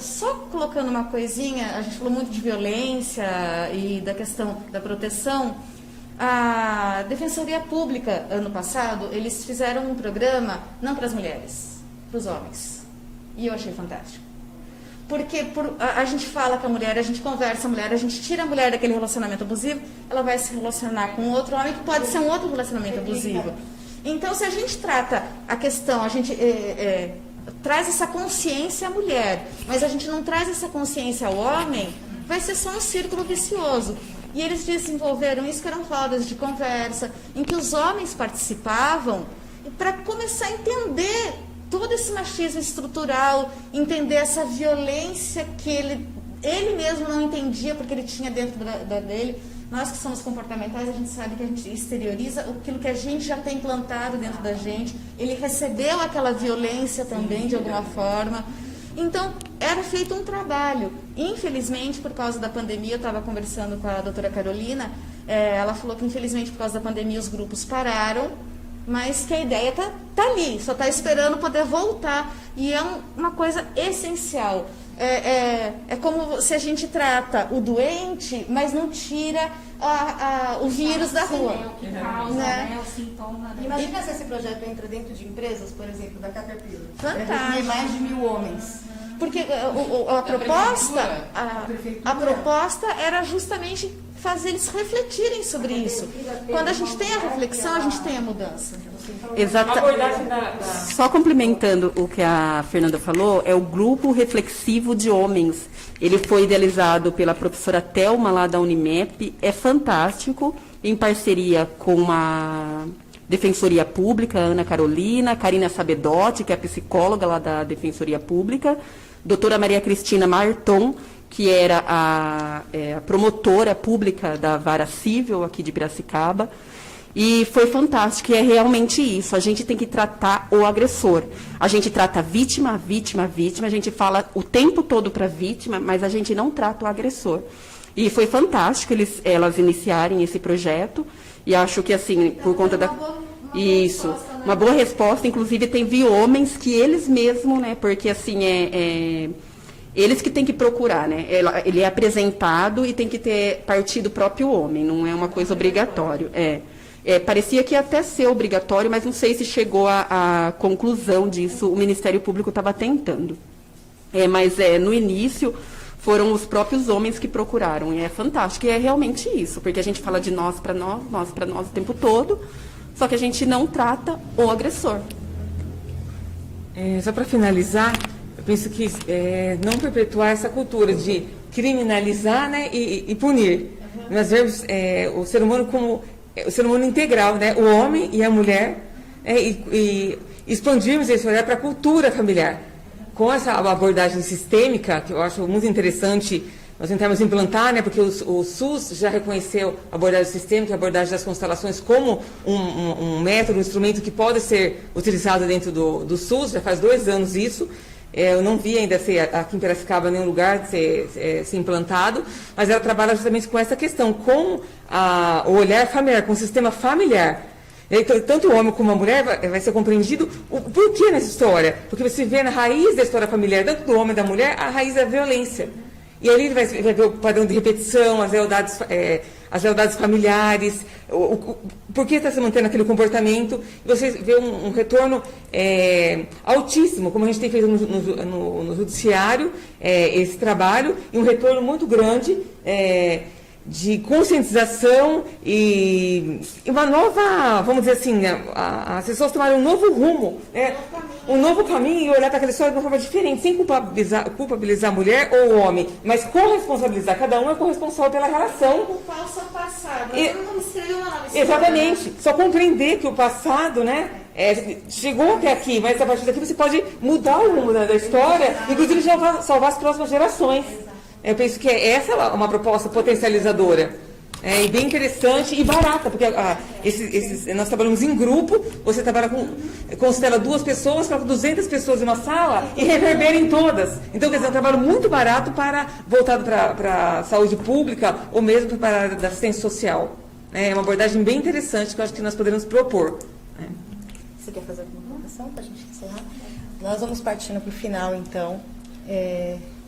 F: Só colocando uma coisinha, a gente falou muito de violência e da questão da proteção. A Defensoria Pública, ano passado, eles fizeram um programa, não para as mulheres, para os homens. E eu achei fantástico. Porque a gente fala com a mulher, a gente conversa a mulher, a gente tira a mulher daquele relacionamento abusivo, ela vai se relacionar com outro homem que pode ser um outro relacionamento abusivo. Então, se a gente trata a questão, a gente traz essa consciência à mulher, mas a gente não traz essa consciência ao homem, vai ser só um círculo vicioso. E eles desenvolveram isso, que eram rodas de conversa, em que os homens participavam para começar a entender todo esse machismo estrutural, entender essa violência que ele mesmo não entendia, porque ele tinha dentro dele. Nós que somos comportamentais, a gente sabe que a gente exterioriza aquilo que a gente já tem implantado dentro da gente. Ele recebeu aquela violência também, de alguma forma. Então, era feito um trabalho. Infelizmente, por causa da pandemia, eu estava conversando com a doutora Carolina, ela falou que, infelizmente, por causa da pandemia, os grupos pararam, mas que a ideia está ali, só está esperando poder voltar. E é uma coisa essencial. É como se a gente trata o doente, mas não tira o vírus da rua.
H: O que causa, né? O sintoma.
A: Imagina se esse projeto entra dentro de empresas, por exemplo, da Caterpillar.
F: Fantástico.
A: Mais de 1000 homens.
F: Porque a proposta era justamente fazer eles refletirem sobre isso. Quando a gente tem a reflexão, a gente tem a mudança.
C: Exato. Só complementando o que a Fernanda falou, é o Grupo Reflexivo de Homens. Ele foi idealizado pela professora Thelma, lá da Unimep. É fantástico, em parceria com a Defensoria Pública, Ana Carolina, Karina Sabedotti, que é a psicóloga lá da Defensoria Pública, doutora Maria Cristina Marton, que era a promotora pública da Vara Civil aqui de Piracicaba. E foi fantástico, e é realmente isso. A gente tem que tratar o agressor. A gente trata a vítima, a gente fala o tempo todo para a vítima, mas a gente não trata o agressor. E foi fantástico elas iniciarem esse projeto. E acho que, assim, por conta da... Isso, uma boa resposta. Inclusive, teve homens que eles mesmos, né, porque, assim, eles que têm que procurar, né? Ele é apresentado e tem que ter partido próprio homem, não é uma coisa obrigatória. Parecia que ia até ser obrigatório, mas não sei se chegou à conclusão disso. O Ministério Público estava tentando. Mas no início foram os próprios homens que procuraram. E é fantástico. E é realmente isso, porque a gente fala de nós para nós o tempo todo, só que a gente não trata o agressor.
G: Só para finalizar, eu penso que não perpetuar essa cultura de criminalizar, né, e punir. Nós vemos o ser humano como o ser humano integral, né, o homem e a mulher, e expandirmos esse olhar para a cultura familiar. Com essa abordagem sistêmica, que eu acho muito interessante nós tentarmos implantar, né, porque o SUS já reconheceu a abordagem sistêmica, a abordagem das constelações como um método, um instrumento que pode ser utilizado dentro do SUS, já faz 2 anos isso. Eu não vi ainda aqui em Piracicaba nenhum lugar ser implantado, mas ela trabalha justamente com essa questão, com o olhar familiar, com o sistema familiar. Então, tanto o homem como a mulher vai ser compreendido o porquê nessa história. Porque você vê na raiz da história familiar, tanto do homem e da mulher, a raiz da violência. E ali ele vai ver o padrão de repetição, as lealdades familiares, por que está se mantendo aquele comportamento. E você vê um retorno altíssimo, como a gente tem feito no judiciário, esse trabalho, e um retorno muito grande de conscientização e uma nova, vamos dizer assim, as pessoas tomaram um novo rumo, um novo caminho, e olhar para aquela história de uma forma diferente, sem culpabilizar a mulher ou o homem, mas corresponsabilizar. Cada um é corresponsável pela relação.
F: Culpar o seu passado. Nós não vamos escrever uma nova história.
G: Exatamente. Só compreender que o passado, né, chegou até aqui, mas a partir daqui você pode mudar o rumo da história, inclusive salvar as próximas gerações. Eu penso que essa é uma proposta potencializadora. E bem interessante e barata, porque nós trabalhamos em grupo, você trabalha constela 2 pessoas, coloca 200 pessoas em uma sala e reverbera em todas. Então, quer dizer, é um trabalho muito barato voltado para a saúde pública ou mesmo para a área da assistência social. É uma abordagem bem interessante que eu acho que nós poderemos propor.
A: Você quer fazer alguma colocação para a gente encerrar? Nós vamos partindo para o final, então.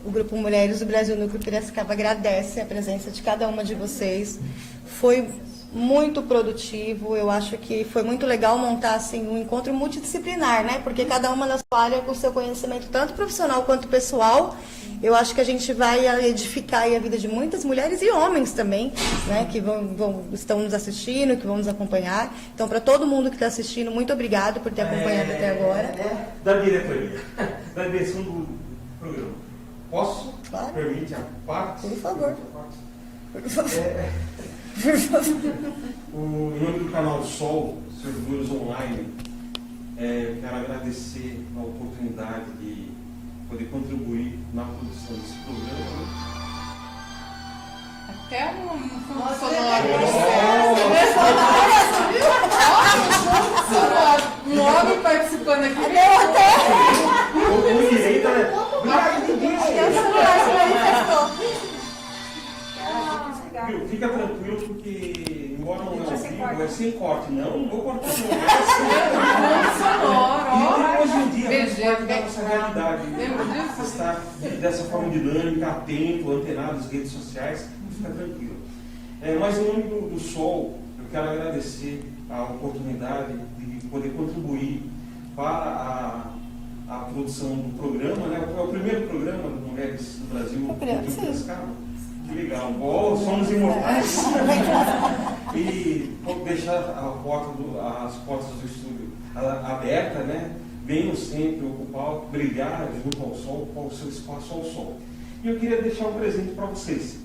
A: O Grupo Mulheres do Brasil Núcleo Piracicaba agradece a presença de cada uma de vocês. Foi muito produtivo, eu acho que foi muito legal montar assim, um encontro multidisciplinar, né? Porque cada uma na sua área com seu conhecimento, tanto profissional quanto pessoal. Eu acho que a gente vai edificar aí a vida de muitas mulheres e homens também, né? Que estão nos assistindo, que vão nos acompanhar. Então, para todo mundo que está assistindo, muito obrigado por ter acompanhado até agora.
I: Da diretoria, da direção do programa. Posso?
A: Claro.
I: Permite a parte?
A: Por favor.
I: Em nome do canal Sol, servidores online, quero agradecer a oportunidade de poder contribuir na produção desse programa.
D: Até um fundo sonoro. Um homem participando aqui.
I: Com direito, né? Fica tranquilo, porque embora não é ao vivo, é sem corte. Não vou cortar não. E hoje em dia faz parte da nossa realidade. Estar dessa forma dinâmica, atento, antenado às redes sociais, fica tranquilo. Mas em nome do Sol, eu quero agradecer a oportunidade de poder contribuir para a produção do programa, né? É o primeiro programa de Mulheres do Brasil. Que legal. Somos imortais. E vou deixar as portas do estúdio abertas, né? Venham sempre ocupar, brilhar junto ao sol, com o seu espaço ao sol. E eu queria deixar um presente para vocês.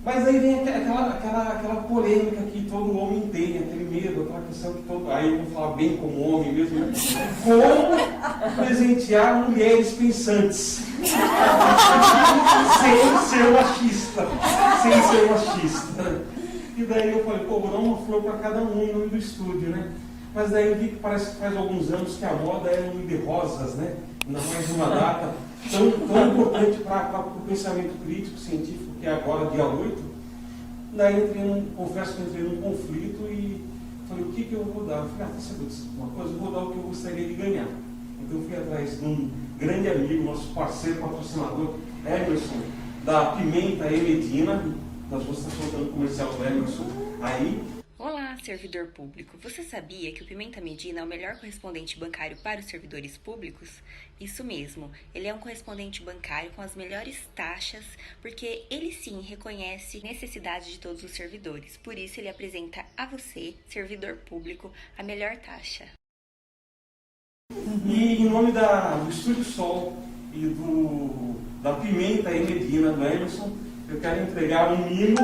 I: Mas aí vem aquela polêmica que todo homem tem, aquele medo, aquela questão que todo. Aí eu vou falar bem como homem mesmo, né? Como presentear mulheres pensantes. Sem ser machista. E daí eu falei, vou dar uma flor para cada um em nome do estúdio, né? Mas daí eu vi que parece que faz alguns anos que a moda é nome de rosas, né? Ainda mais uma data tão importante para o pensamento crítico, científico, que é agora, dia 8. Daí confesso que entrei num conflito e falei, o que eu vou dar? Eu falei, sabe uma coisa, eu vou dar o que eu gostaria de ganhar. Então eu fui atrás de um grande amigo, nosso parceiro, patrocinador, Emerson, da Pimenta e Medina. Nós vamos estar soltando comercial do Emerson aí.
J: Olá, servidor público. Você sabia que o Pimenta Medina é o melhor correspondente bancário para os servidores públicos? Isso mesmo, ele é um correspondente bancário com as melhores taxas, porque ele sim reconhece a necessidade de todos os servidores. Por isso ele apresenta a você, servidor público, a melhor taxa.
I: E em nome do Estúdio Sol e da Pimenta e Medina, do Emerson, eu quero entregar um mimo,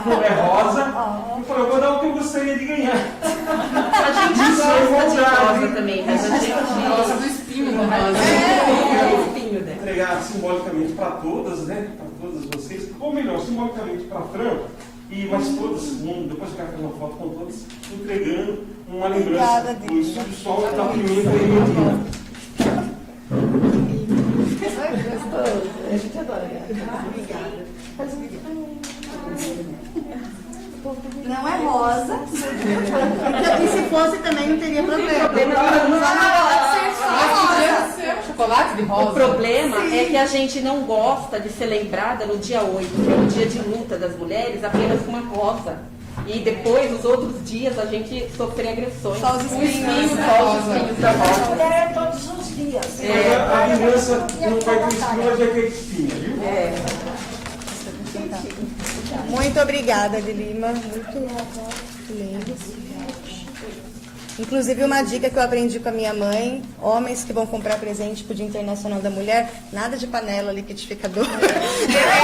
I: não é rosa, e falei, eu vou dar o que eu gostaria de ganhar.
C: A gente gosta de rosa também, mas a gente
D: Gosta do espinho do rosa.
I: Entregar simbolicamente para todas, né? Para todas vocês, ou melhor, simbolicamente para a Fran, mas todas, depois eu quero fazer uma foto com todas, entregando uma lembrança do Estúdio Sol da Pimenta e Medina.
A: A gente adora. Obrigada. Não é rosa. E se fosse também não teria problema.
D: Chocolate de rosa.
C: O problema é que a gente não gosta de ser lembrada no dia 8, que é o dia de luta das mulheres, apenas com uma rosa. E depois, nos outros dias, a gente sofre agressões.
A: Só os espinhos
C: da rosa.
H: Mulher é todos os dias.
I: A vingança não vai ter espinho, mas vai ter espinha, viu?
A: Muito obrigada, de Lima. Muito lindo. Inclusive, uma dica que eu aprendi com a minha mãe: homens que vão comprar presente pro Dia Internacional da Mulher, nada de panela, liquidificador.
D: É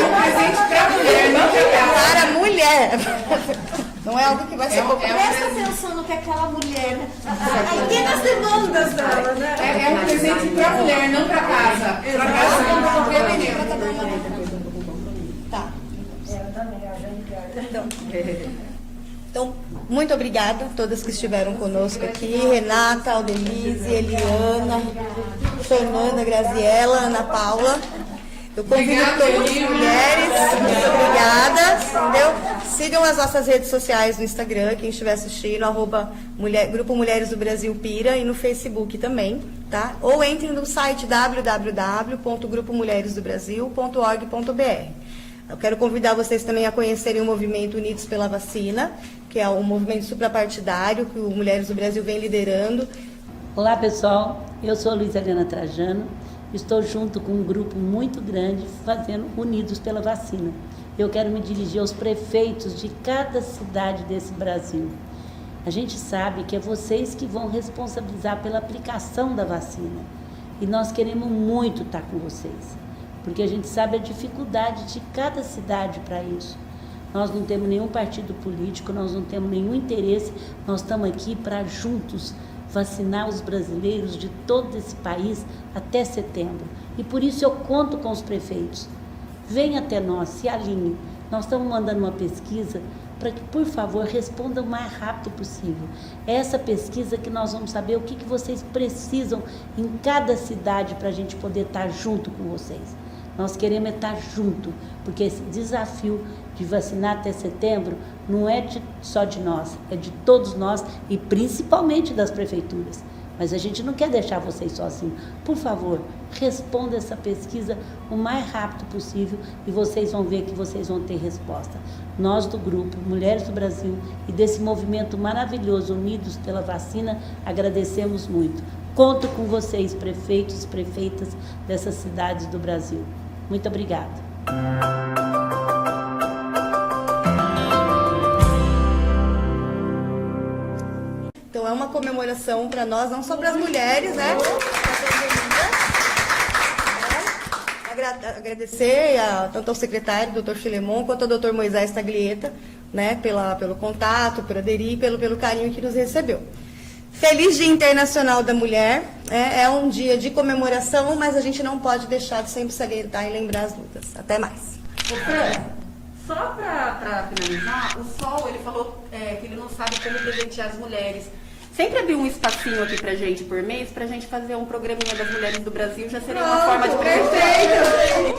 D: um presente para mulher, não
A: para a mulher. Não é algo que vai ser comprado.
H: Presta atenção no que aquela mulher. Aí tem as demandas dela, né?
D: É um presente para mulher, não para casa. Para casa não para qualquer menino.
A: Tá.
H: Eu também, a gente
A: Então, muito obrigada a todas que estiveram conosco aqui. Renata, Aldelise, Eliana, Fernanda, Graziela, Ana Paula. Eu convido todas as mulheres, muito obrigada, entendeu? Sigam as nossas redes sociais no Instagram, quem estiver assistindo, Grupo Mulheres do Brasil Pira, e no Facebook também, tá? Ou entrem no site www.grupomulheresdobrasil.org.br. Eu quero convidar vocês também a conhecerem o movimento Unidos pela Vacina, que é um movimento suprapartidário que o Mulheres do Brasil vem liderando.
K: Olá, pessoal. Eu sou a Luiza Helena Trajano. Estou junto com um grupo muito grande fazendo Unidos pela Vacina. Eu quero me dirigir aos prefeitos de cada cidade desse Brasil. A gente sabe que é vocês que vão responsabilizar pela aplicação da vacina. E nós queremos muito estar com vocês, porque a gente sabe a dificuldade de cada cidade para isso. Nós não temos nenhum partido político, nós não temos nenhum interesse, nós estamos aqui para juntos vacinar os brasileiros de todo esse país até setembro. E por isso eu conto com os prefeitos. Venha até nós, se alinhe. Nós estamos mandando uma pesquisa para que, por favor, respondam o mais rápido possível. É essa pesquisa que nós vamos saber o que vocês precisam em cada cidade para a gente poder estar junto com vocês. Nós queremos estar junto, porque esse desafio de vacinar até setembro não é só de nós, é de todos nós e principalmente das prefeituras. Mas a gente não quer deixar vocês sozinhos. Por favor, responda essa pesquisa o mais rápido possível e vocês vão ver que vocês vão ter resposta. Nós do grupo Mulheres do Brasil e desse movimento maravilhoso Unidos pela Vacina, agradecemos muito. Conto com vocês, prefeitos e prefeitas dessas cidades do Brasil. Muito obrigada.
A: Então é uma comemoração para nós, não só para as mulheres, né? Agradecer tanto ao secretário, doutor Filemon, quanto ao doutor Moisés Taglieta, né, pelo contato, por aderir, pelo carinho que nos recebeu. Feliz Dia Internacional da Mulher, é um dia de comemoração, mas a gente não pode deixar de sempre salientar e lembrar as lutas. Até mais.
C: Só para finalizar, o Sol, ele falou que ele não sabe como presentear as mulheres. Sempre abriu um espacinho aqui pra gente por mês, pra gente fazer um programinha das mulheres do Brasil, já seria uma forma de...
A: Perfeito!